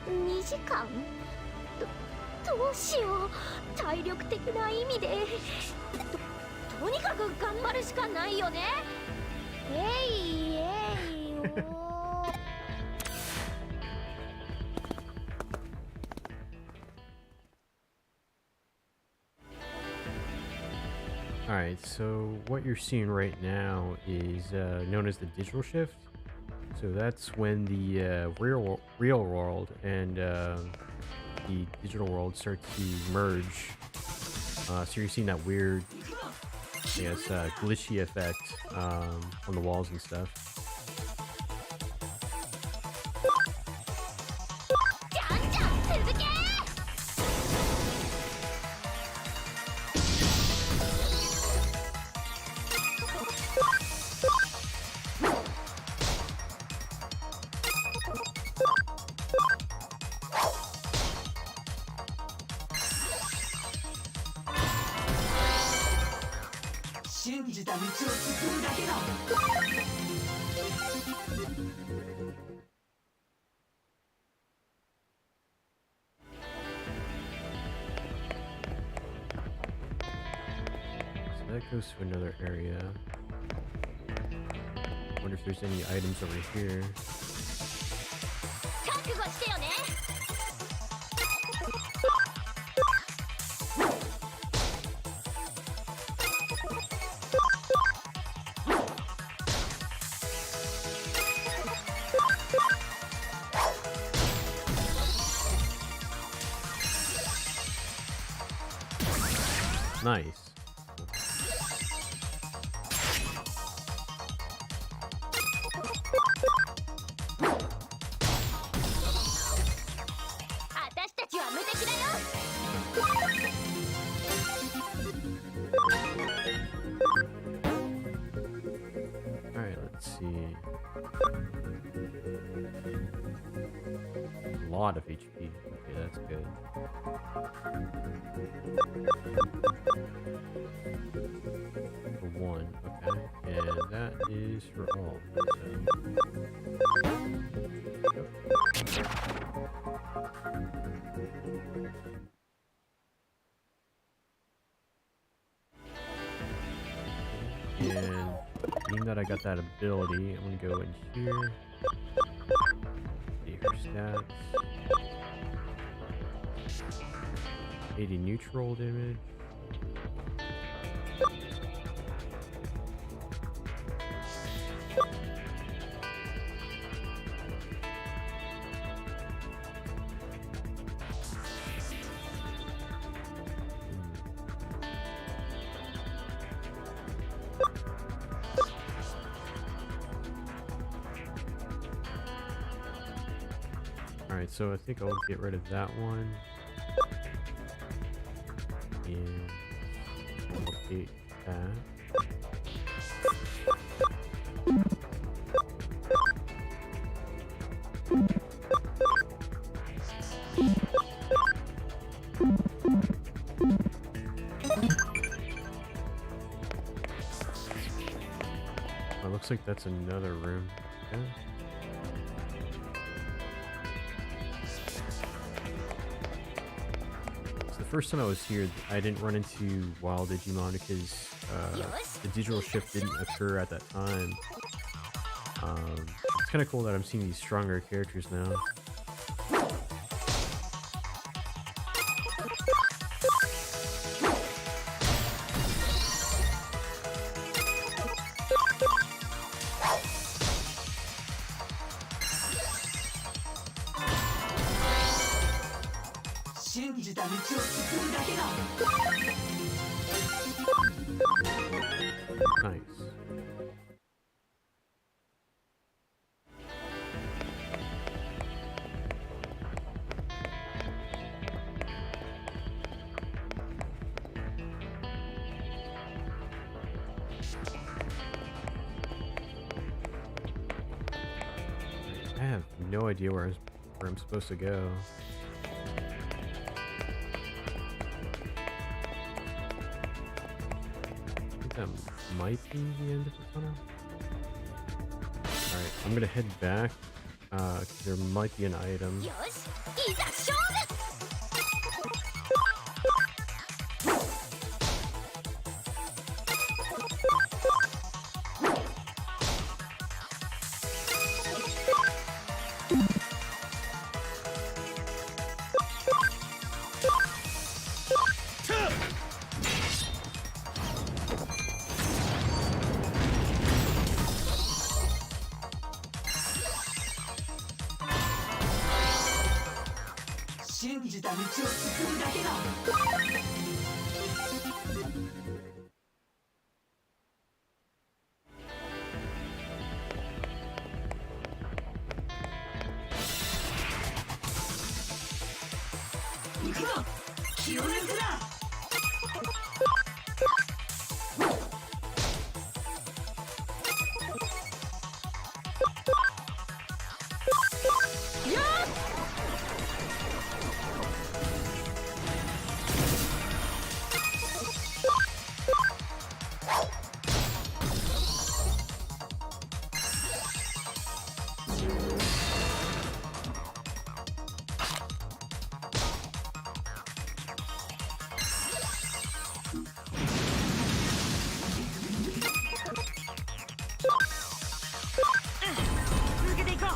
[SPEAKER 2] 2時間？どうしよう。体力的な意味でとにかく頑張るしかないよね。えいえいおー。
[SPEAKER 1] Alright, so what you're seeing right now is known as the digital shift. So that's when the real world and the digital world start to merge. So you're seeing that weird, I guess, glitchy effect on the walls and stuff.
[SPEAKER 2] じゃんじゃん続け。
[SPEAKER 9] 信じた道を進むだけだ。
[SPEAKER 1] So that goes to another area. Wonder if there's any items over here.
[SPEAKER 2] 覚悟してよね。
[SPEAKER 1] Nice.
[SPEAKER 2] 私たちは無敵だよ。
[SPEAKER 1] Alright, let's see. A lot of HP. Okay, that's good. For one, okay. And that is for all. And being that I got that ability, I'm gonna go in here. See her stats. 80 neutral damage. Alright, so I think I'll get rid of that one. And I'll update that. it looks like that's another room. Yeah. So the first time I was here, I didn't run into wild Digimon because the digital shift didn't occur at that time. It's kind of cool that I'm seeing these stronger characters now.
[SPEAKER 9] 信じた道を進むだけだ。
[SPEAKER 1] Nice. I have no idea where I'm supposed to go. I think that might be the end of the tunnel. Alright, I'm gonna head back, 'cause there might be an item.
[SPEAKER 2] よし、いざ勝負。
[SPEAKER 9] 信じた道を進むだけだ。 行くぞ、気を抜くな。 続けていこう。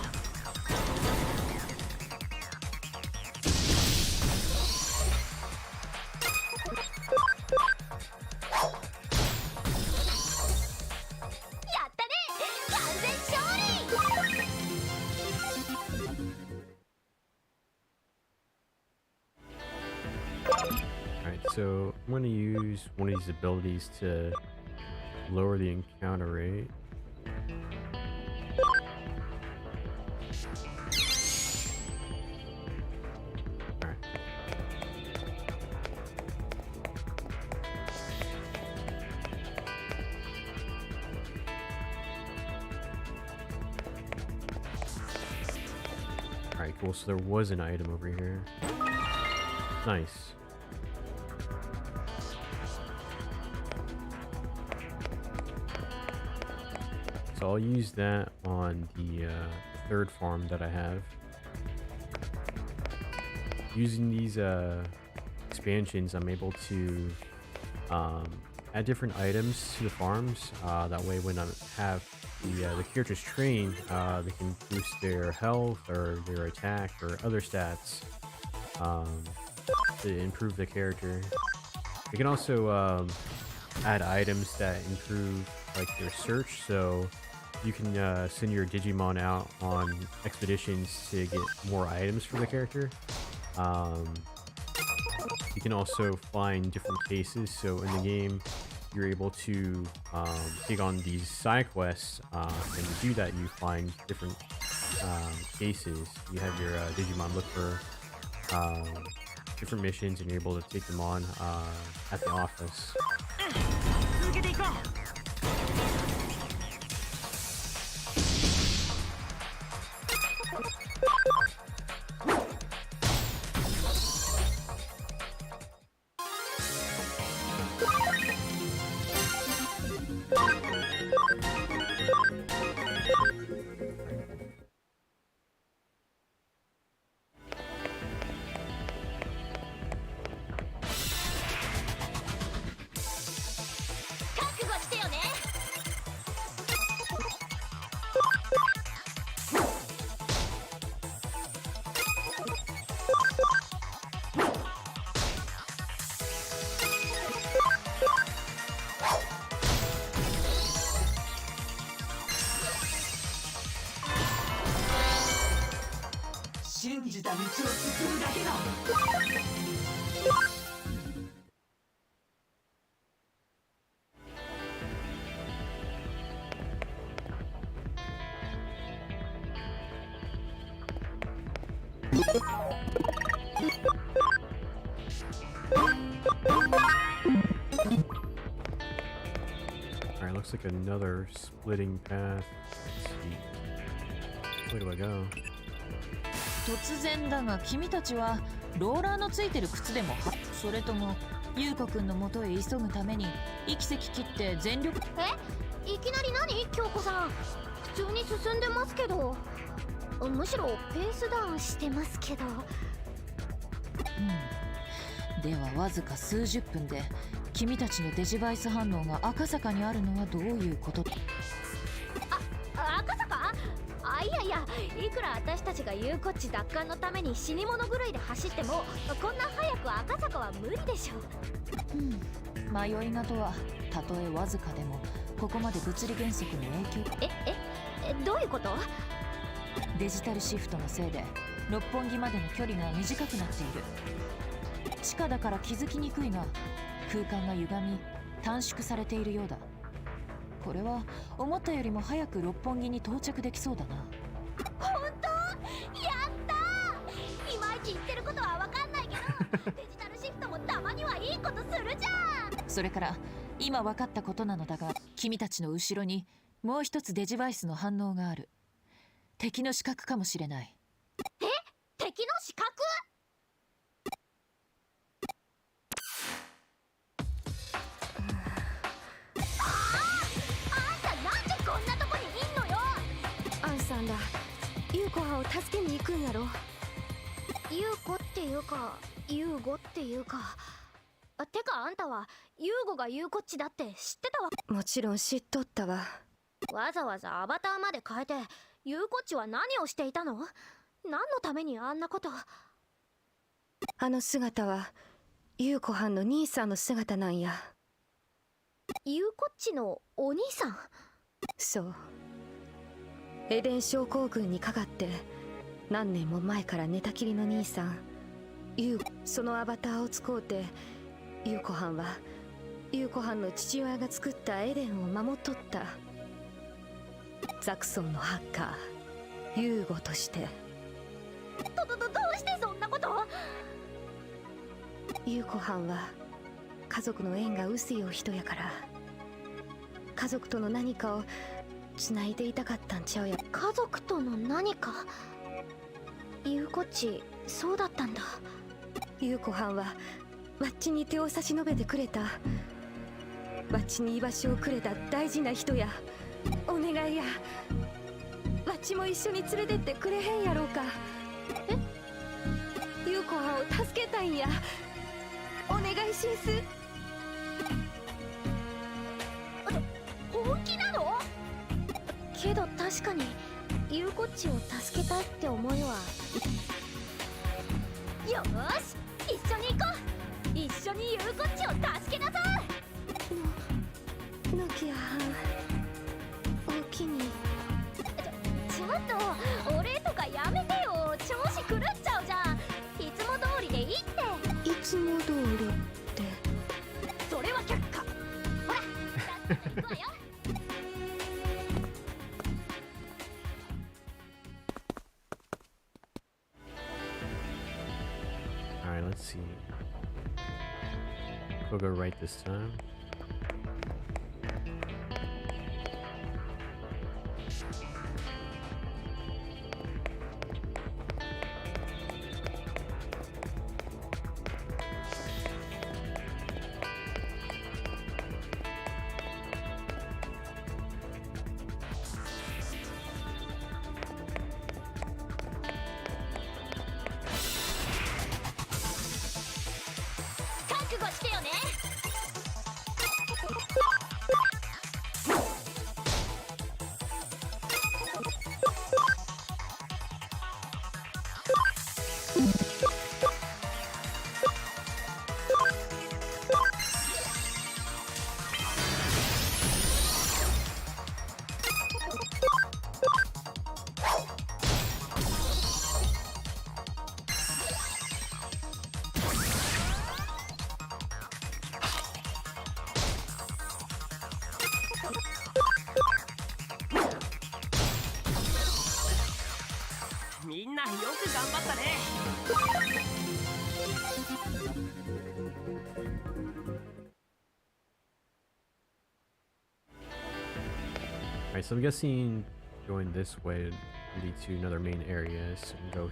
[SPEAKER 2] やったね、完全勝利。
[SPEAKER 1] Alright, so I'm going to use one of these abilities to lower the encounter rate. Alright. Alright, cool. So there was an item over here. Nice. So I'll use that on the third farm that I have. Using these expansions, I'm able to add different items to the farms. That way, when I have the characters trained, they can boost their health or their attack or other stats to improve the character. You can also add items that improve like their search, so you can send your Digimon out on expeditions to get more items for the character. You can also find different cases, so in the game you're able to take on these side quests, and to do that you find different cases. You have your Digimon look for different missions and you're able to take them on at the office.
[SPEAKER 2] 続けていこう。
[SPEAKER 1] Alright, Alright, looks like another splitting path. Let's see. Where do I go?
[SPEAKER 10] 突然だが君たちはローラーのついてる靴でもそれとも優子くんの元へ急ぐために息石切って全力
[SPEAKER 2] いきなり何京子さん、普通に進んでますけど、むしろペースダウンしてますけど。
[SPEAKER 10] ではわずか数十分で君たちのデジバイス反応が赤坂にあるのはどういうこと？
[SPEAKER 2] 赤坂？いやいや、いくら私たちがゆうこっち奪還のために死に物狂いで走ってもこんな早く赤坂は無理でしょ。
[SPEAKER 10] 迷いがとはたとえわずかでもここまで物理原則の影響。
[SPEAKER 2] どういうこと？
[SPEAKER 10] デジタルシフトのせいで六本木までの距離が短くなっている。地下だから気づきにくいが空間が歪み短縮されているようだ。これは思ったよりも早く六本木に到着できそうだな。
[SPEAKER 2] 本当？やったー！いまいち言ってることは分かんないけどデジタルシフトもたまにはいいことするじゃん。
[SPEAKER 10] それから今分かったことなのだが、君たちの後ろにもう一つデジバイスの反応がある。敵の死角かもしれない。
[SPEAKER 2] 敵の死角？こんなとこにいんのよ。
[SPEAKER 8] アンさんだ。優子はんを助けに行くんやろ。
[SPEAKER 2] 優子っていうか優吾っていうか、てかあんたは優吾が優子っちだって知ってたわ。
[SPEAKER 8] もちろん知っとったわ。
[SPEAKER 2] わざわざアバターまで変えて優子っちは何をしていたの？何のためにあんなこと。
[SPEAKER 8] あの姿は優子はんの兄さんの姿なんや。
[SPEAKER 2] 優子っちのお兄さん？
[SPEAKER 8] そう。エデン症候群にかかって何年も前から寝たきりの兄さんそのアバターを使うて優子はんは優子はんの父親が作ったエデンを守っとった。ザクソンのハッカーユーゴとして。
[SPEAKER 2] どうしてそんなこと？
[SPEAKER 8] 優子はんは家族の縁が薄いお人やから、家族との何かをつないでいたかったんちゃうや。
[SPEAKER 2] 家族との何か？優子っちそうだったんだ。
[SPEAKER 8] 優子はんはわっちに手を差し伸べてくれた、わっちに居場所をくれた大事な人や。お願いや、わっちも一緒に連れてってくれへんやろうか。優子はんを助けたいんや。お願いしんす。
[SPEAKER 2] 本気なの？けど確かに優子っちを助けたいって思いは。よーし、一緒に行こう。一緒に優子っちを助けなさい。
[SPEAKER 8] ノキアはんおきに。
[SPEAKER 2] ちょっとお礼とかやめてよ。調子狂っちゃうじゃん。いつも通りでいいって。
[SPEAKER 8] いつも通りって
[SPEAKER 2] それは却下。ほら早速行くわよ。
[SPEAKER 1] Alright, let's see. We'll go right this time. Alright, so I'm guessing going this way would lead to another main area. So we can go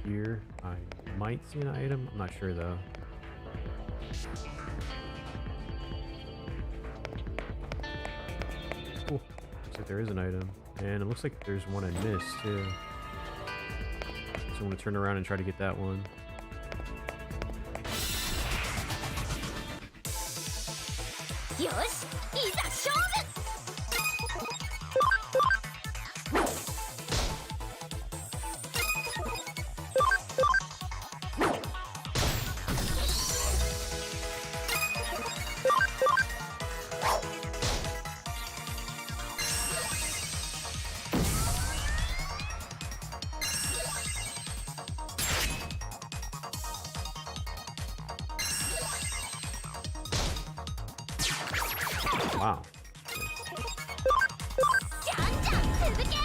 [SPEAKER 1] here. I might see an item. I'm not sure though. Cool. Looks like there is an item. And it looks like there's one I missed too. So I'm gonna turn around and try to get that one.
[SPEAKER 2] Yosh, いざ勝負。
[SPEAKER 1] Wow.
[SPEAKER 2] じゃんじゃん続け。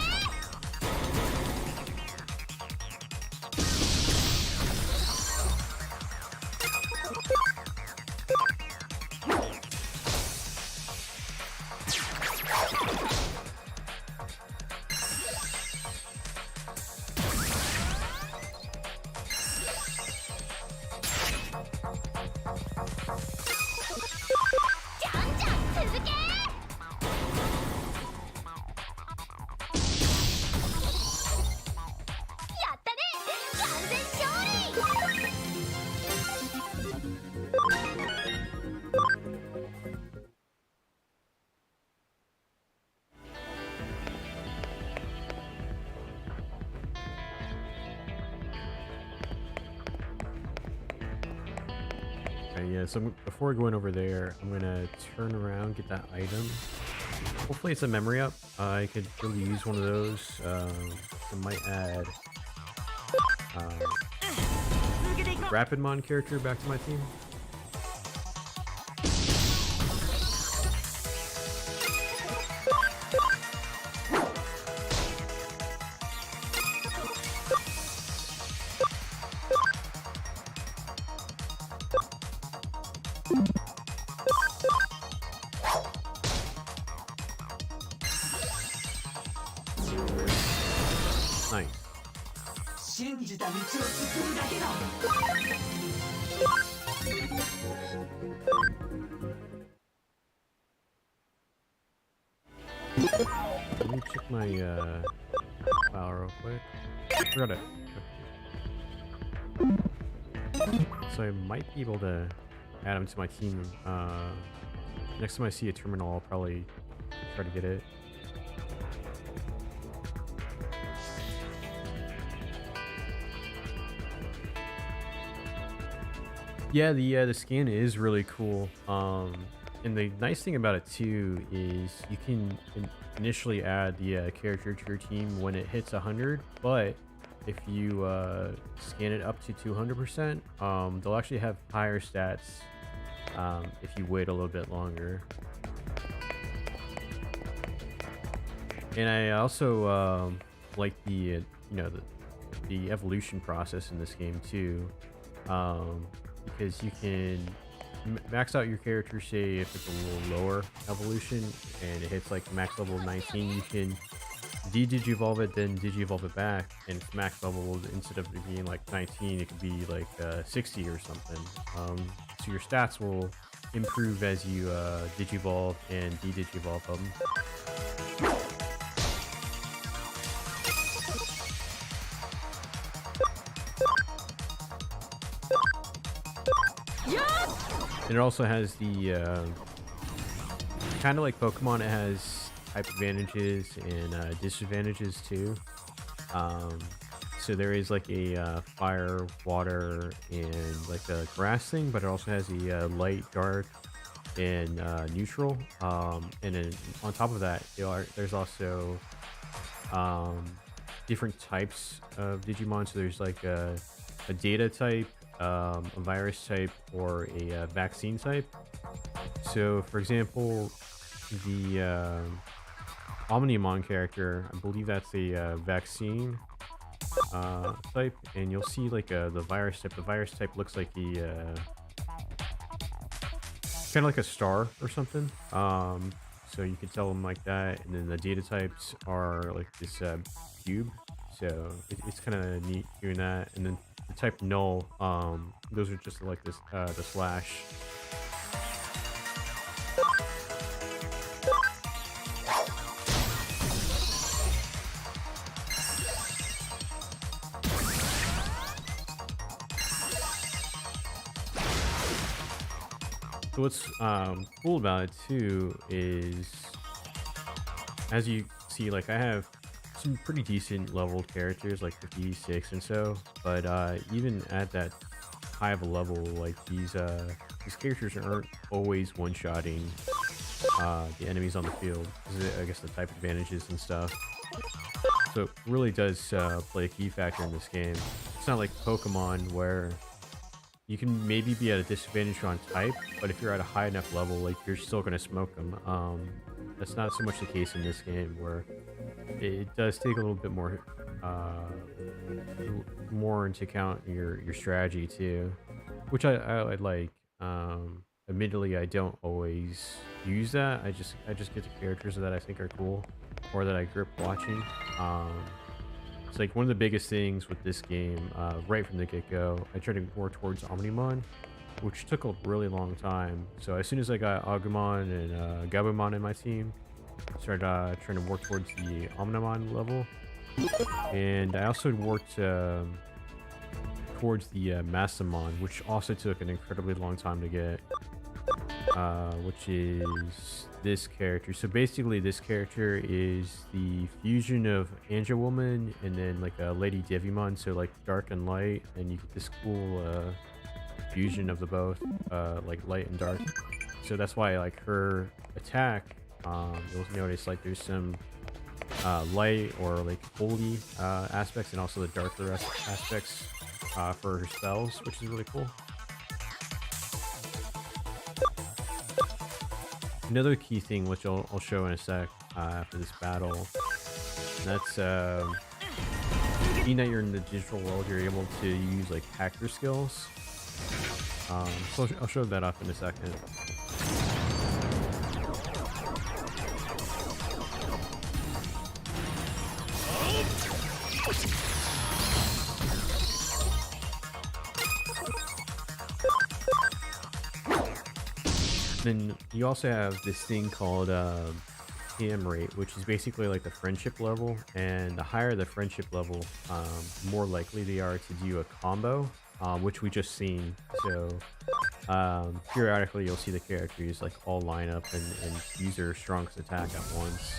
[SPEAKER 2] じゃんじゃん続け。やったね、完全勝利。
[SPEAKER 1] Okay, yeah, so before going over there, I'm gonna turn around, get that item. Hopefully it's a memory up. I could really use one of those. I might add Rapidmon character back to my team. Nice.
[SPEAKER 9] 信じた道を進むだけだ。
[SPEAKER 1] Let me check my file real quick. I forgot it. So I might be able to add him to my team. Next time I see a terminal, I'll probably try to get it. Yeah, the skin is really cool. And the nice thing about it too is you can initially add the character to your team when it hits 100, but if you scan it up to 200%, they'll actually have higher stats if you wait a little bit longer. And I also like the the evolution process in this game too, because you can max out your character. Say if it's a little lower evolution and it hits like max level 19, you can de-digivolve it, then digivolve it back, and it's max level. Instead of it being like 19, it could be like 60 or something. So your stats will improve as you digivolve and de-digivolve them. And it also has the kind of like Pokemon, it has type advantages and disadvantages too. So there is like a fire, water, and like a grass thing, but it also has a light, dark, and neutral. And then on top of that, there's also different types of Digimon. So there's like a data type, a virus type, or a vaccine type. So for example, the Omnimon character, I believe that's a vaccine type, and you'll see like the virus type. The virus type looks like the kind of like a star or something. so you can tell them like that. And then the data types are like this cube, so it's kind of neat doing that. And then the type null, those are just like this the slash. So what's cool about it too is, as you see, like I have some pretty decent leveled characters, like 56 and so, but even at that high of a level, like these characters aren't always one-shotting the enemies on the field. This is, I guess, the type advantages and stuff. So it really does play a key factor in this game. It's not like Pokemon where you can maybe be at a disadvantage on type, but if you're at a high enough level, like you're still going to smoke them. That's not so much the case in this game, where it does take a little bit more into account your strategy too, which I like. Admittedly, I don't always use that. I just get the characters that I think are cool or that I grew up watching. It's like one of the biggest things with this game, right from the get-go, I tried to work towards Omnimon, which took a really long time. So as soon as I got Agumon and Gabumon in my team, I started trying to work towards the Omnimon level. And I also worked towards the Massamon, which also took an incredibly long time to get, which is this character. So basically this character is the fusion of Angel Woman and then like a Lady Digimon, so like dark and light, and you get this cool fusion of the both, like light and dark. So that's why like her attack, you'll notice like there's some light or like holy aspects, and also the darker aspects for her spells, which is really cool. Another key thing, which I'll show in a sec after this battle, that's being that you're in the digital world, you're able to use like hacker skills. So I'll show that off in a second. Then you also have this thing called PM rate, which is basically like the friendship level, and the higher the friendship level, more likely they are to do a combo, which we just seen. So periodically you'll see the characters like all line up and use their strongest attack at once.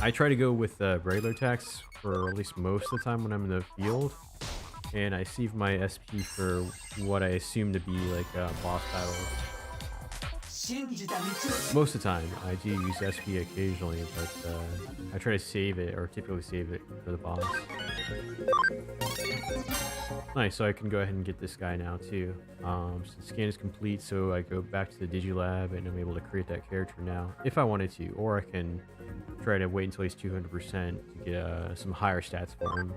[SPEAKER 1] I try to go with regular attacks for at least most of the time when I'm in the field, and I save my SP for what I assume to be like boss battles. Most of the time, I do use SP occasionally, but I try to save it, or typically save it for the boss. Nice, so I can go ahead and get this guy now too. So the scan is complete, so I go back to the Digilab and I'm able to create that character now, if I wanted to, or I can try to wait until he's 200% to get some higher stats for him.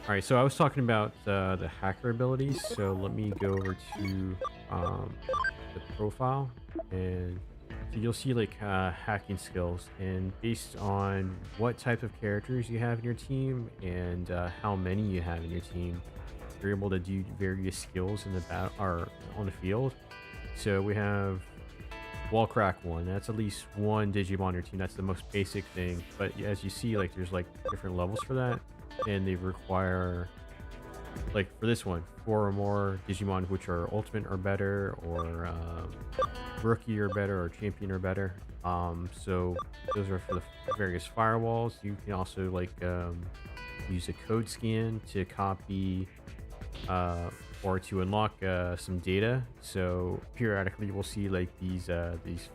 [SPEAKER 1] Alright, so I was talking about the hacker abilities, so let me go over to the profile, and so you'll see like hacking skills, and based on what type of characters you have in your team and how many you have in your team, you're able to do various skills in the battle or on the field. So we have wall crack 1, that's at least one Digimon on your team, that's the most basic thing, but as you see, like there's like different levels for that. And they require, like for this one, 4 or more Digimon which are ultimate or better, or rookie or better, or champion or better. So those are for the various firewalls. You can also like use a code scan to copy or to unlock some data. So periodically you will see like these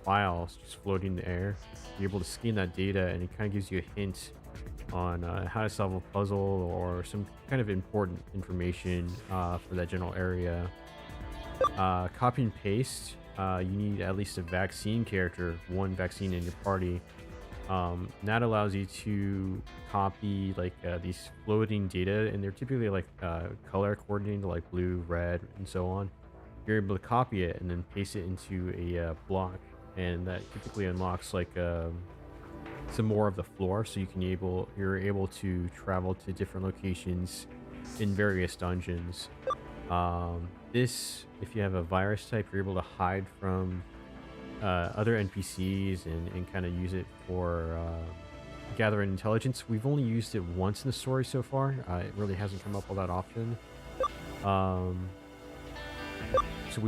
[SPEAKER 1] files just floating in the air. You're able to scan that data, and it kind of gives you a hint on how to solve a puzzle or some kind of important information for that general area. Copy and paste, you need at least a vaccine character, one vaccine in your party, And that allows you to copy like these floating data, and they're typically like color coordinated, like blue, red, and so on. You're able to copy it and then paste it into a block, and that typically unlocks like some more of the floor, so you're able to travel to different locations in various dungeons. This, if you have a virus type, you're able to hide from other NPCs and kind of use it for gathering intelligence. We've only used it once in the story so far. It really hasn't come up all that often. So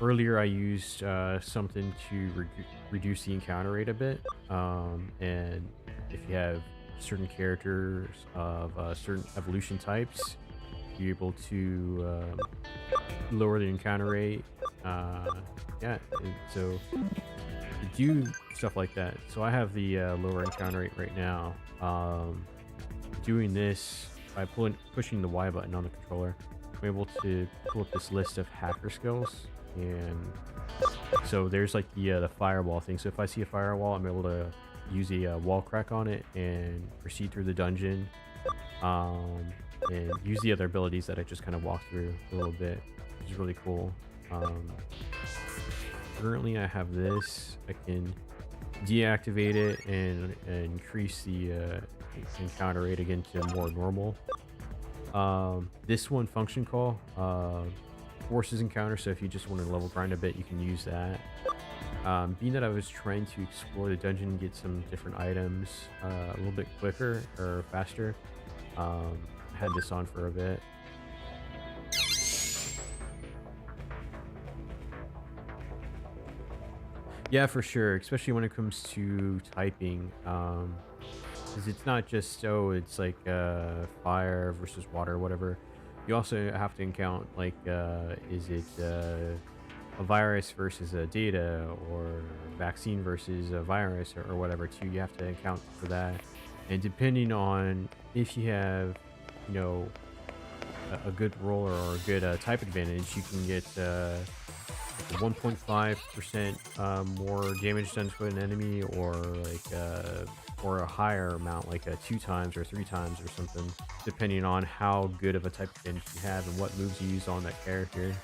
[SPEAKER 1] earlier I used something to reduce the encounter rate a bit. And if you have certain characters of certain evolution types, you're able to lower the encounter rate. Yeah, and so to do stuff like that. So I have the lower encounter rate right now. Doing this by pushing the Y button on the controller, I'm able to pull up this list of hacker skills, and so there's like the firewall thing. So if I see a firewall, I'm able to use a wall crack on it and proceed through the dungeon, and use the other abilities that I just kind of walked through a little bit, which is really cool. Currently I have this. I can deactivate it and increase the encounter rate again to more normal. This one, function call, forces encounter, so if you just want to level grind a bit, you can use that. Being that I was trying to explore the dungeon and get some different items a little bit quicker or faster, I had this on for a bit. Yeah, for sure, especially when it comes to typing, because it's not just, oh, it's like fire versus water or whatever. You also have to count, like, is it a virus versus a data, or vaccine versus a virus, or whatever, too. You have to account for that. And depending on if you have, you know, a good roller or a good type advantage, you can get 1.5% more damage done to an enemy, or like or a higher amount, like 2 times or 3 times or something, depending on how good of a type advantage you have and what moves you use on that character.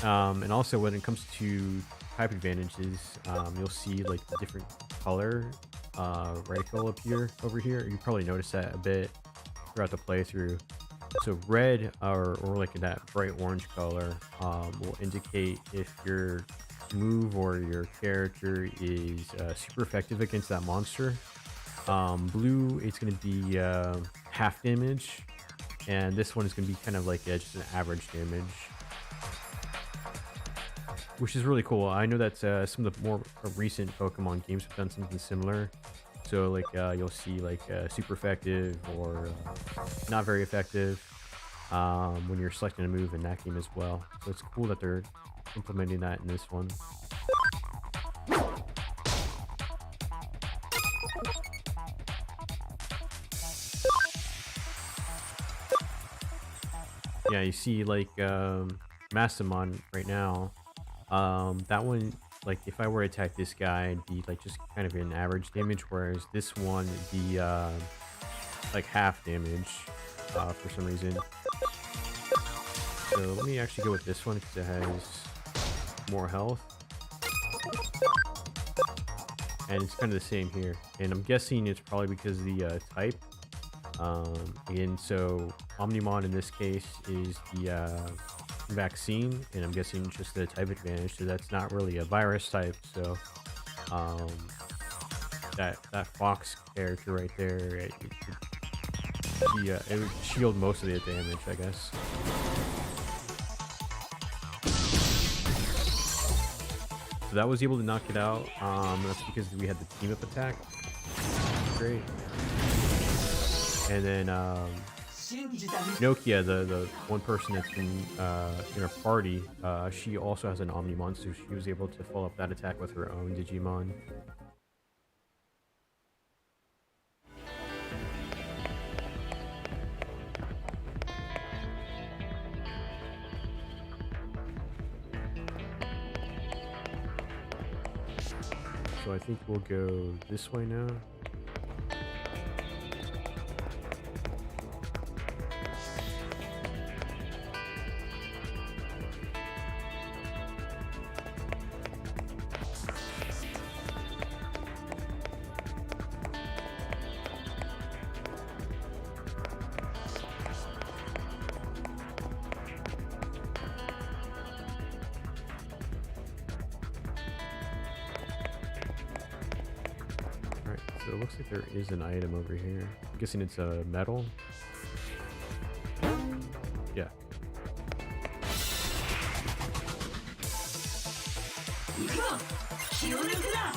[SPEAKER 1] And also when it comes to type advantages, you'll see like the different color reticle appear over here. You probably noticed that a bit throughout the playthrough. So red, or like that bright orange color, will indicate if your move or your character is super effective against that monster. Blue, it's going to be half damage, and this one is going to be kind of like just an average damage, which is really cool. I know that some of the more recent Pokemon games have done something similar. So like you'll see like super effective or not very effective when you're selecting a move in that game as well. So it's cool that they're implementing that in this one. Yeah, you see like Mastamon right now. That one, like if I were to attack this guy, it'd be like just kind of an average damage, whereas this one would be like half damage for some reason. So let me actually go with this one because it has more health, and it's kind of the same here. And I'm guessing it's probably because of the type. And so Omnimon in this case is the vaccine, and I'm guessing just the type advantage, so that's not really a virus type. So that fox character right there, it would shield most of the damage, I guess. So that was able to knock it out. That's because we had the team up attack. Great. And then Nokia, the one person that's been in our party, she also has an Omnimon, so she was able to follow up that attack with her own Digimon. So I think we'll go this way now. Alright, so it looks like there is an item over here. I'm guessing it's a metal. Yeah.
[SPEAKER 9] 行くぞ気を抜くな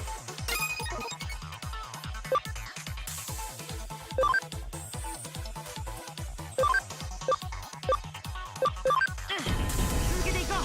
[SPEAKER 3] 続けていこ
[SPEAKER 2] や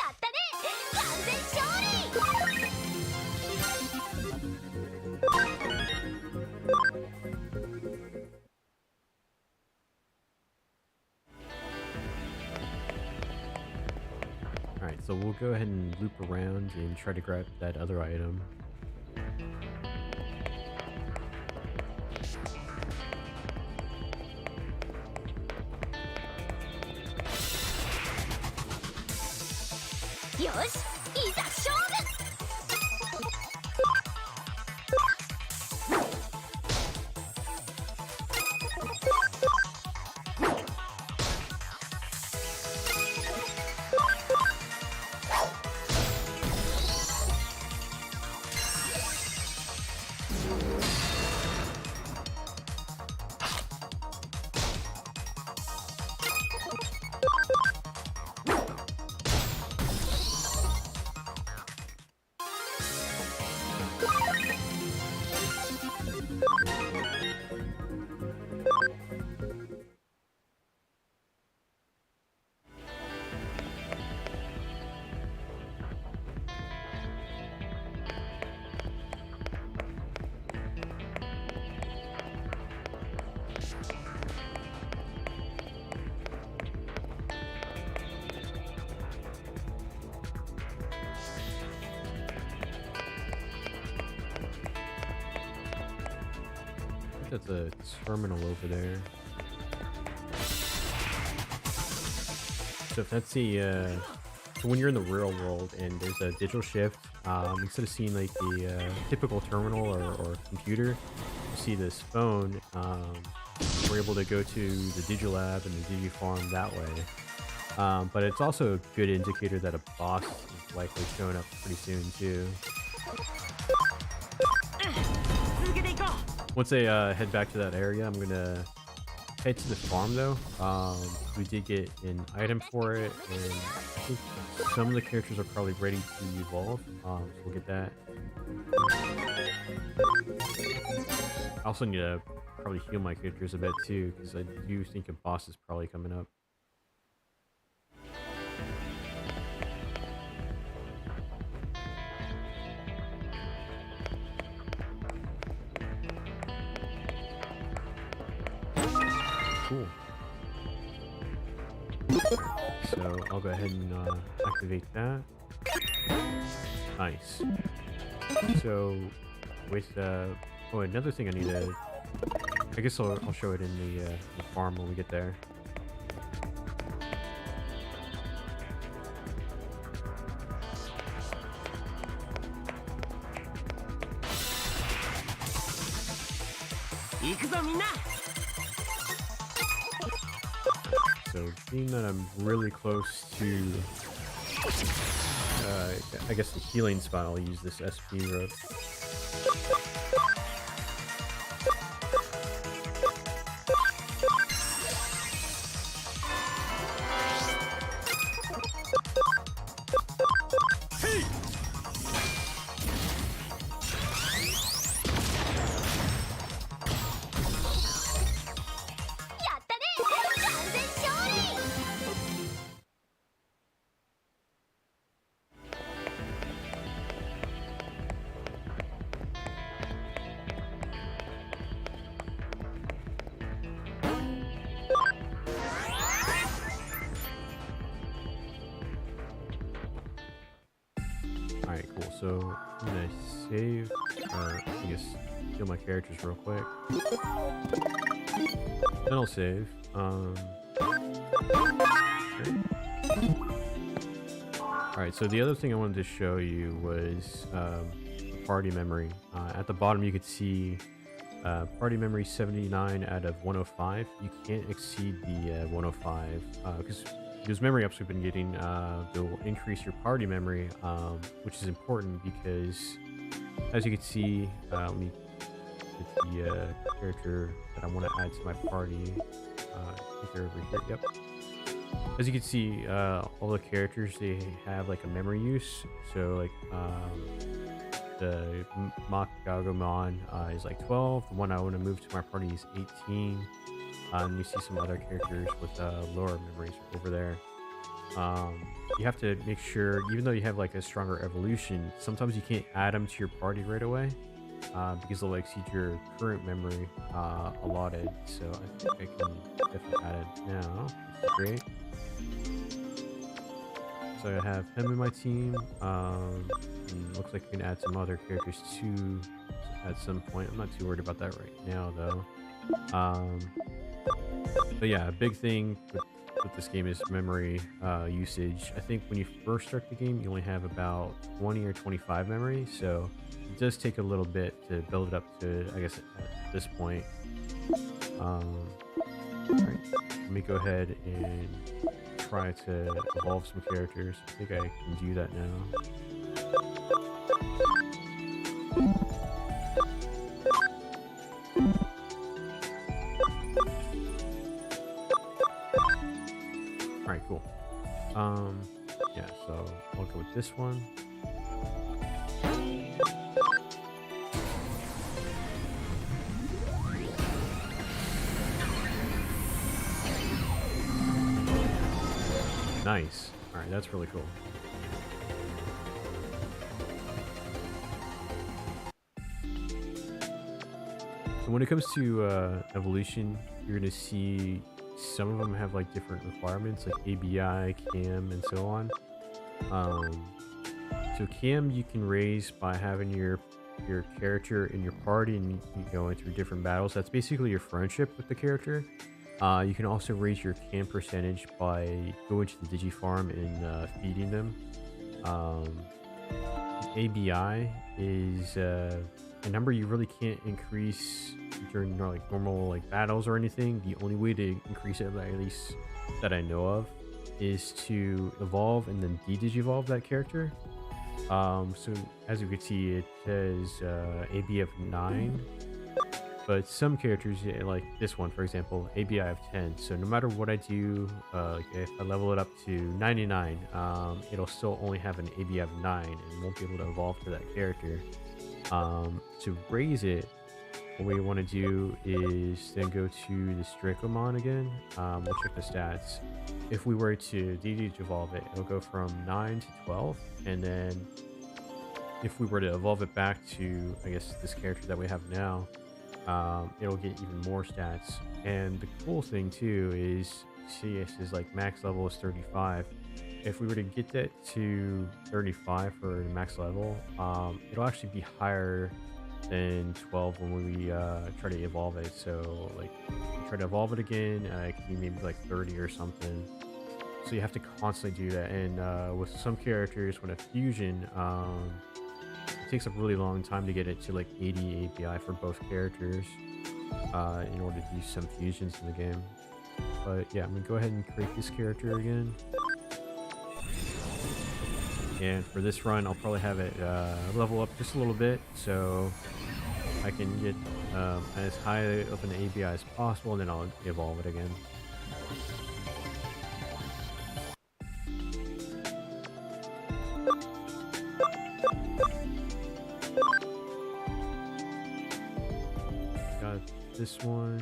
[SPEAKER 2] ったね完全勝利
[SPEAKER 1] Alright, so we'll go ahead and loop around and try to grab that other item.
[SPEAKER 2] よしいざ勝負
[SPEAKER 1] That's a terminal over there. So if that's the so when you're in the real world and there's a digital shift, instead of seeing like the typical terminal or computer, you see this phone. We're able to go to the Digilab and the Digifarm that way. But it's also a good indicator that a boss is likely showing up pretty soon too.
[SPEAKER 3] 続けていこう
[SPEAKER 1] Once I head back to that area, I'm gonna head to the farm though. We did get an item for it, and I think some of the characters are probably ready to evolve. So we'll get that. I also need to probably heal my characters a bit too, because I do think a boss is probably coming up. Cool. So I'll go ahead and activate that. Nice. So with oh, another thing I need to, I guess I'll show it in the farm when we get there. So being that I'm really close to, I guess the healing spot, I'll use this SP rope. So I'm gonna save, or I guess kill my characters real quick. Then I'll save. Alright, so the other thing I wanted to show you was party memory. At the bottom you could see party memory 79 out of 105. You can't exceed the 105 because those memory ups we've been getting, they'll increase your party memory, which is important because, as you can see, let me get the character that I want to add to my party. I think they're over here. Yep. As you can see, all the characters, they have like a memory use. So like the Makagomon is like 12. The one I want to move to my party is 18. And you see some other characters with lower memories over there. You have to make sure, even though you have like a stronger evolution, sometimes you can't add them to your party right away because they'll exceed your current memory allotted. So I think I can definitely add it now. Great. So I have him in my team. And looks like you can add some other characters too at some point. I'm not too worried about that right now though. But yeah, a big thing with this game is memory usage. I think when you first start the game, you only have about 20 or 25 memory, so it does take a little bit to build it up to, I guess, at this point. Alright, let me go ahead and try to evolve some characters. I think I can do that now. Alright, cool. Yeah, so I'll go with this one. Nice. Alright, that's really cool. So when it comes to evolution, you're going to see some of them have like different requirements, like ABI, CAM, and so on. So CAM you can raise by having your character in your party and you going through different battles. That's basically your friendship with the character. You can also raise your CAM percentage by going to the Digifarm and feeding them. ABI is a number you really can't increase during like normal like battles or anything. The only way to increase it, at least that I know of, is to evolve and then de-digivolve that character. So as you can see, it says AB of 9, but some characters, like this one for example, ABI of 10. So no matter what I do, like if I level it up to 99, it'll still only have an ABI of 9 and won't be able to evolve to that character. To raise it, what we want to do is then go to the Stricomon again. We'll check the stats. If we were to de-evolve it, it'll go from 9 to 12, and then if we were to evolve it back to, I guess, this character that we have now, it'll get even more stats. And the cool thing too is, see, it says like max level is 35. If we were to get that to 35 for max level, it'll actually be higher than 12 when we try to evolve it. So like try to evolve it again, it can be maybe like 30 or something. So you have to constantly do that. And with some characters, when a fusion, it takes a really long time to get it to like 80 API for both characters in order to do some fusions in the game. But yeah, I'm gonna go ahead and create this character again. And for this run, I'll probably have it level up just a little bit so I can get as high up in the ABI as possible, and then I'll evolve it again. Got this one.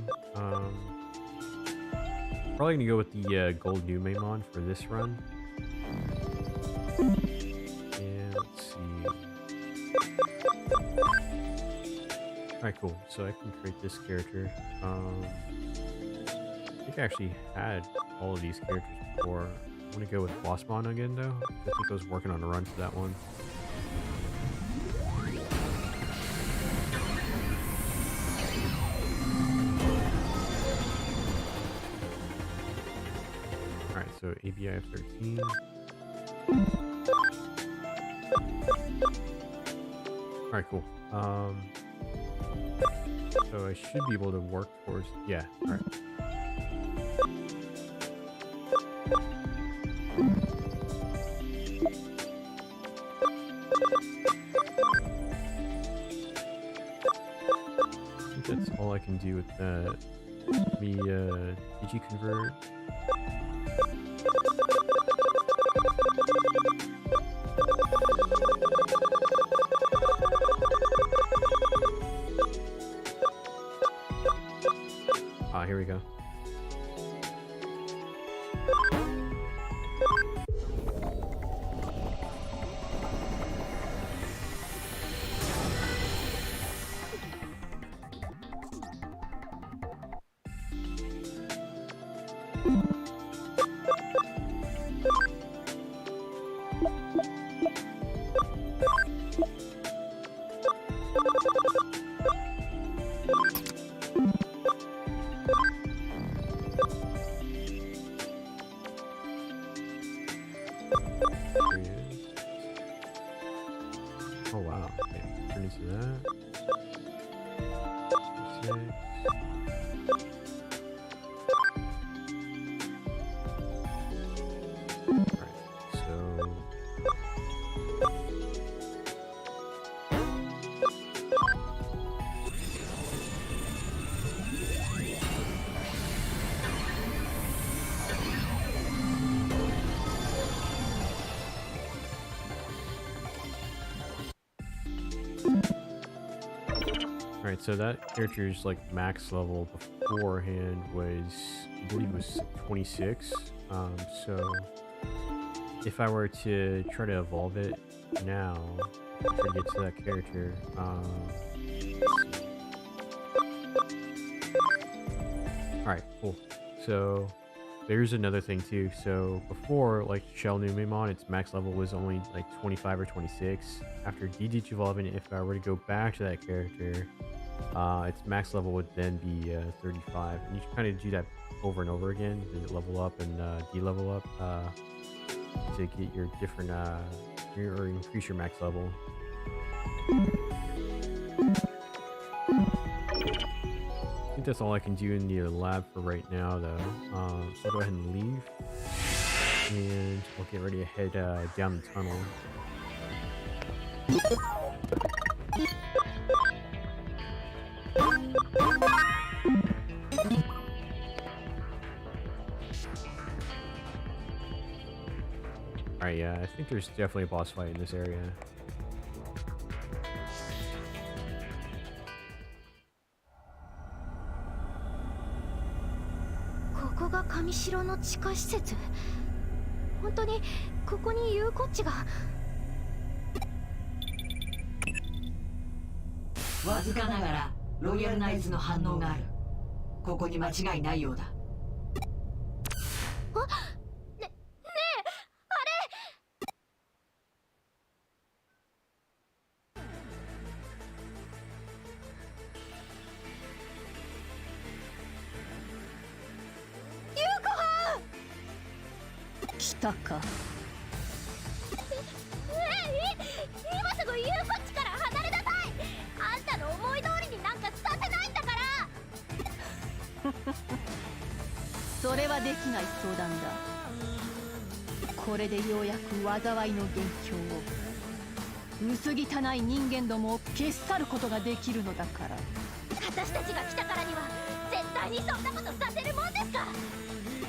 [SPEAKER 1] Probably gonna go with the gold Numemon for this run. And let's see. Alright, cool. So I can create this character. I think I actually had all of these characters before. I'm gonna go with Bossmon again though. I think I was working on a run for that one. So ABI of 13. Alright, cool. So I should be able to work towards, yeah, alright. I think that's all I can do with that. Me, digi convert. Ah, here we go. Oh wow, okay, turn into that. 6. Alright, so alright, so that character's like max level beforehand was, I believe, was 26. So if I were to try to evolve it now, try to get to that character, let's see. Alright, cool. So there's another thing too. So before, like Shell Numemon, its max level was only like 25 or 26. After DDH evolving, if I were to go back to that character, its max level would then be 35. And you can kind of do that over and over again to level up and de-level up to get your different or increase your max level. I think that's all I can do in the lab for right now, though. So I'll go ahead and leave, and I'll get ready to head down the tunnel. Alright, yeah, I think there's definitely a boss fight in this area.
[SPEAKER 2] ここが上城の地下施設。本当にここにユーコッチが。
[SPEAKER 9] わずかながらロイヤルナイツの反応がある。ここに間違いないようだ。
[SPEAKER 10] 来たか。
[SPEAKER 2] 今すぐユーコッチから離れなさい。あんたの思い通りになんかさせないんだから。
[SPEAKER 10] それはできない相談だ。これでようやく災いの元凶を、薄汚い人間どもを消し去ることができるのだから。
[SPEAKER 2] 私たちが来たからには絶対にそんなことさせるもんですか。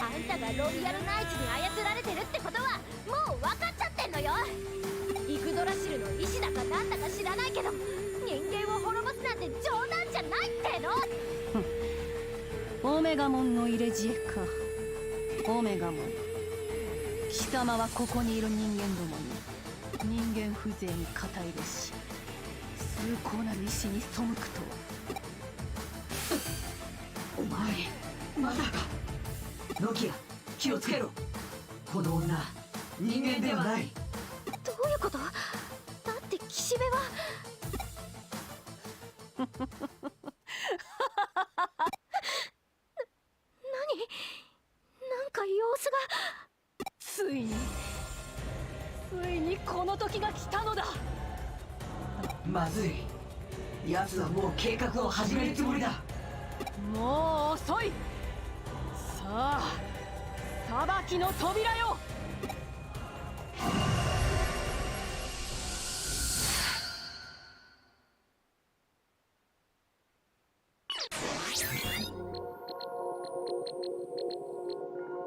[SPEAKER 2] あんたがロイヤルナイツに操られてるってことはもう分かっちゃってんのよ。イグドラシルの意志だかなんだか知らないけど、人間を滅ぼすなんて冗談じゃないっての。
[SPEAKER 10] オメガモンの入れ知恵か。オメガモン、貴様はここにいる人間どもに人間風情に肩入れし、崇高なる意志に背くと。
[SPEAKER 9] お前まだか。ノキア、気をつけろ。この女人間ではない。
[SPEAKER 2] どういうこと？だって岸辺は何？なんか様子が。
[SPEAKER 10] 時が来たのだ。
[SPEAKER 9] まずい。奴はもう計画を始めるつもりだ。
[SPEAKER 10] もう遅い。さあ裁きの扉よ。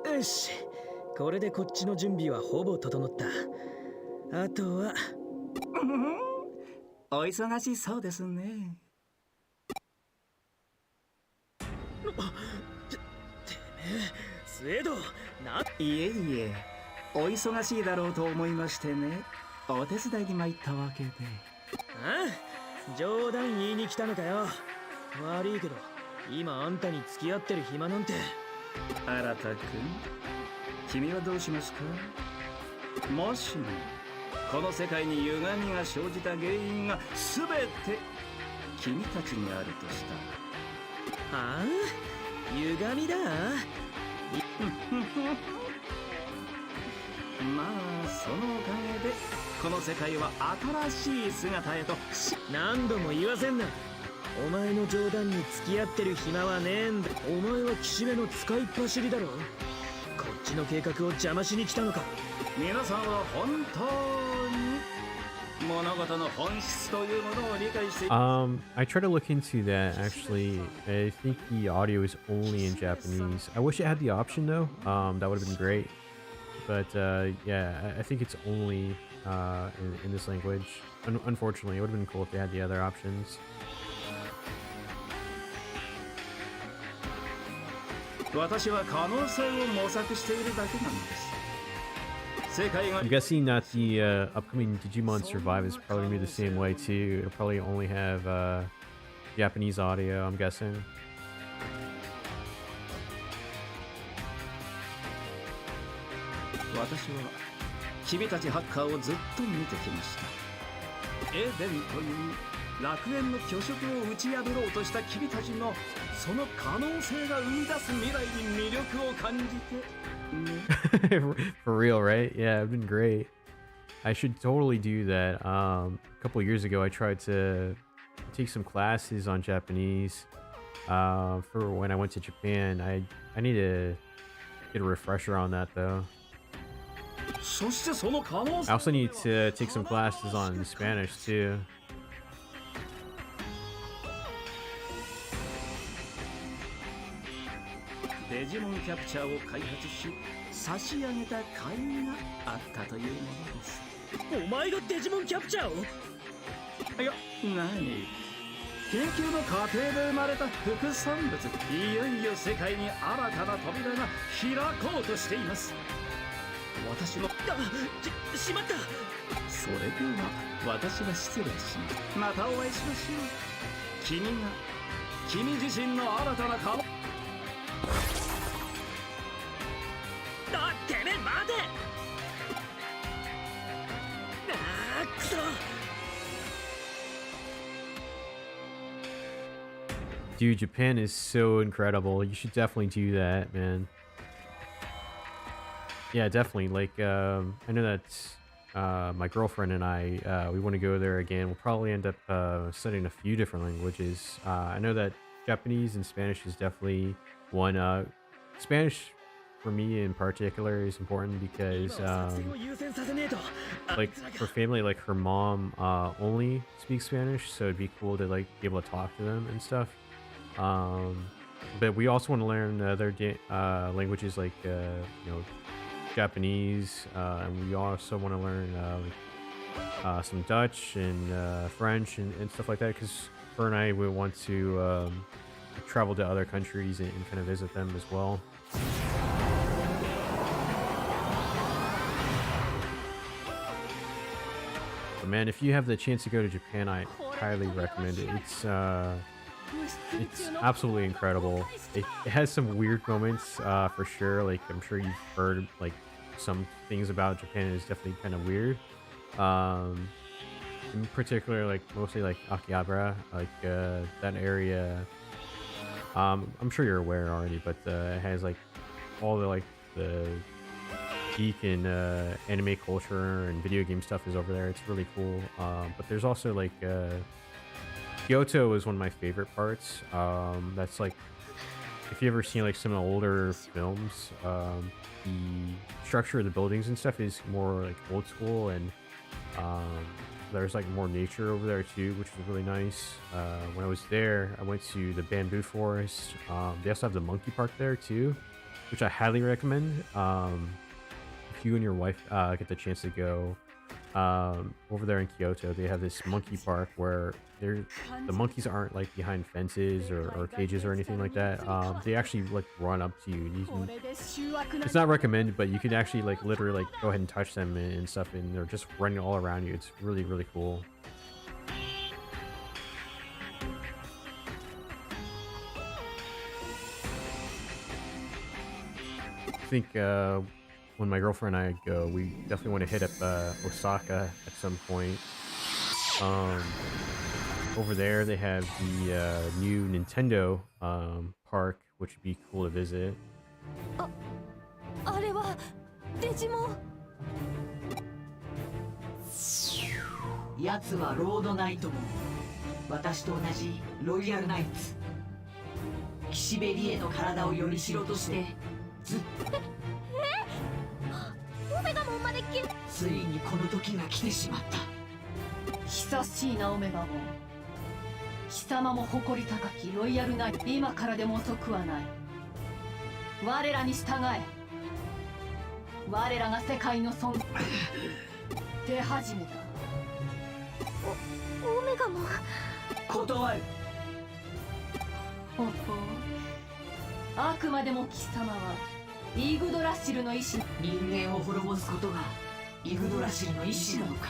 [SPEAKER 7] よし、これでこっちの準備はほぼ整った。あとは
[SPEAKER 5] お忙しそうですね。
[SPEAKER 7] スエド、
[SPEAKER 5] いえいえ、お忙しいだろうと思いましてね、お手伝いに参ったわけで。
[SPEAKER 7] ああ、冗談言いに来たのかよ。悪いけど今あんたに付き合ってる暇なんて。
[SPEAKER 5] 新くん、君はどうしますか？もしもこの世界に歪みが生じた原因が全て君たちにあるとしたら。
[SPEAKER 7] はあ、歪みだ。
[SPEAKER 5] まあそのおかげでこの世界は新しい姿へと。
[SPEAKER 7] 何度も言わせんな。お前の冗談に付き合ってる暇はねえんだ。お前は岸辺の使いっ走りだろ。こっちの計画を邪魔しに来たのか。
[SPEAKER 5] 皆さんは本当に物事の本質というものを理解して。
[SPEAKER 1] I tried to look into that actually. I think the audio is only in Japanese. I wish it had the option though. That would have been great. But yeah, I think it's only in this language. Unfortunately, it would have been cool if they had the other options.
[SPEAKER 5] 私は可能性を模索しているだけなんです。世界が
[SPEAKER 1] I'm guessing that the upcoming Digimon Survive is probably gonna be the same way too. It'll probably only have Japanese audio, I'm guessing.
[SPEAKER 5] 私は君たちハッカーをずっと見てきました。エデンという楽園の虚飾を打ち破ろうとした君たちのその可能性が生み出す未来に魅力を感じて、
[SPEAKER 1] For real, right? Yeah, it'd been great. I should totally do that. A couple years ago, I tried to take some classes on Japanese for when I went to Japan. I need to get a refresher on that though.
[SPEAKER 5] そしてその可能性
[SPEAKER 1] I also need to take some classes on Spanish too.
[SPEAKER 5] デジモンキャプチャーを開発し差し上げた甲斐があったというものです。
[SPEAKER 7] お前がデジモンキャプチャーを？
[SPEAKER 5] いや、何？研究の過程で生まれた副産物、いよいよ世界に新たな扉が開こうとしています。私の
[SPEAKER 7] しまった。
[SPEAKER 5] それでは私は失礼します。またお会いしましょう。君自身の新たな顔。
[SPEAKER 7] てめえ待て。くそ。
[SPEAKER 1] Dude, Japan is so incredible. You should definitely do that, man. Yeah, definitely. Like, I know that my girlfriend and I, we want to go there again. We'll probably end up studying a few different languages. I know that Japanese and Spanish is definitely one. Spanish, for me in particular, is important because, like, for family, like her mom only speaks Spanish, so it'd be cool to like be able to talk to them and stuff. But we also want to learn other languages like Japanese, and we also want to learn some Dutch and French and stuff like that, because her and I would want to travel to other countries and kind of visit them as well. But man, if you have the chance to go to Japan, I highly recommend it. It's absolutely incredible. It has some weird moments for sure. Like, I'm sure you've heard like some things about Japan is definitely kind of weird. In particular, like mostly like Akihabara, like that area. I'm sure you're aware already, but it has like all the like the geek in anime culture and video game stuff is over there. It's really cool. But there's also like Kyoto is one of my favorite parts. That's like if you ever seen like some of the older films, the structure of the buildings and stuff is more like old school, and there's like more nature over there too, which is really nice. When I was there, I went to the bamboo forest. They also have the monkey park there too, which I highly recommend. If you and your wife get the chance to go over there in Kyoto, they have this monkey park where the monkeys aren't like behind fences or cages or anything like that. They actually like run up to you. It's not recommended, but you can actually like literally like go ahead and touch them and stuff, and they're just running all around you. It's really, really cool. I think when my girlfriend and I go, we definitely want to hit up Osaka at some point. Over there, they have the new Nintendo park, which would be cool to visit.
[SPEAKER 8] あれはデジモン。
[SPEAKER 9] 奴はロードナイトも私と同じロイヤルナイツ。岸辺理恵の体をよりしろとしてずっと
[SPEAKER 2] オメガモンまで消え。
[SPEAKER 9] ついにこの時が来てしまった。
[SPEAKER 11] 久しいなオメガモン。貴様も誇り高きロイヤルナイト、今からでも遅くはない。我らに従え。我らが世界の孫手始めだ。
[SPEAKER 2] オメガモン。
[SPEAKER 9] 断る。
[SPEAKER 11] ほほう。あくまでも貴様はイグドラシルの意志。
[SPEAKER 9] 人間を滅ぼすことがイグドラシルの意志なのか。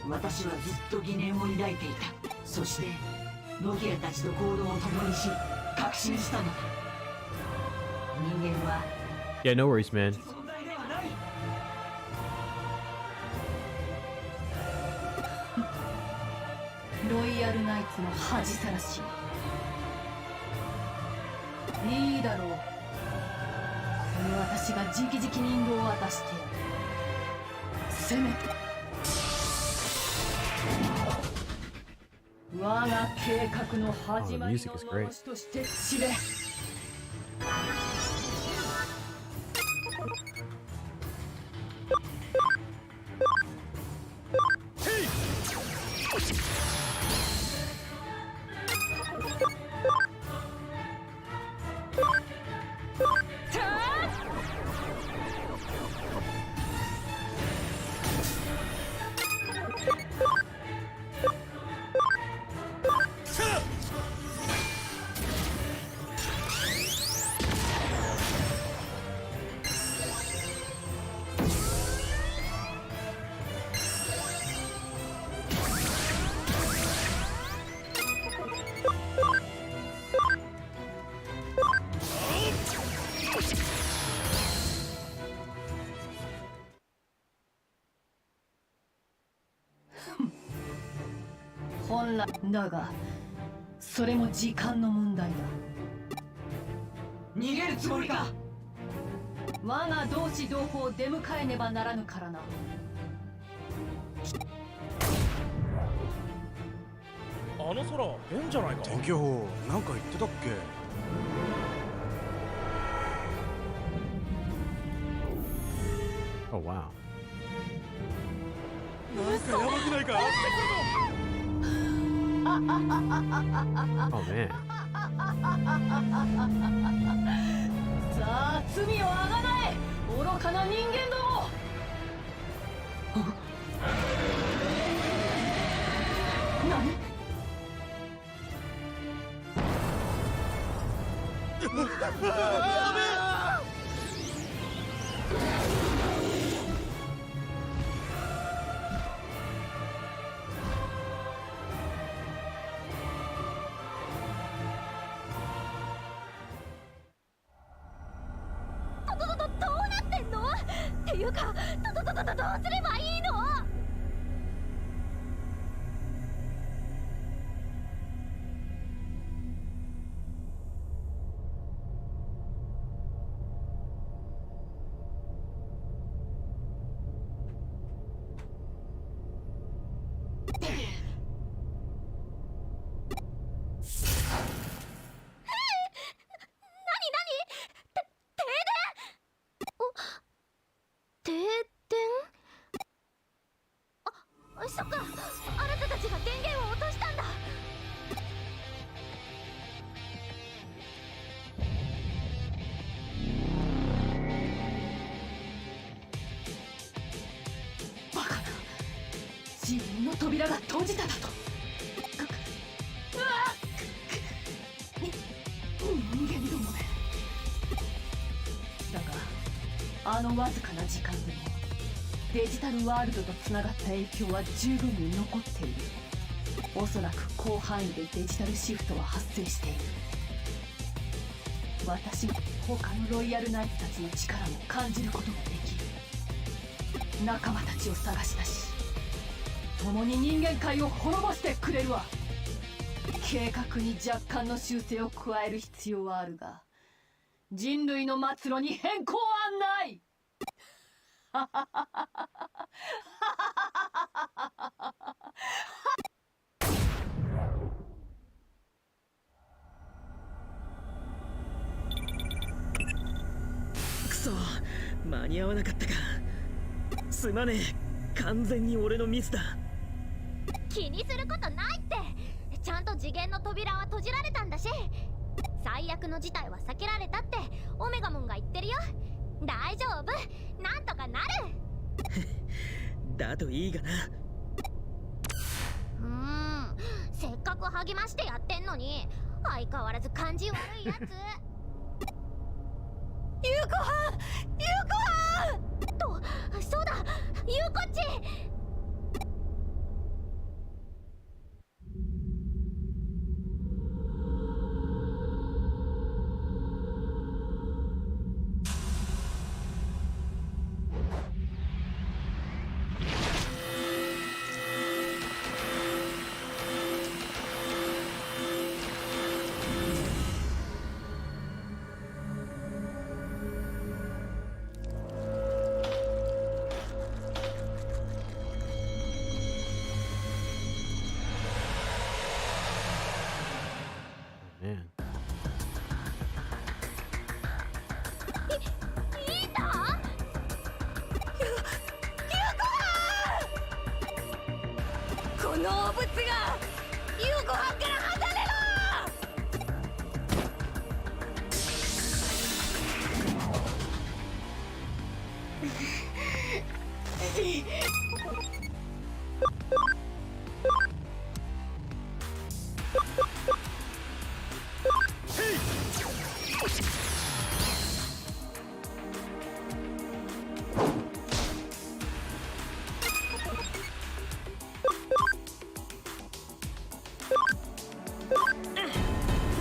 [SPEAKER 9] 私はずっと疑念を抱いていた。そしてノキアたちと行動を共にし確信したのだ。人間は
[SPEAKER 1] Yeah, no worries, man.
[SPEAKER 9] 存在ではない。
[SPEAKER 11] ロイヤルナイツの恥さらし。いいだろう。私が直々に引導を渡してやる。せめて我が計画の始まりののろしとして知れ。本来だがそれも時間の問題だ。
[SPEAKER 9] 逃げるつもりか。
[SPEAKER 11] 我が同志同胞を出迎えねばならぬからな。
[SPEAKER 12] あの空変じゃないか。
[SPEAKER 13] 天気予報なんか言ってたっけ。
[SPEAKER 1] Oh wow.
[SPEAKER 13] なんかやばくないか。
[SPEAKER 1] Oh man.
[SPEAKER 11] さあ罪をあがなえ愚かな人間ども。何。
[SPEAKER 2] どうなってんの？っていうか、どうすればいいの？そっか、あなたたちが電源を落としたんだ。
[SPEAKER 11] バカな、自分の扉が閉じただと。うわっ、人間どもめ。だがあのわずかな時間でもデジタルワールドとつながった影響は十分に残っている。おそらく広範囲でデジタルシフトは発生している。私も他のロイヤルナイツたちの力も感じることができる。仲間たちを探し出し、共に人間界を滅ぼしてくれるわ。計画に若干の修正を加える必要はあるが、人類の末路に変更はない。
[SPEAKER 7] くそ、間に合わなかったか。すまねえ、完全に俺のミスだ。
[SPEAKER 2] 気にすることないって。ちゃんと次元の扉は閉じられたんだし、最悪の事態は避けられたってオメガモンが言ってるよ。大丈夫、なんとかなる。
[SPEAKER 7] だといいがな。
[SPEAKER 2] せっかく励ましてやってんのに相変わらず感じ悪いやつ。ゆうこはん、ゆうこはんと、そうだ、ゆうこっち。
[SPEAKER 1] Man.
[SPEAKER 2] いた？この汚物が夕ご飯から離れろ！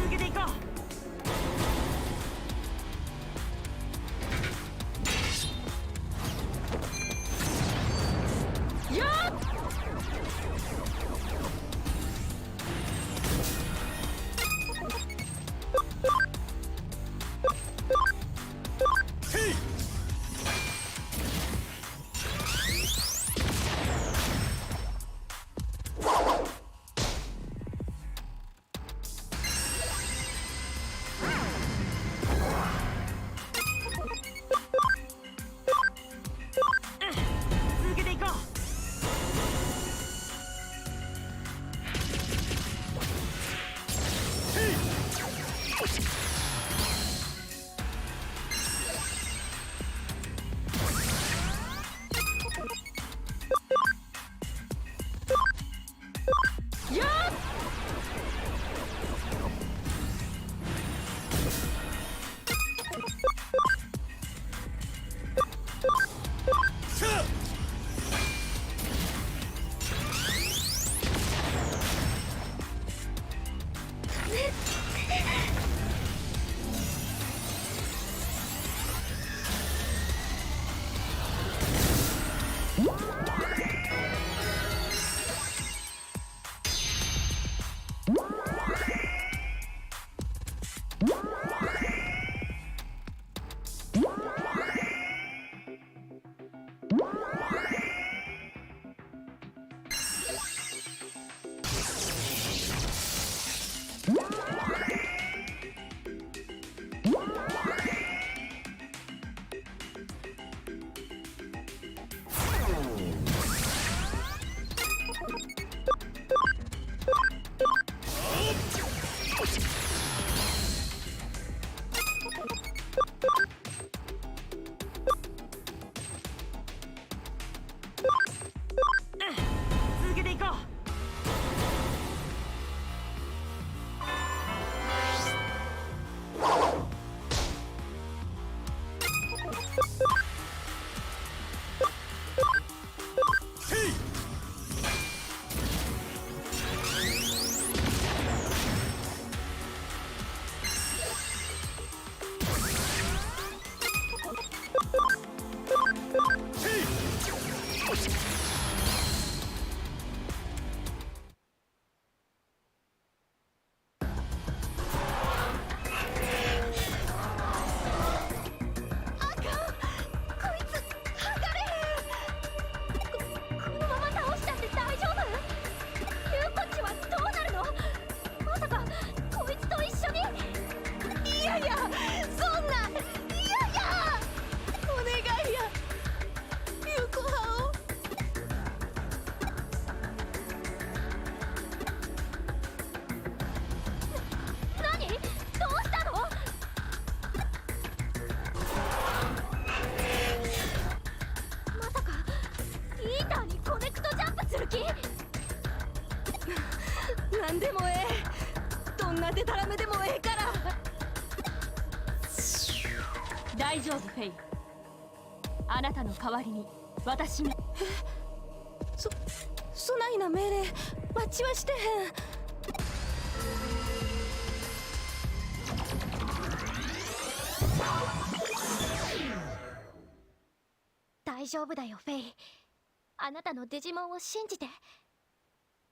[SPEAKER 7] 続けていこう。続けていこう。
[SPEAKER 11] 続けていこう。
[SPEAKER 2] なんでもええ。どんなデタラメでもええから。
[SPEAKER 11] 大丈夫フェイ。あなたの代わりに私に。
[SPEAKER 2] そないな命令わっちはしてへん。
[SPEAKER 14] 大丈夫だよフェイ。あなたのデジモンを信じて。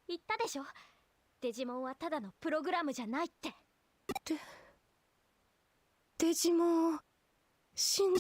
[SPEAKER 14] 言ったでしょ、デジモンはただのプログラムじゃないって。
[SPEAKER 2] デジモン信じ。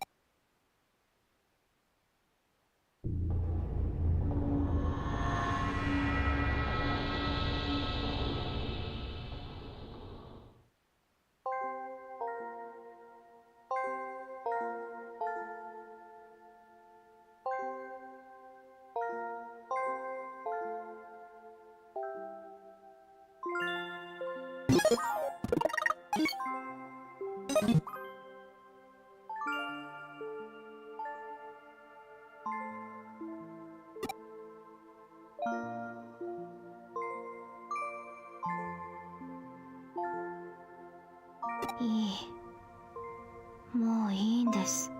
[SPEAKER 14] いい。もういいんです。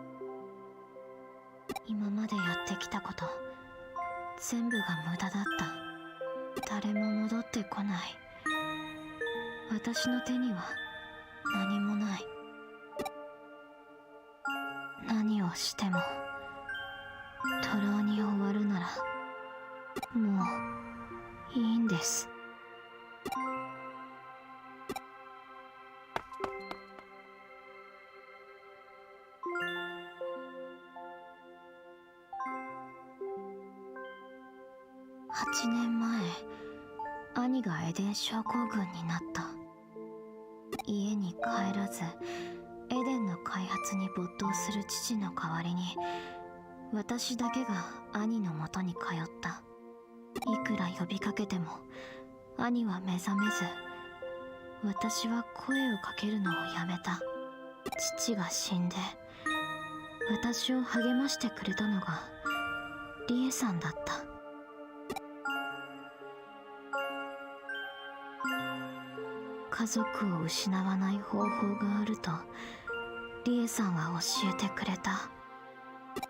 [SPEAKER 14] 今までやってきたこと全部が無駄だった。誰も戻ってこない。私の手には何もない。何をしても徒労に終わるならもういいんです。8年前、兄がエデン症候群になった。家に帰らず、エデンの開発に没頭する父の代わりに、私だけが兄のもとに通った。いくら呼びかけても、兄は目覚めず、私は声をかけるのをやめた。父が死んで、私を励ましてくれたのが、リエさんだった。家族を失わない方法があるとリエさんは教えてくれた。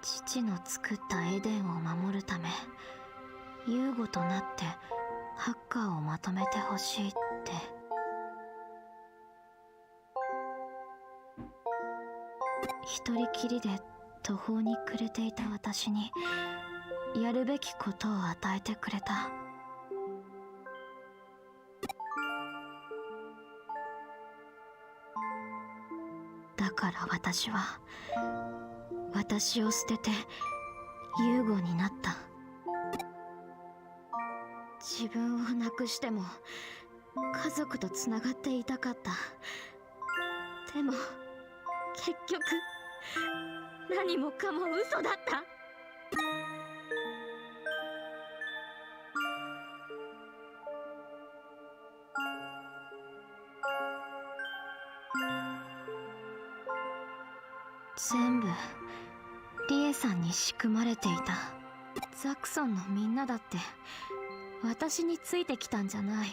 [SPEAKER 14] 父の作ったエデンを守るためユーゴとなってハッカーをまとめてほしいって。一人きりで途方に暮れていた私にやるべきことを与えてくれた。だから私は私を捨ててユーゴになった。自分をなくしても家族とつながっていたかった。でも結局何もかも嘘だった。全部リエさんに仕組まれていた。ザクソンのみんなだって私についてきたんじゃない。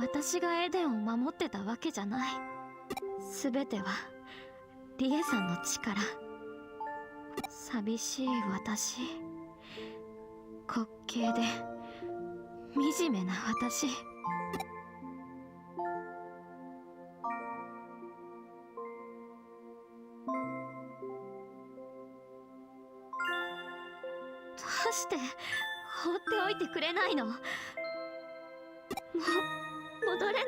[SPEAKER 14] 私がエデンを守ってたわけじゃない。全てはリエさんの力。寂しい私、滑稽で惨めな私。どうして放っておいてくれないの？もう戻れない。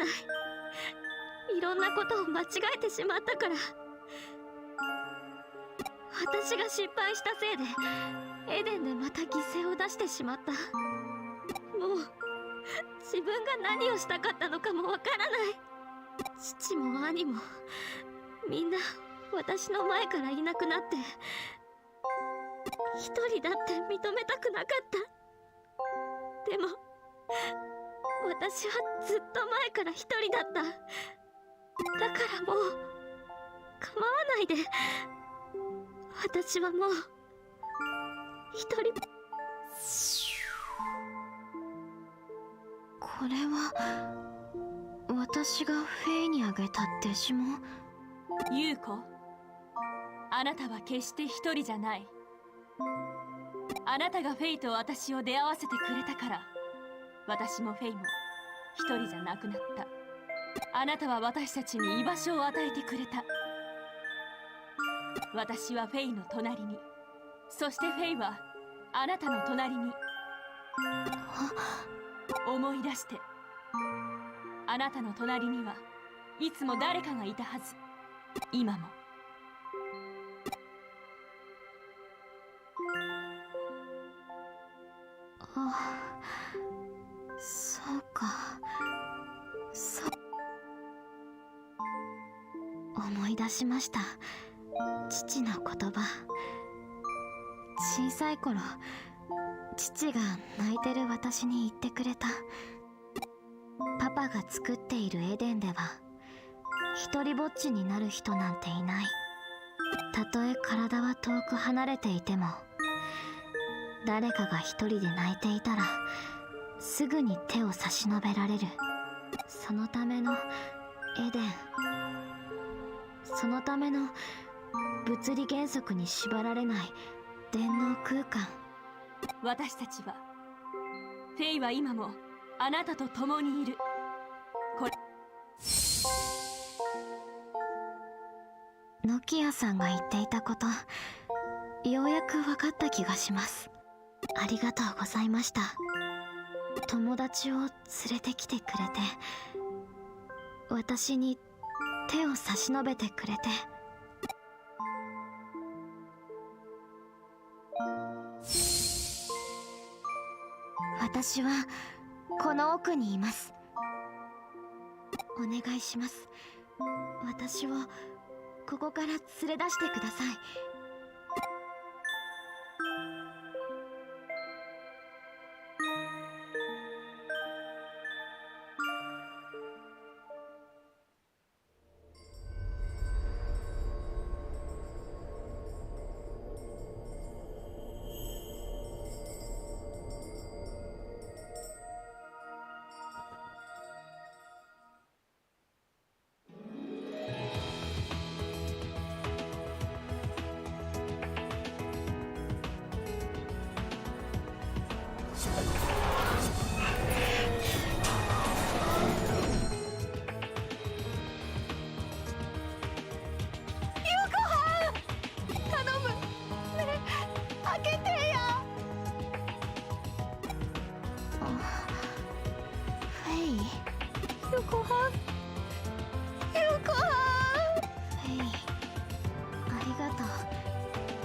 [SPEAKER 14] いろんなことを間違えてしまったから。私が失敗したせいでエデンでまた犠牲を出してしまった。もう自分が何をしたかったのかもわからない。父も兄もみんな私の前からいなくなって、一人だって認めたくなかった。でも私はずっと前から一人だった。だからもう構わないで。私はもう一人。これは私がフェイにあげたデジモン。
[SPEAKER 10] 優子、あなたは決して一人じゃない。あなたがフェイと私を出会わせてくれたから、私もフェイも一人じゃなくなった。あなたは私たちに居場所を与えてくれた。私はフェイの隣に、そしてフェイはあなたの隣に。思い出して。あなたの隣にはいつも誰かがいたはず。今も。
[SPEAKER 14] あ、そうか。思い出しました。父の言葉。小さい頃、父が泣いてる私に言ってくれた。パパが作っているエデンでは一人ぼっちになる人なんていない。たとえ体は遠く離れていても、誰かが一人で泣いていたらすぐに手を差し伸べられる。そのためのエデン、そのための物理原則に縛られない電脳空間。
[SPEAKER 10] 私たちは、フェイは今もあなたと共にいる。これ、
[SPEAKER 14] ノキアさんが言っていたこと、ようやく分かった気がします。ありがとうございました。友達を連れてきてくれて、私に手を差し伸べてくれて。私はこの奥にいます。お願いします。私をここから連れ出してください。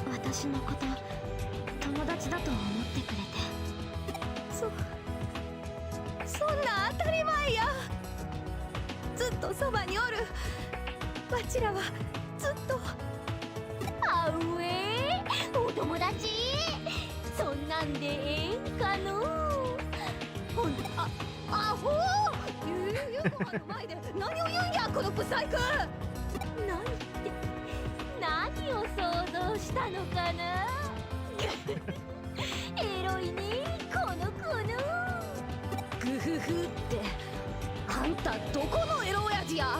[SPEAKER 14] 私のこと友達だと思ってくれて。
[SPEAKER 2] そんな当たり前や。ずっとそばにおる。わちらはずっと。あうえお友達、そんなんでええんかの。ほんアホゆうこはんの前で何を言うんやこのブサイク。なんを想像したのかな。エロいねこの子の。グフフってあんたどこのエロ親父や。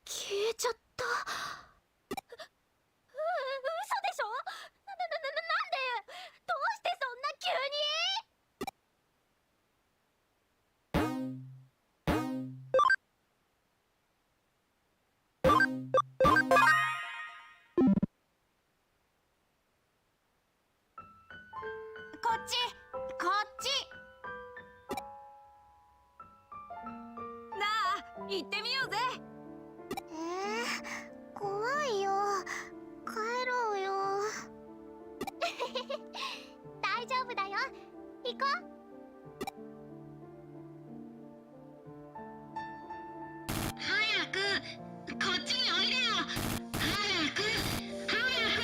[SPEAKER 2] 消えちゃった。嘘でしょ。なんでどうしてそんな急に。こっちこっち。なあ行ってみようぜ。
[SPEAKER 14] 怖いよ。帰ろうよ。大丈夫だよ。行こう。早くこっちにおいでよ。早く早く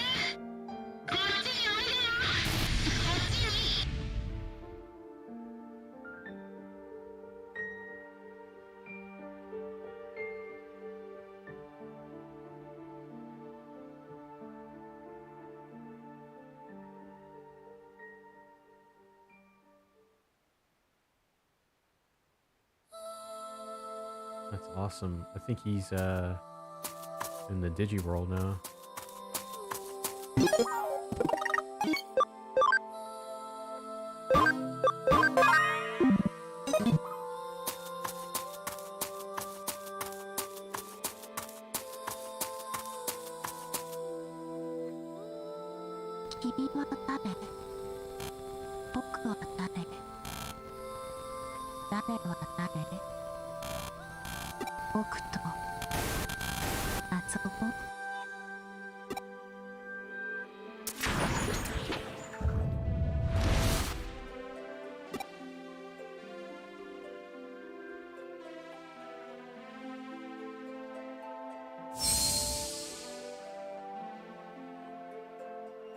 [SPEAKER 14] こっちにおいでよ。こっちに。
[SPEAKER 1] That's awesome. I think he's in the Digi world now.
[SPEAKER 14] 君は誰？僕は誰？誰は誰？僕と遊ぼう。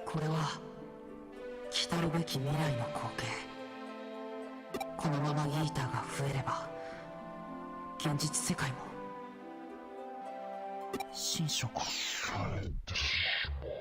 [SPEAKER 4] これは来たるべき未来の光景。このままイーターが増えれば現実世界も侵食されてしまう。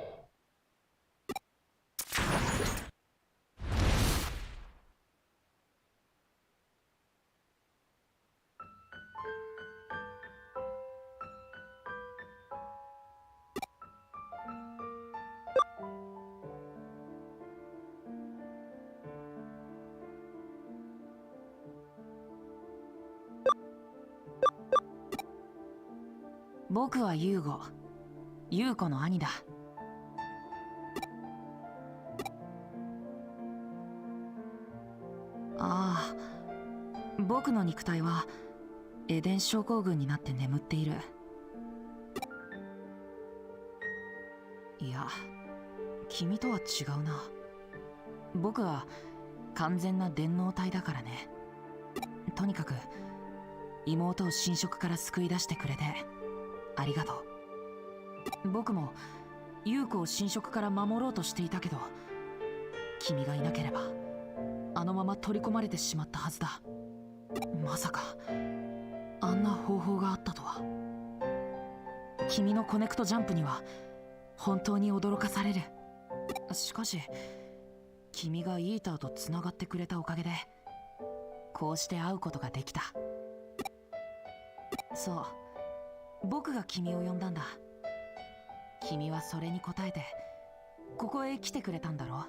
[SPEAKER 10] 僕はユーゴ、ユーコの兄だ。ああ、僕の肉体はエデン症候群になって眠っている。いや、君とは違うな。僕は完全な電脳体だからね。とにかく妹を侵食から救い出してくれてありがとう。僕も優子を侵食から守ろうとしていたけど、君がいなければあのまま取り込まれてしまったはずだ。まさかあんな方法があったとは。君のコネクトジャンプには本当に驚かされる。しかし君がイーターとつながってくれたおかげでこうして会うことができた。そう、僕が君を呼んだんだ。君はそれに応えてここへ来てくれたんだろ。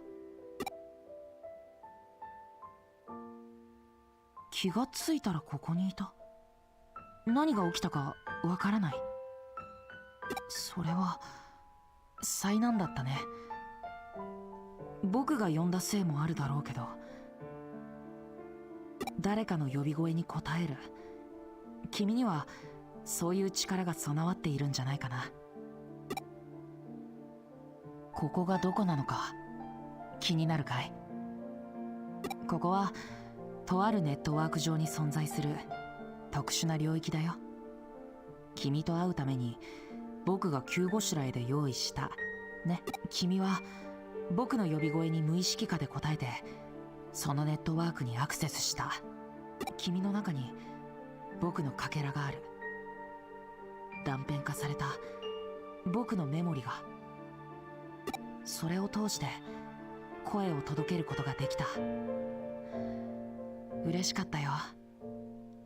[SPEAKER 10] 気がついたらここにいた。何が起きたかわからない。それは災難だったね。僕が呼んだせいもあるだろうけど、誰かの呼び声に応える、君にはそういう力が備わっているんじゃないかな。ここがどこなのか気になるかい？ここはとあるネットワーク上に存在する特殊な領域だよ。
[SPEAKER 4] 君と会うために僕が急ごしらえで用意したね。君は僕の呼び声に無意識下で答えて、そのネットワークにアクセスした。君の中に僕のかけらがある。断片化された僕のメモリが。それを通して声を届けることができた。嬉しかったよ、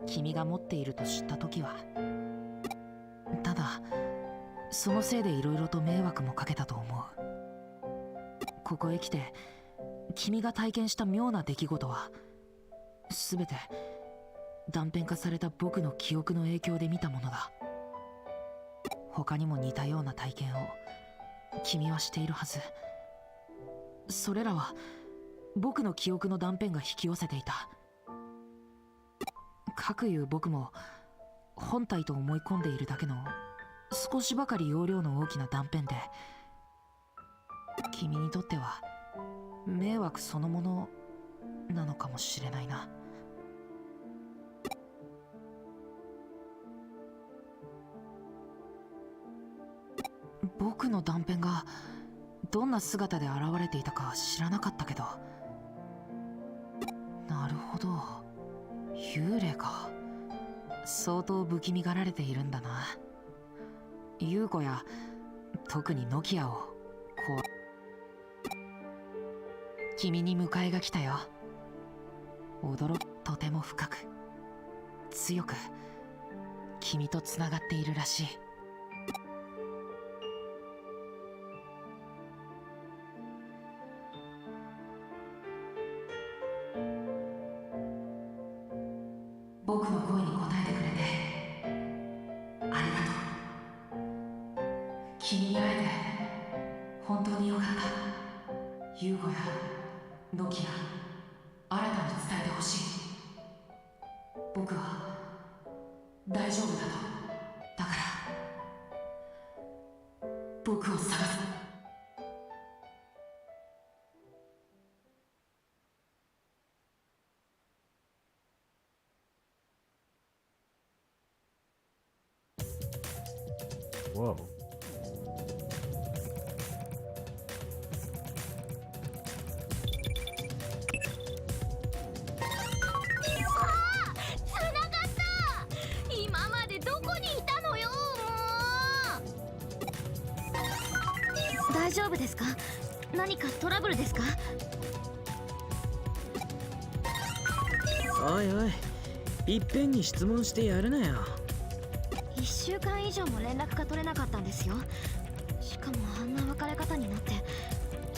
[SPEAKER 4] 君が持っていると知った時は。ただそのせいでいろいろと迷惑もかけたと思う。ここへ来て君が体験した妙な出来事は全て断片化された僕の記憶の影響で見たものだ。他にも似たような体験を君はしているはず。それらは僕の記憶の断片が引き寄せていた。かくいう僕も本体と思い込んでいるだけの少しばかり容量の大きな断片で、君にとっては迷惑そのものなのかもしれないな。僕の断片がどんな姿で現れていたか知らなかったけど、なるほど、幽霊か。相当不気味がられているんだな。優子や特にノキアを君に迎えが来たよ。とても深く強く君とつながっているらしい。僕の声に応えてくれてありがとう。君に会えて本当によかった。優子やノキア、新たに伝えてほしい。僕は大丈夫だと。だから僕を探す。
[SPEAKER 1] Whoa.
[SPEAKER 14] 大丈夫ですか？何かトラブルですか？
[SPEAKER 7] おいおい、いっぺんに質問してやるなよ。
[SPEAKER 14] 1週間以上も連絡が取れなかったんですよ。しかもあんな別れ方になって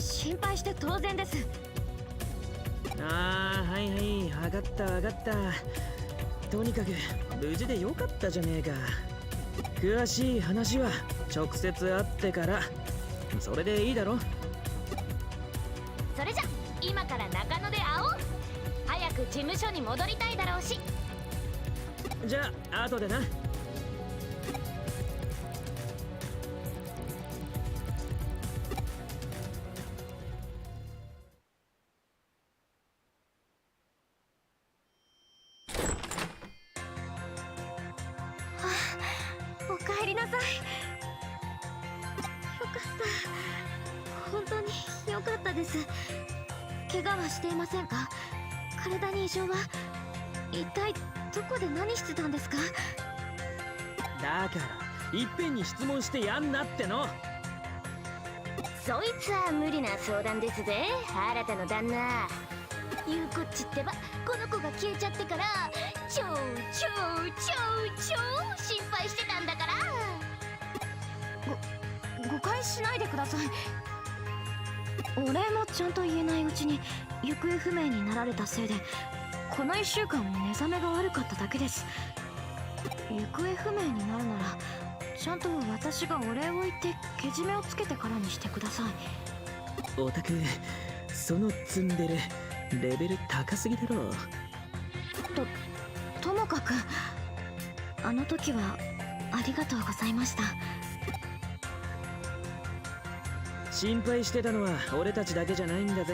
[SPEAKER 14] 心配して当然です。
[SPEAKER 7] ああ、はいはい、分かった分かった。とにかく無事でよかったじゃねえか。詳しい話は直接会ってから、それでいいだろ。
[SPEAKER 2] それじゃ今から中野で会おう。早く事務所に戻りたいだろうし。
[SPEAKER 7] じゃあ後でな。
[SPEAKER 14] おかえりなさい。よかった、本当によかったです。怪我はしていませんか？体に異常は？一体どこで何してたんですか？
[SPEAKER 7] だからいっぺんに質問してやんなっての。
[SPEAKER 2] そいつは無理な相談ですぜ、新たの旦那。ゆうこっちってば、この子が消えちゃってから超心配してたんだから。
[SPEAKER 14] 誤解しないでください。お礼もちゃんと言えないうちに行方不明になられたせいで、この1週間目覚めが悪かっただけです。行方不明になるならちゃんと私がお礼を言ってけじめをつけてからにしてください。
[SPEAKER 7] オタク、そのツンデレレベル高すぎだろ。
[SPEAKER 14] ともかくあの時はありがとうございました。
[SPEAKER 7] 心配してたのは俺たちだけじゃないんだぜ。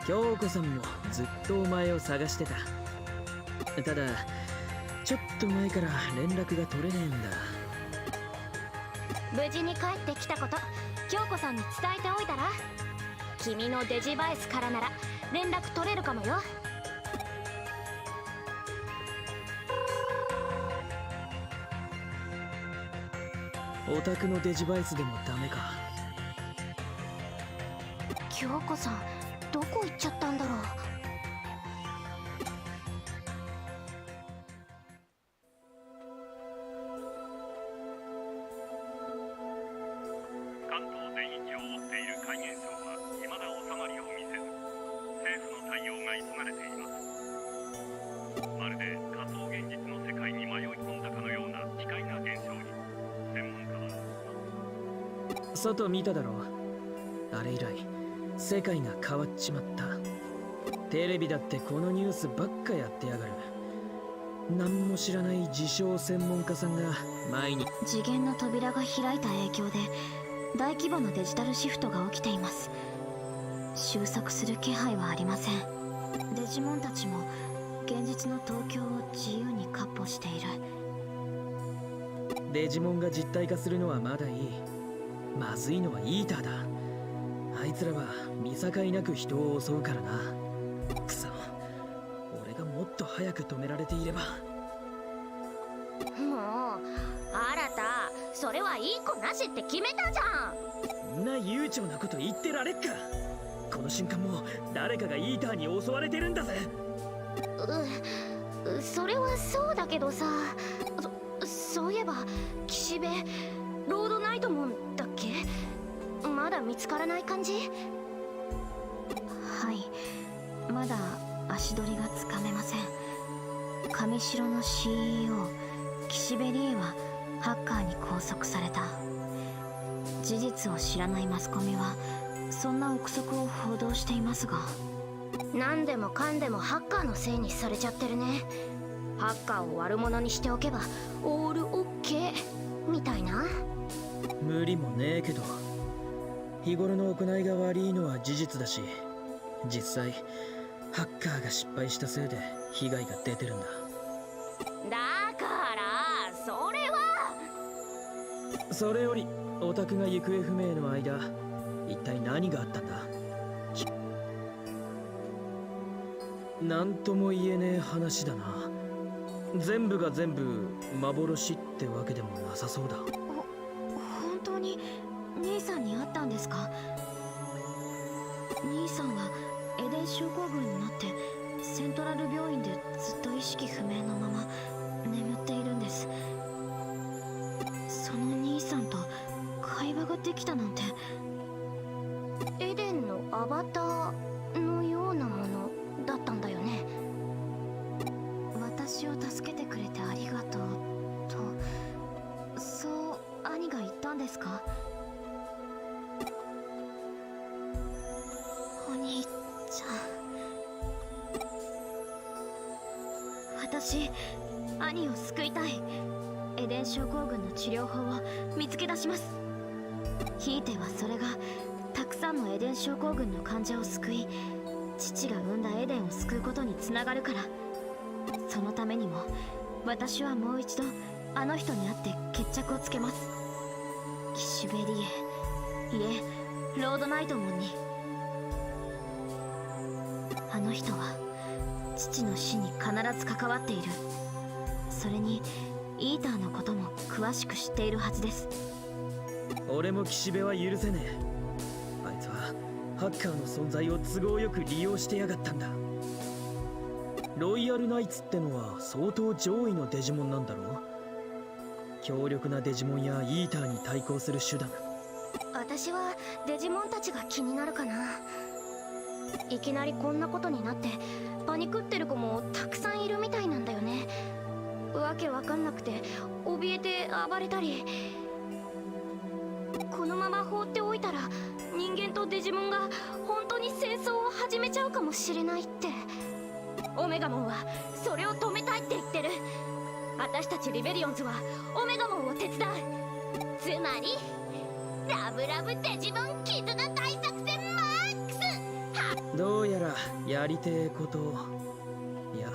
[SPEAKER 7] 京子さんもずっとお前を探してた。ただちょっと前から連絡が取れねえんだ。
[SPEAKER 2] 無事に帰ってきたこと京子さんに伝えておいたら。君のデジバイスからなら連絡取れるかもよ。
[SPEAKER 7] オタクのデジバイスでもダメか。
[SPEAKER 2] 京子さんどこ行っちゃったんだろう。
[SPEAKER 15] 関東全域を覆っている怪現象は未だ収まりを見せず、政府の対応が急がれています。まるで仮想現実の世界に迷い込んだかのような奇怪な現象に、専門家は。
[SPEAKER 7] 外見ただろ。あれ以来世界が変わっちまった。テレビだってこのニュースばっかやってやがる。何も知らない自称専門家さんが前に。
[SPEAKER 14] 次元の扉が開いた影響で大規模なデジタルシフトが起きています。収束する気配はありません。デジモンたちも現実の東京を自由に闊歩している。
[SPEAKER 7] デジモンが実体化するのはまだいい。まずいのはイーターだ。あいつらは見境なく人を襲うからな。くそ、俺がもっと早く止められていれば。
[SPEAKER 2] もう新た、それはいい子なしって決めたじゃん。
[SPEAKER 7] そんな悠長なこと言ってられっか。この瞬間も誰かがイーターに襲われてるんだぜ。
[SPEAKER 2] それはそうだけどさ。そういえば岸辺ロードナイトモンだっけ。まだ見つからない感じ。
[SPEAKER 14] はい、まだ足取りがつかめません。上城の CEO 岸辺理恵はハッカーに拘束された。事実を知らないマスコミはそんな憶測を報道していますが、
[SPEAKER 2] 何でもかんでもハッカーのせいにされちゃってるね。ハッカーを悪者にしておけばオールオッケーみたいな。
[SPEAKER 7] 無理もねえけど、日頃の行いが悪いのは事実だし、実際ハッカーが失敗したせいで被害が出てるんだ。
[SPEAKER 2] だからそれは。
[SPEAKER 7] それよりオタクが行方不明の間、一体何があったんだ。なんとも言えねえ話だな。全部が全部幻ってわけでもなさそうだ。
[SPEAKER 14] 本当に兄さんに会ったんですか。兄さんはエデン症候群になってセントラル病院でずっと意識不明のまま眠っているんです。その兄さんと会話ができたなんて。
[SPEAKER 2] エデンのアバターのようなものだったんだよね。
[SPEAKER 14] 私を助けてくれてありがとうと、そう兄が言ったんですか。お兄ちゃん、私兄を救いたい。エデン症候群の治療法を見つけ出します。ひいてはそれがたくさんのエデン症候群の患者を救い、父が産んだエデンを救うことにつながるから。そのためにも私はもう一度あの人に会って決着をつけます。岸辺理恵、いえロードナイトモンに。あの人は父の死に必ず関わっている。それにイーターのことも詳しく知っているはずです。
[SPEAKER 7] 俺も岸辺は許せねえ。あいつはハッカーの存在を都合よく利用してやがったんだ。ロイヤルナイツってのは相当上位のデジモンなんだろう。強力なデジモンやイーターに対抗する手段。
[SPEAKER 2] 私はデジモンたちが気になるかな。いきなりこんなことになってパニクってる子もたくさんいるみたいなんだよね。わけわかんなくて怯えて暴れたり。このまま放っておいたら人間とデジモンが本当に戦争を始めちゃうかもしれないって。オメガモンはそれを止めたいって言ってる。私たちリベリオンズはオメガモンを手伝う。つまりラブラブデジモン絆大作戦マックス。
[SPEAKER 7] どうやらやりてえこと、いや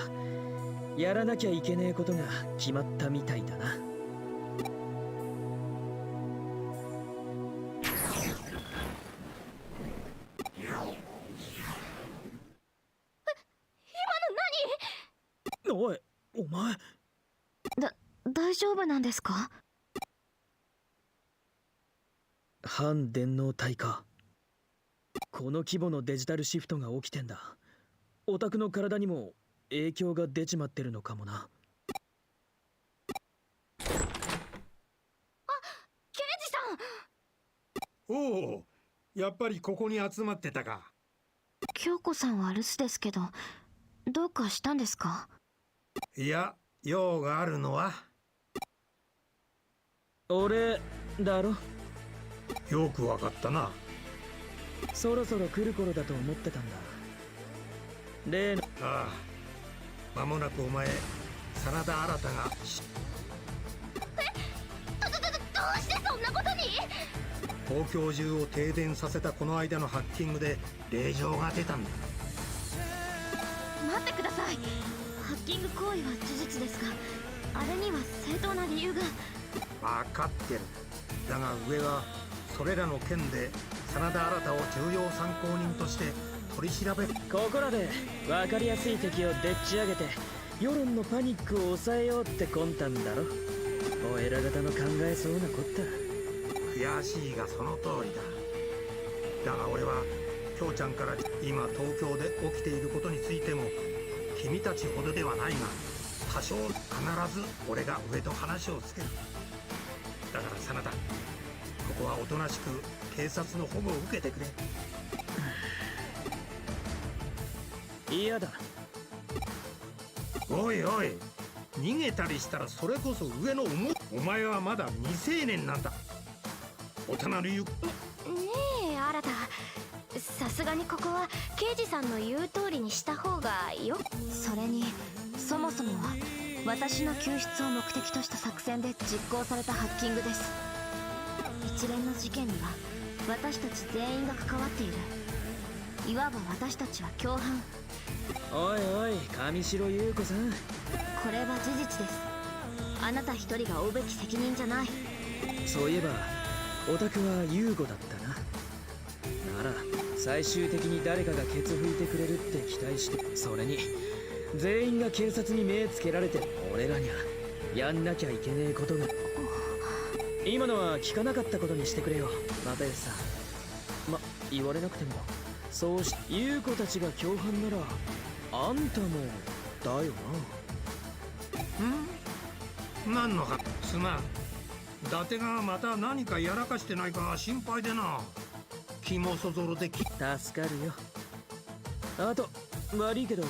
[SPEAKER 7] やらなきゃいけねえことが決まったみたいだな。おい、お前。
[SPEAKER 14] 大丈夫なんですか？
[SPEAKER 7] 反電脳体か。この規模のデジタルシフトが起きてんだ。オタクの体にも影響が出ちまってるのかもな。
[SPEAKER 2] あ、刑事さん。
[SPEAKER 16] おお、やっぱりここに集まってたか。
[SPEAKER 14] 京子さんは留守ですけど、どうかしたんですか？
[SPEAKER 16] いや、用があるのは
[SPEAKER 7] 俺だろ。
[SPEAKER 16] よくわかったな。
[SPEAKER 7] そろそろ来る頃だと思ってたんだ。例の。
[SPEAKER 16] ああ、間もなくお前、真田新が。
[SPEAKER 2] どうしてそんなことに？
[SPEAKER 16] 東京中を停電させたこの間のハッキングで令状が出たんだ。
[SPEAKER 14] 待ってください。ハッキング行為は事実ですが、あれには正当な理由が。
[SPEAKER 16] 分かってる。だが上はそれらの件で真田新を重要参考人として取り調べ。
[SPEAKER 7] ここらで分かりやすい敵をでっち上げて世論のパニックを抑えようって魂胆だろ。お偉方の考えそうなこった。
[SPEAKER 16] 悔しいがその通りだ。だが俺は京ちゃんから今東京で起きていることについても君たちほどではないが多少必ず俺が上と話をつける。だから真田、ここはおとなしく警察の保護を受けてくれ。
[SPEAKER 7] 嫌だ。
[SPEAKER 16] おいおい、逃げたりしたらそれこそ上のお前はまだ未成年なんだ。大人の言う。
[SPEAKER 14] ねえ新た、さすがにここは刑事さんの言う通りにした方がよ。それにそもそもは私の救出を目的とした作戦で実行されたハッキングです。一連の事件には私たち全員が関わっている。いわば私たちは共犯。
[SPEAKER 7] おいおい、上白優子さん、
[SPEAKER 14] これは事実です。あなた一人が負うべき責任じゃない。
[SPEAKER 7] そういえばオタクは優子だったな。なら最終的に誰かがケツ拭いてくれるって期待して。それに全員が警察に目つけられて俺らにはやんなきゃいけねえことが。今のは聞かなかったことにしてくれよ、マベルさん。言われなくてもそうし優子たちが共犯ならあんたもだよ
[SPEAKER 16] な。何の話？すまん。伊達がまた何かやらかしてないか心配でな。気もそぞろで
[SPEAKER 7] 助かるよ。あと悪いけど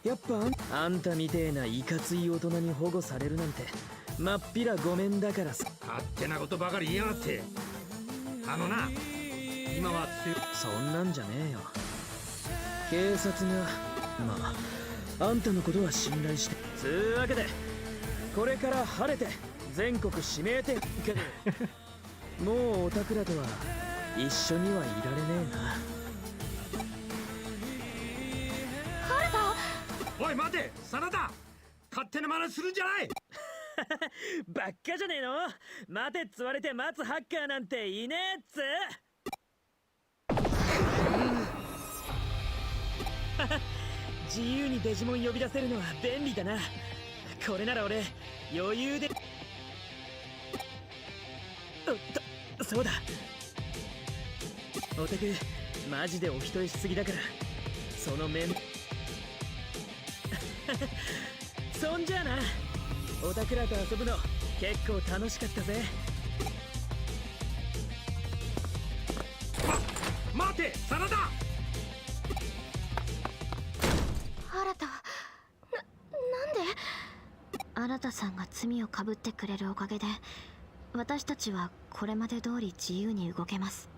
[SPEAKER 7] やっぱあんたみてえないかつい大人に保護されるなんてまっぴらごめんだからさ。
[SPEAKER 16] 勝手なことばかり言いやがって。あのな、今は
[SPEAKER 7] そんなんじゃねえよ。警察があんたのことは信頼して。つうわけでこれから晴れて全国指名手けどもうオタクらとは一緒にはいられねえな。
[SPEAKER 2] 原田。
[SPEAKER 16] おい待て、真田、勝手な真似するんじゃない。
[SPEAKER 7] ばっかじゃねえの。待てっつわれて待つハッカーなんていねえっつ。自由にデジモン呼び出せるのは便利だな。これなら俺余裕で。そうだ、オタクマジでお人よしすぎだからその面そんじゃあな、オタクらと遊ぶの結構楽しかったぜ。
[SPEAKER 16] 待て、真田。
[SPEAKER 14] 新た、なんで？新さんが罪をかぶってくれるおかげで私たちはこれまで通り自由に動けます。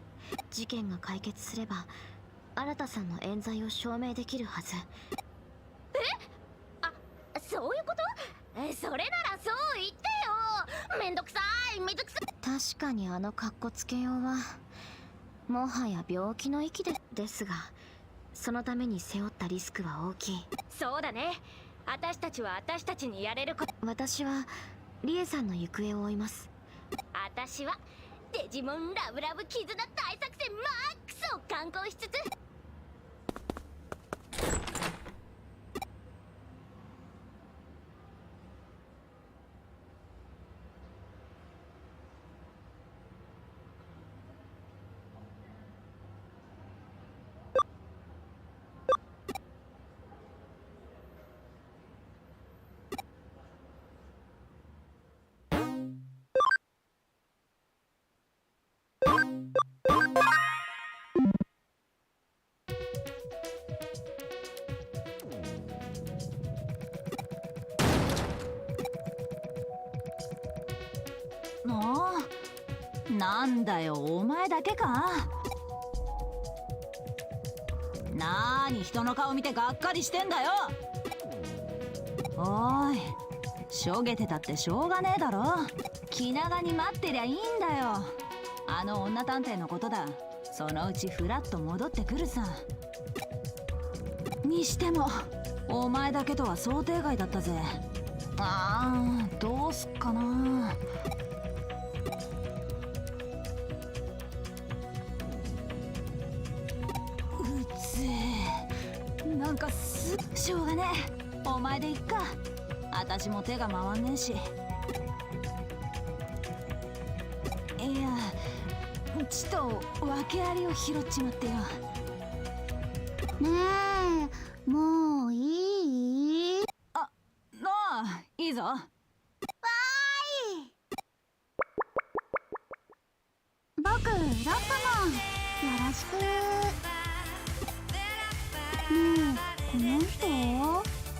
[SPEAKER 14] 事件が解決すれば新さんの冤罪を証明できるはず。
[SPEAKER 2] そういうこと？それならそう言ってよ。めんどくさい、めんどくさい。
[SPEAKER 14] 確かにあのカッコつけようはもはや病気の域ですが、そのために背負ったリスクは大きい。
[SPEAKER 2] そうだね。私たちは私たちにやれること。
[SPEAKER 14] 私はリエさんの行方を追います。
[SPEAKER 2] 私はデジモンラブラブ絆大作戦マックスを敢行しつつ。
[SPEAKER 10] もうなんだよ、お前だけか。なーに人の顔見てがっかりしてんだよ。おーい、しょげてたってしょうがねえだろ。気長に待ってりゃいいんだよ。あの女探偵のことだ。そのうちフラッと戻ってくるさ。にしてもお前だけとは想定外だったぜ。どうすっかな。なんかしょうがねえ。お前でいっか。私も手が回んねえし。いや、ちと訳ありを拾っちまってよ。
[SPEAKER 14] ねえ、もういい？
[SPEAKER 10] ああ、いいぞ。わ
[SPEAKER 14] ーい。僕ロックマンよろしく。ねえ、この人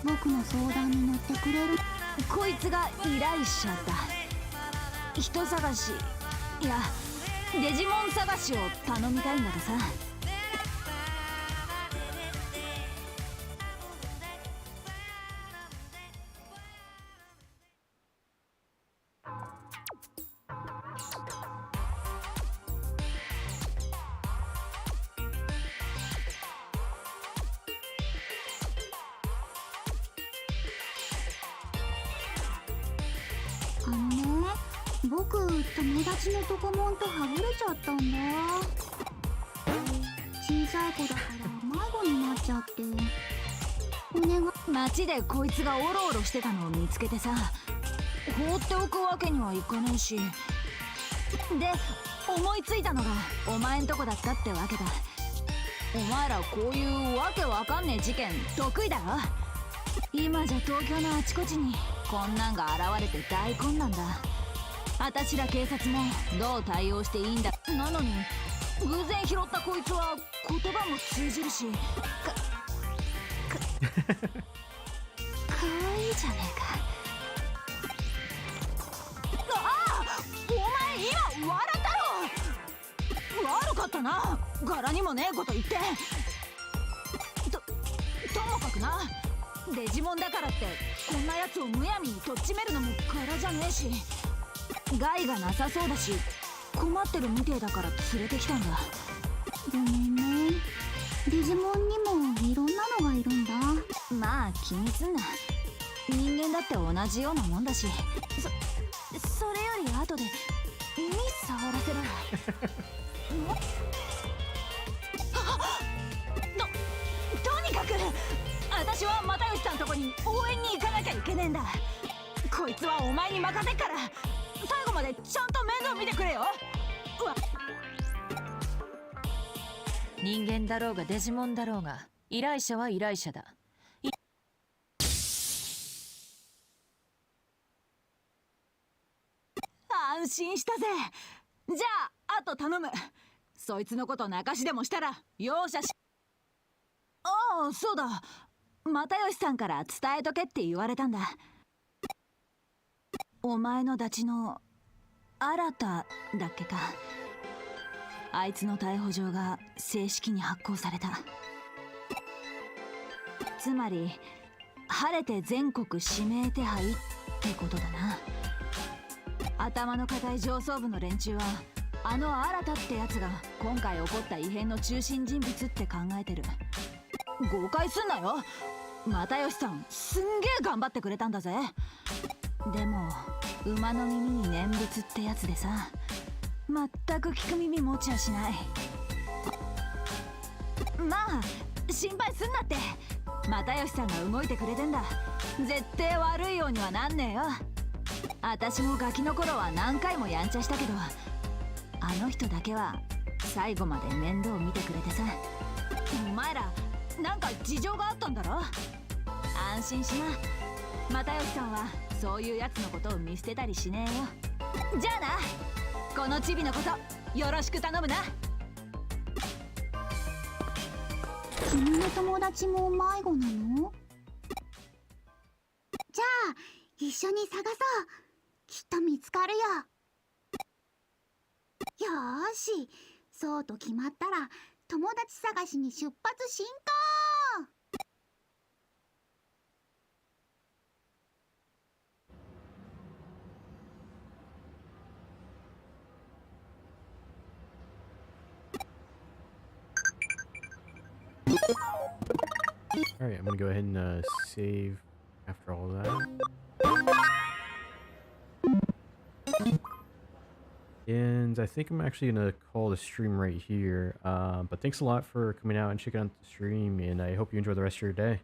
[SPEAKER 14] 僕の相談に乗ってくれる？
[SPEAKER 10] こいつが依頼者だ。人探し、いやデジモン探しを頼みたいんだとさ。
[SPEAKER 14] 僕、友達のトコモンとはぐれちゃったんだ。小さい子だから迷子になっちゃって。お願い。
[SPEAKER 10] 街でこいつがオロオロしてたのを見つけてさ、放っておくわけにはいかないし。で思いついたのがお前んとこだったってわけだ。お前らこういうわけわかんねえ事件得意だろ。今じゃ東京のあちこちにこんなんが現れて大混乱だ。あたしら警察もどう対応していいんだ。なのに偶然拾ったこいつは言葉も通じるし、かわいいじゃねえか。お前今笑ったろ。悪かったな、柄にもねえこと言って。ともかくな、デジモンだからってこんなやつをむやみにとっちめるのも柄じゃねえし、害がなさそうだし困ってるみてえだから連れてきたんだ。
[SPEAKER 14] ごめんね。デジモンにもいろんなのがいるんだ。
[SPEAKER 10] まあ気にすんな。人間だって同じようなもんだし。それより後で耳触らせろ。とにかく私は又吉さんとこに応援に行かなきゃいけねえんだ。こいつはお前に任せっから最後までちゃんと面倒見てくれよ。人間だろうがデジモンだろうが依頼者は依頼者だ。安心したぜ。じゃああと頼む。そいつのこと泣かしでもしたら容赦し。ああそうだ、又吉さんから伝えとけって言われたんだ。お前のダチの新だっけか。あいつの逮捕状が正式に発行された。つまり晴れて全国指名手配ってことだな。頭の固い上層部の連中はあの新ってやつが今回起こった異変の中心人物って考えてる。誤解すんなよ。
[SPEAKER 2] 又吉さんすんげえ頑張ってくれたんだぜ。でも馬の耳に念仏ってやつでさ、全く聞く耳持ちはしない。まあ心配すんなって、又吉さんが動いてくれてんだ。絶対悪いようにはなんねえよ。私もガキの頃は何回もやんちゃしたけど、あの人だけは最後まで面倒を見てくれてさ。お前らなんか事情があったんだろ。安心しな、又吉さんはそういうやつのことを見捨てたりしねえよ。じゃあな、このチビのことよろしく頼むな。
[SPEAKER 14] 君の友達も迷子なの？じゃあ一緒に探そう。きっと見つかるよ。よーし、そうと決まったら友達探しに出発進行。
[SPEAKER 1] Alright, I'm gonna go ahead and save after all that. And I think I'm actually gonna call the stream right here. But thanks a lot for coming out and checking out the stream, and I hope you enjoy the rest of your day.